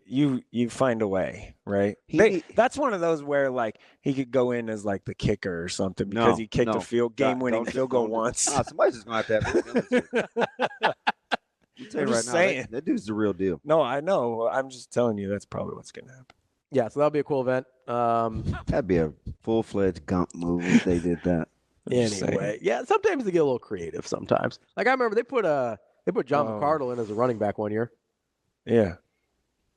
You find a way, right? That's one of those where like he could go in as like the kicker or something because he kicked a game-winning field goal once. Somebody's just going to have to have I'm just saying. That dude's the real deal. No, I know. I'm just telling you that's probably what's going to happen. Yeah, so that'll be a cool event. That'd be a full-fledged Gump move if they did that. Anyway, yeah, sometimes they get a little creative. Sometimes, like I remember they put John McCardle in as a running back one year. Yeah,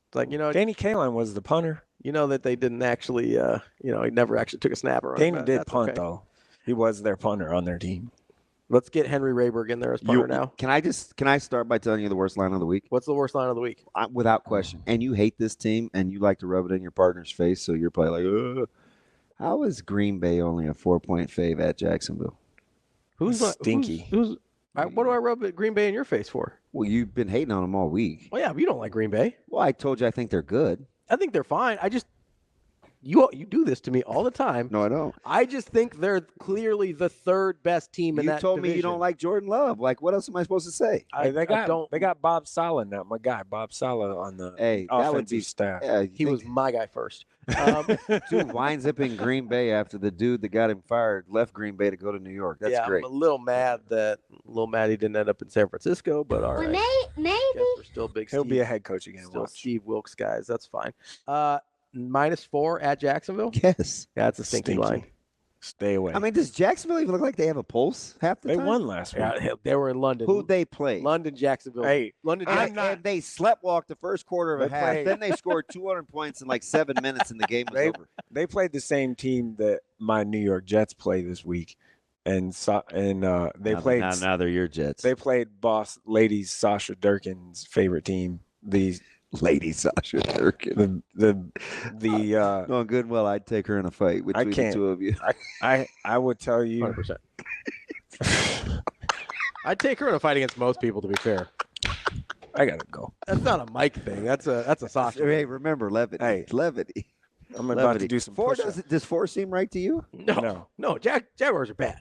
it's like Danny Kaline was the punter. You know that they didn't actually, he never actually took a snap or. Danny did punt though. He was their punter on their team. Let's get Henry Rayburg in there as punter now. Can I start by telling you the worst line of the week? What's the worst line of the week? Without question. And you hate this team, and you like to rub it in your partner's face, so you're probably like, ugh. How is Green Bay only a 4-point fave at Jacksonville? Who's stinky? What do I rub Green Bay in your face for? Well, you've been hating on them all week. Well, yeah, but you don't like Green Bay. Well, I told you I think they're good. I think they're fine. You do this to me all the time. No, I don't. I just think they're clearly the third best team in that division. You told me you don't like Jordan Love. Like, what else am I supposed to say? They got Bob Saleh now. My guy, Bob Saleh, on the offensive staff. Yeah, he was my guy first. Dude winds up in Green Bay after the dude that got him fired left Green Bay to go to New York. That's great. I'm a little mad he didn't end up in San Francisco, but all right. Maybe. We're still big. He'll be a head coach again. Still Steve Wilkes guys. That's fine. -4 at Jacksonville. Yes. Yeah, that's a stinky line. Stay away. I mean, does Jacksonville even look like they have a pulse half the time? They won last week. Yeah, they were in London. Who'd they play? London, Jacksonville. Hey, London. And they sleptwalked the first quarter of a half. Then they scored 200 points in like 7 minutes, and the game was over. They played the same team that my New York Jets play this week, and they played. Now they're your Jets. They played boss ladies Sasha Durkin's favorite team. The Lady Sasha Durkin. Knowing good and well, I'd take her in a fight between the two of you. I would tell you 100%. I'd take her in a fight against most people, to be fair. I gotta go. That's not a Mike thing. That's a Sasha. Hey, remember levity. Hey, levity. I'm about to do some push-ups. Does 4 seem right to you? No. Jaguars are bad.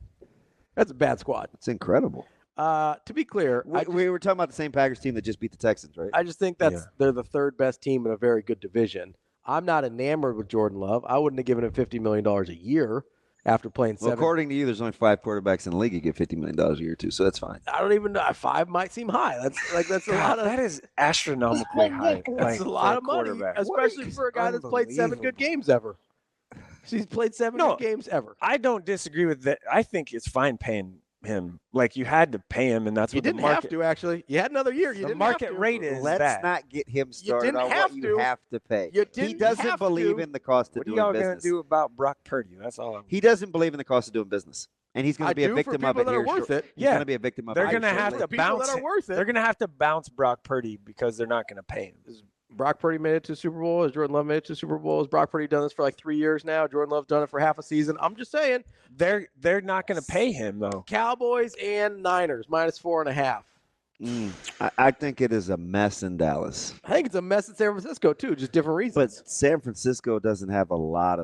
That's a bad squad. It's incredible. To be clear, we were talking about the same Packers team that just beat the Texans, right? I just think they're the third best team in a very good division. I'm not enamored with Jordan Love. I wouldn't have given him $50 million a year after playing 7. According to you, there's only 5 quarterbacks in the league who get $50 million a year too, so that's fine. I don't even know. 5 might seem high. That's a lot of. That is astronomically high. That's a lot of money, especially for a guy that's played 7 good games ever. He's played 7 good games ever. I don't disagree with that. I think it's fine paying him. Like, you had to pay him, and that's what you didn't have to. Actually, you had another year. The market rate is Let's that. not get him started on what you have to pay. He doesn't believe in the cost of doing business. What are y'all gonna do about Brock Purdy? That's all. He doesn't believe in the cost of doing business, and he's going to be a victim of it here. He's going to be a victim of it. They're going to have to bounce. They're going to have to bounce Brock Purdy because they're not going to pay him. Brock Purdy made it to the Super Bowl. Has Jordan Love made it to the Super Bowl? Has Brock Purdy done this for like 3 years now? Jordan Love's done it for half a season. I'm just saying. They're not going to pay him, though. Cowboys and Niners, -4.5. I think it is a mess in Dallas. I think it's a mess in San Francisco, too, just different reasons. But San Francisco doesn't have a lot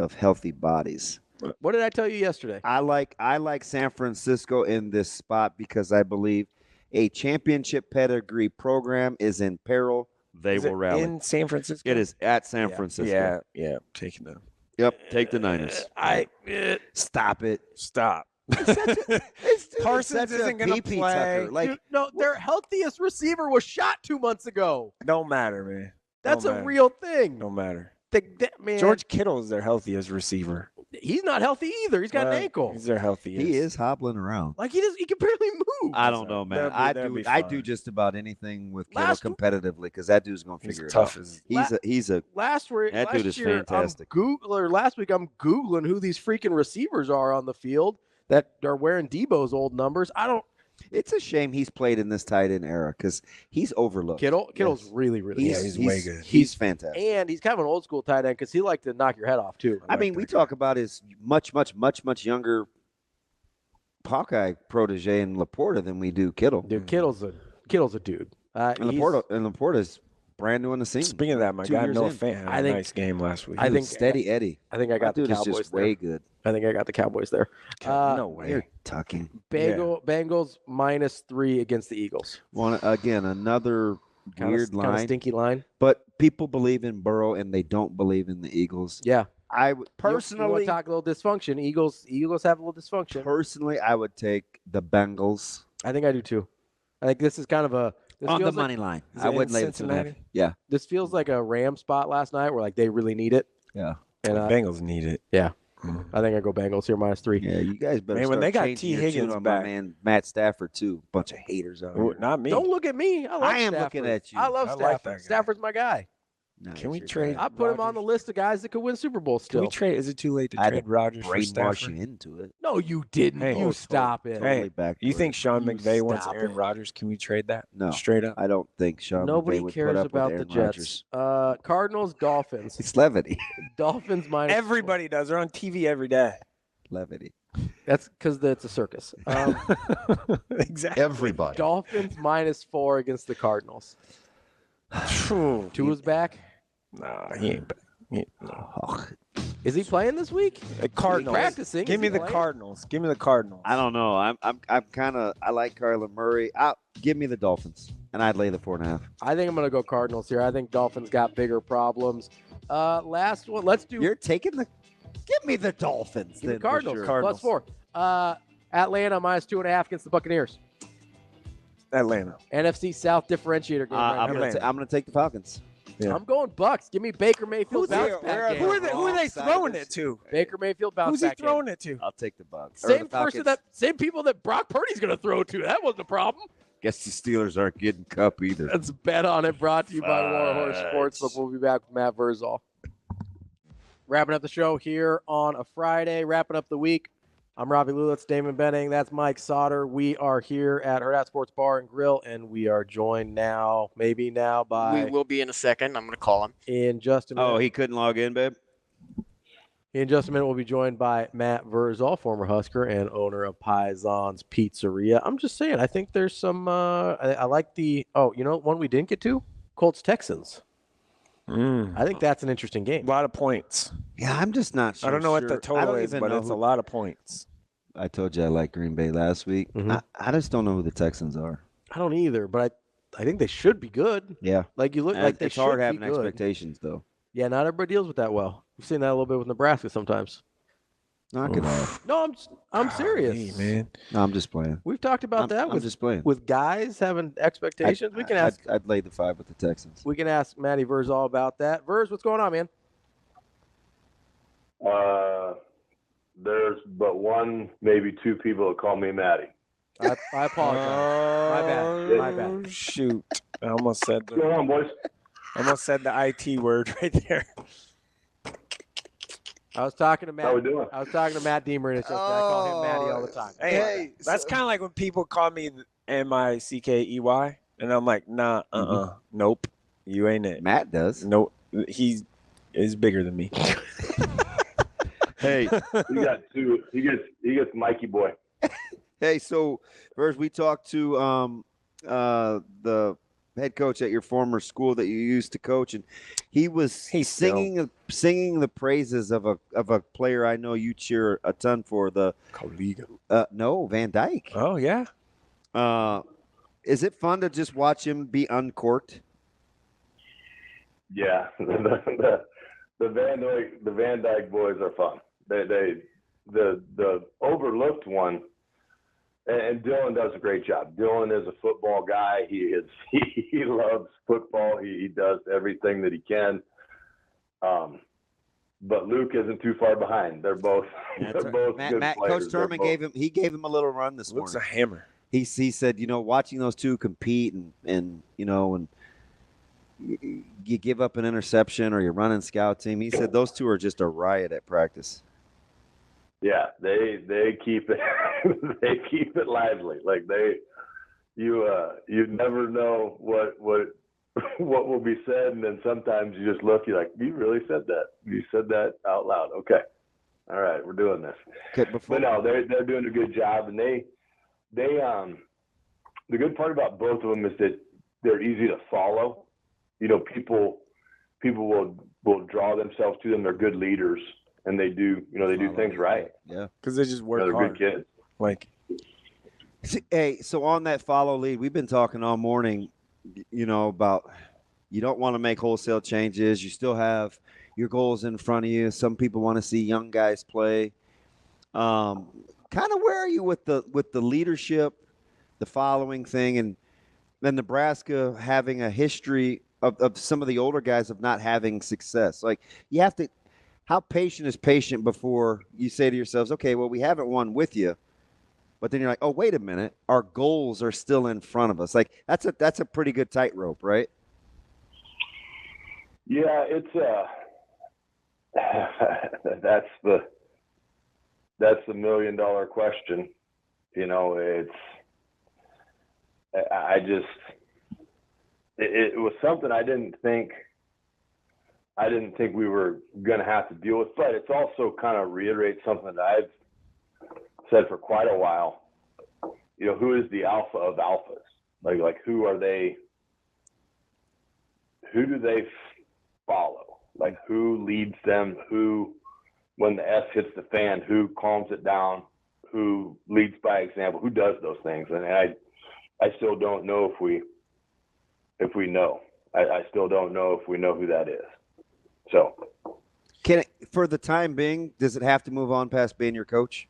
of healthy bodies. What did I tell you yesterday? I like San Francisco in this spot because I believe a championship pedigree program is in peril. They will rally. In San Francisco? It is at San Francisco. Yeah, taking them. Yep, take the Niners. Stop it. Stop. Parsons isn't going to play. Their healthiest receiver was shot 2 months ago. Don't matter, man. That's a real thing. Don't matter. Man, George Kittle is their healthiest receiver. He's not healthy either. He's got an ankle. He's their healthiest. He is hobbling around. Like he can barely move. I don't know, man. I do just about anything with Kittle competitively because that dude's gonna figure it out. He's a last dude is fantastic. Last week I'm Googling who these freaking receivers are on the field that are wearing Debo's old numbers. It's a shame he's played in this tight end era because he's overlooked. Kittle's really good. He's way good. He's fantastic. And he's kind of an old school tight end because he liked to knock your head off too. I mean, we talk about his much younger Hawkeye protege in Laporta than we do Kittle. Dude, Kittle's a dude. And Laporta's brand new on the scene. Speaking of that, my guy Noah Fant had a nice game last week. I think Steady Eddie. I think I got the Cowboys. Is just way good. I think I got the Cowboys there. No way. You're tucking. Bengals -3 against the Eagles. Again, another weird line. Kind of stinky line. But people believe in Burrow and they don't believe in the Eagles. Yeah. I would personally you want to talk a little dysfunction. Eagles have a little dysfunction. Personally, I would take the Bengals. I think I do too. I think this is kind of a on the money line. I wouldn't lay it to them. Yeah. This feels like a Ram spot last night where like they really need it. Yeah. And Bengals need it. Yeah. I think I go Bengals here -3. Yeah, you guys better when they got T. Higgins on back. my man Matt Stafford too. Bunch of haters out here. Not me. Don't look at me. I am looking at you. I love Stafford. like that guy. Stafford's my guy. No, Can we you're trade? bad. I put him on the list of guys that could win Super Bowl Can still. we trade? Is it too late to I had trade to Rodgers for brainwash Stafford? you into it. No, you didn't. Hey. You stop it. Totally Hey, back. you think Sean You McVay wants stop Aaron it. Rodgers? Can we trade that? No. Straight up. I don't think Sean Nobody McVay would cares put up about with the Aaron Jets. Rodgers. Cardinals, Dolphins. It's levity. Dolphins minus. Everybody does. They're on TV every day. Levity. That's because it's a circus. Exactly. Everybody. Dolphins -4 against the Cardinals. Tua's back. Nah, he ain't back. Is he playing this week? Cardinals. Practicing. Give Is me he the playing? Cardinals. Give me the Cardinals. I don't know. I like Kyler Murray. Give me the Dolphins, and I'd lay the 4.5. I think I'm going to go Cardinals here. I think Dolphins got bigger problems. Last one. Let's do. You're taking the. Give me the Dolphins. Give me Then for Cardinals. sure. Cardinals. +4. Atlanta -2.5 against the Buccaneers. Atlanta. NFC South differentiator game. right I'm now. gonna take the Falcons. Yeah. I'm going Bucks. Give me Baker Mayfield. Who Who are they throwing it to? Baker Mayfield bounce Who's he back game. throwing it to? I'll take the Bucks. Same person same people that Brock Purdy's going to throw to. That wasn't a problem. Guess the Steelers aren't getting Cup either. Let's bet on it. Brought to you by Warhorse Sportsbook. We'll be back with Matt Vrzal. Wrapping up the show here on a Friday. Wrapping up the week. I'm Ravi Lulla. That's Damon Benning. That's Mike Sautter. We are here at Hurrdat Sports Bar and Grill, and we are joined now by We will be in a second. I'm going to call him. in just a minute. Oh, he couldn't log in, babe. In just a minute, we'll be joined by Matt Vrzal, former Husker and owner of Paisan's Pizzeria. I'm just saying, I think there's some. I like the. Oh, you know, one we didn't get to, Colts Texans. I think that's an interesting game. A lot of points. Yeah, I'm just not sure. I don't know what the total is, but it's a lot of points. I told you I like Green Bay last week. I just don't know who the Texans are. I don't either, but I think they should be good. Yeah, like you look and like they it's should hard be having good. expectations, though. Yeah, not everybody deals with that well. We've seen that a little bit with Nebraska sometimes. Knock it off. No, I'm serious, Hey, man. No, I'm just playing. We've talked about that I'm with just playing. with guys having expectations. We can ask. I'd lay the 5 with the Texans. We can ask Matty Vrzal about that. Verz, what's going on, man? There's but one, maybe two people that call me Matty. I apologize. My bad. Shoot. I almost said What's going on, boys? the IT word right there. I was talking to Matt. How we doing? I was talking to Matt Deemer, and it's okay. I call him Matty all the time. Hey, that's kind of like when people call me Mickey, and I'm like, nah, nope, you ain't it. Matt does. Nope, he is bigger than me. Hey, You got two. He gets Mikey boy. hey. So first, we talked to the head coach at your former school that you used to coach, and he was singing the praises of a player I know you cheer a ton for. The no, Van Dyke. Oh yeah. Is it fun to just watch him be uncorked? Yeah, the Van Dyke boys are fun. The overlooked one, and Dylan does a great job. Dylan is a football guy. He loves football. He does everything that he can. But Luke isn't too far behind. They're both good Matt, players. Coach Turman gave him a little run this Luke's a morning. hammer. He said, watching those two compete and you give up an interception or you're running scout team. He said those two are just a riot at practice. Yeah, they keep it they keep it lively. Like you never know what will be said, and then sometimes you just look, you're like, you really said that? You said that out loud? Okay, all right, we're doing this. Okay, but no, they're doing a good job, and they the good part about both of them is that they're easy to follow. People will draw themselves to them. They're good leaders. And they do things right. Yeah, because they just work they're hard. good kids. Like, hey, so on that follow lead, we've been talking all morning. About you don't want to make wholesale changes. You still have your goals in front of you. Some people want to see young guys play. Kind of where are you with the leadership, the following thing, and then Nebraska having a history of some of the older guys of not having success. Like you have to. How patient is patient before you say to yourselves, okay, well, we haven't won with you, but then you're like, oh, wait a minute, our goals are still in front of us. Like that's a pretty good tightrope, right? Yeah, it's that's the $1 million question. You know, it was something I didn't think we were going to have to deal with, but it's also kind of reiterates something that I've said for quite a while. You know, who is the alpha of alphas? Like who are they? Who do they follow? Like who leads them? Who, when the S hits the fan, who calms it down? Who leads by example? Who does those things? And I still don't know if we know. I still don't know if we know who that is. So, for the time being, does it have to move on past being your coach?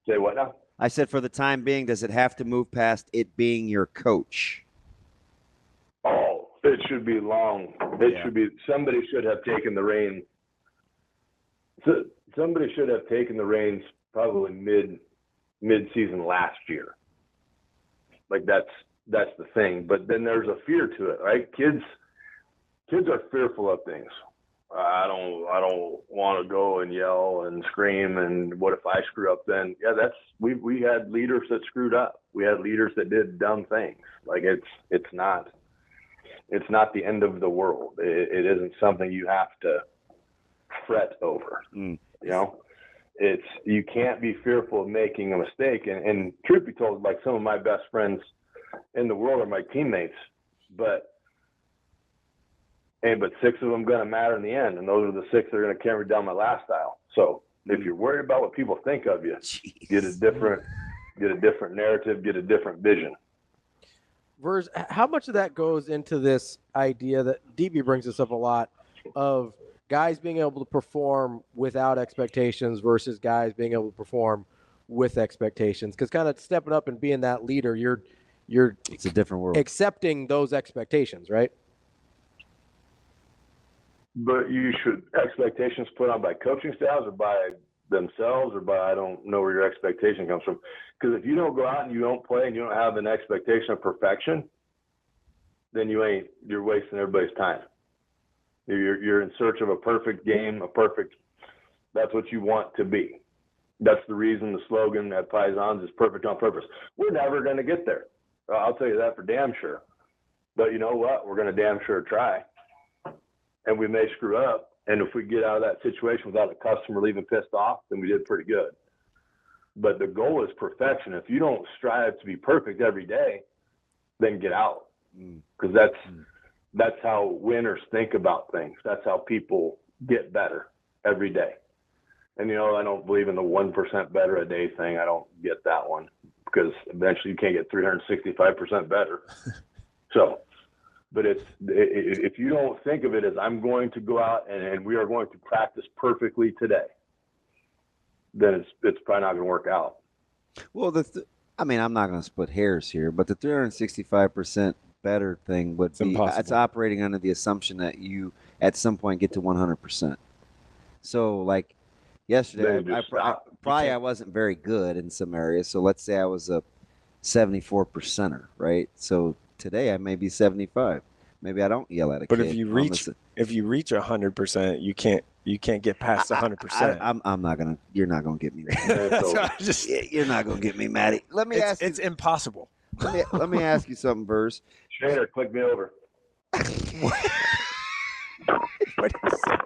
Say what now? I said for the time being, does it have to move past it being your coach? Oh, it should be long. Should be. Somebody should have taken the reins. Somebody should have taken the reins probably mid-season last year. Like that's the thing. But then there's a fear to it, right? Kids are fearful of things. I don't want to go and yell and scream. And what if I screw up then? Yeah, we had leaders that screwed up. We had leaders that did dumb things. Like it's not the end of the world. It isn't something you have to fret over. You know, you can't be fearful of making a mistake. And truth be told, like some of my best friends in the world are my teammates, but 6 of them going to matter in the end, and those are the 6 that are going to carry down my last aisle. So if you're worried about what people think of you, get a different narrative, get a different vision. Verz, how much of that goes into this idea that DB brings us up a lot of guys being able to perform without expectations versus guys being able to perform with expectations? Because kind of stepping up and being that leader, you're it's a different world. Accepting those expectations, right? But you should expectations put on by coaching staffs or by themselves or by, I don't know where your expectation comes from. Because if you don't go out and you don't play and you don't have an expectation of perfection, then you're wasting everybody's time. You're in search of a perfect game, that's what you want to be. That's the reason the slogan at Paisans is perfect on purpose. We're never going to get there. I'll tell you that for damn sure. But you know what? We're going to damn sure try. And we may screw up. And if we get out of that situation without a customer leaving pissed off, then we did pretty good. But the goal is perfection. If you don't strive to be perfect every day, then get out. Because that's how winners think about things. That's how people get better every day. And, you know, I don't believe in the 1% better a day thing. I don't get that one because eventually you can't get 365% better. So, but if you don't think of it as I'm going to go out and we are going to practice perfectly today, then it's probably not going to work out. Well, I'm not going to split hairs here, but the 365% better thing would be it's operating under the assumption that you at some point get to 100%. So like yesterday, I wasn't very good in some areas. So let's say I was a 74%er, right? So today I may be 75. Maybe I don't yell at a kid. But if you reach 100%, you can't get past 100%. I'm not gonna. You're not gonna get me. You're not gonna get me, Matty. Let me ask you. It's impossible. Let me ask you something, Verz. Shader, click me over. What did you say?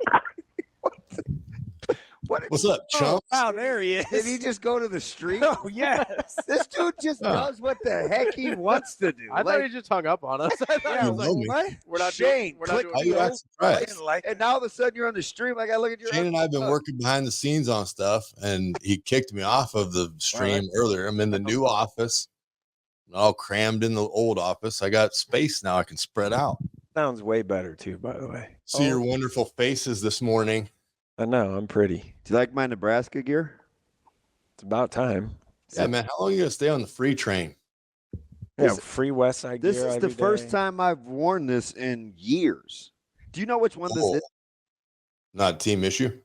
What's up, chump? Wow, there he is. Did he just go to the street? Oh, yes. This dude just does what the heck he wants to do. I thought he just hung up on us. I thought he was like, what? We're not Shane, doing and now all of a sudden you're on the stream. I got to look at your Shane and I have been working behind the scenes on stuff, and he kicked me off of the stream earlier. I'm in the new office, all crammed in the old office. I got space now. I can spread out. Sounds way better, too, by the way. See your wonderful faces this morning. I know. I'm pretty. Do you like my Nebraska gear? It's about time. Yeah, man. How long are you going to stay on the free train? Yeah, free Westside gear. This is the first time I've worn this in years. Do you know which one this is? Not a team issue?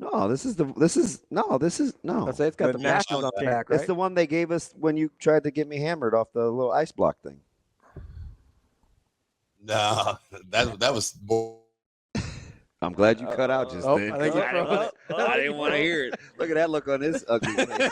No, this is. I'd say it's got the Masters on the back, right? It's the one they gave us when you tried to get me hammered off the little ice block thing. No, that was more. I'm glad you cut out just then. I think I didn't want to hear it. Look at that look on his ugly face.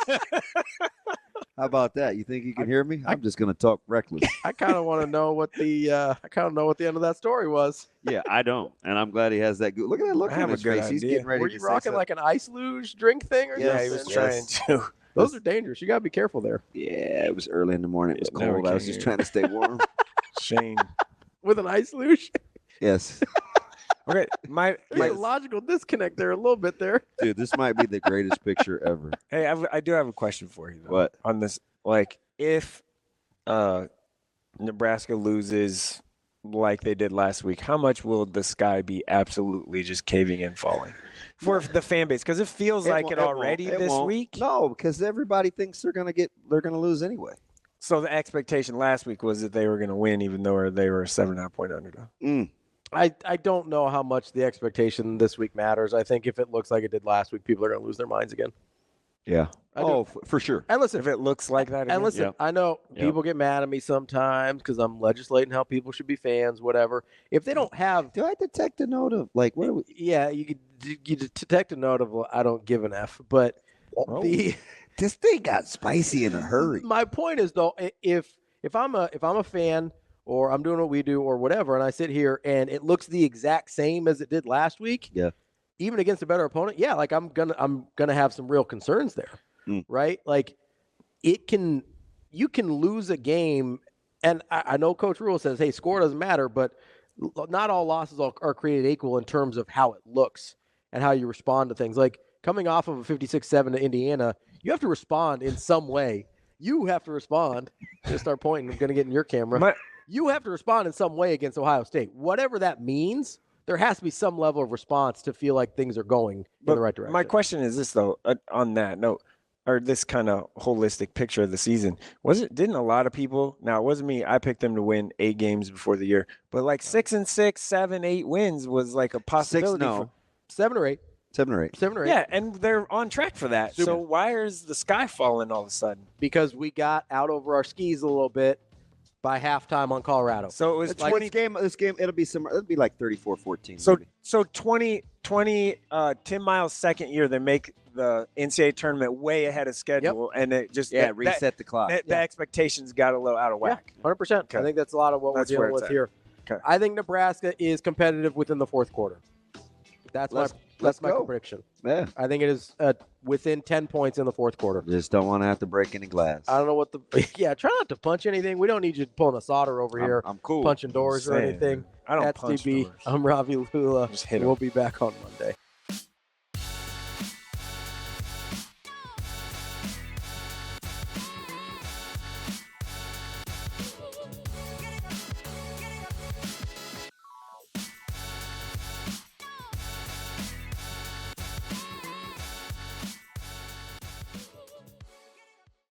How about that? You think you can hear me? I'm just gonna talk reckless. I kind of want to know what the end of that story was. Yeah, I don't, and I'm glad he has that good. Look at that look on his face. He's getting ready. Were you rocking like an ice luge drink thing or something? Yeah, he was trying to. Those are dangerous. You gotta be careful there. Yeah, it was early in the morning. It was cold. I was just trying to stay warm. Shane. With an ice luge. Yes. Okay, There's a logical disconnect there a little bit there. Dude, this might be the greatest picture ever. Hey, I do have a question for you, though. What? On this, like, if Nebraska loses like they did last week, how much will the sky be absolutely just caving in, falling for the fan base? Because it feels like it already this week. No, because everybody thinks they're gonna lose anyway. So the expectation last week was that they were gonna win, even though they were a 7.5-point underdog. I don't know how much the expectation this week matters. I think if it looks like it did last week, people are going to lose their minds again. Yeah. For sure. And listen, if it looks like that again. And listen, I know people get mad at me sometimes because I'm legislating how people should be fans, whatever. If they don't have... Do I detect a note of, like, what are we... Yeah, you detect a note of, well, I don't give an F, but this thing got spicy in a hurry. My point is, though, if I'm a fan... or I'm doing what we do or whatever, and I sit here and it looks the exact same as it did last week, even against a better opponent, like I'm gonna have some real concerns there, right? Like you can lose a game, and I know Coach Rule says, hey, score doesn't matter, but not all losses are created equal in terms of how it looks and how you respond to things. Like coming off of a 56-7 to Indiana, you have to respond in some way. You have to respond. Just start pointing. I'm gonna get in your camera. You have to respond in some way against Ohio State. Whatever that means, there has to be some level of response to feel like things are going in the right direction. My question is this, though, on that note, or this kind of holistic picture of the season, didn't a lot of people, now it wasn't me, I picked them to win 8 games before the year, but like 6-6, 7, 8 wins was like a possibility. 7 or 8. 7 or 8. 7 or 8. Yeah, and they're on track for that. So why is the sky falling all of a sudden? Because we got out over our skis a little bit by halftime on Colorado. So it was 20 this game it'll be like 34-14. So 20 Tim Miles' second year, they make the NCAA tournament way ahead of schedule, and it just reset the clock. The expectations got a little out of whack. 100%. Okay. I think that's a lot of what we're dealing with here. Okay. I think Nebraska is competitive within the fourth quarter. That's my prediction. Yeah. I think it is within 10 points in the fourth quarter. Just don't want to have to break any glass. I don't know what try not to punch anything. We don't need you pulling a Sautter over here. I'm cool. Punching doors or anything. I don't That's punch DB. doors. I'm Ravi Lulla. Just hit 'em. We'll be back on Monday.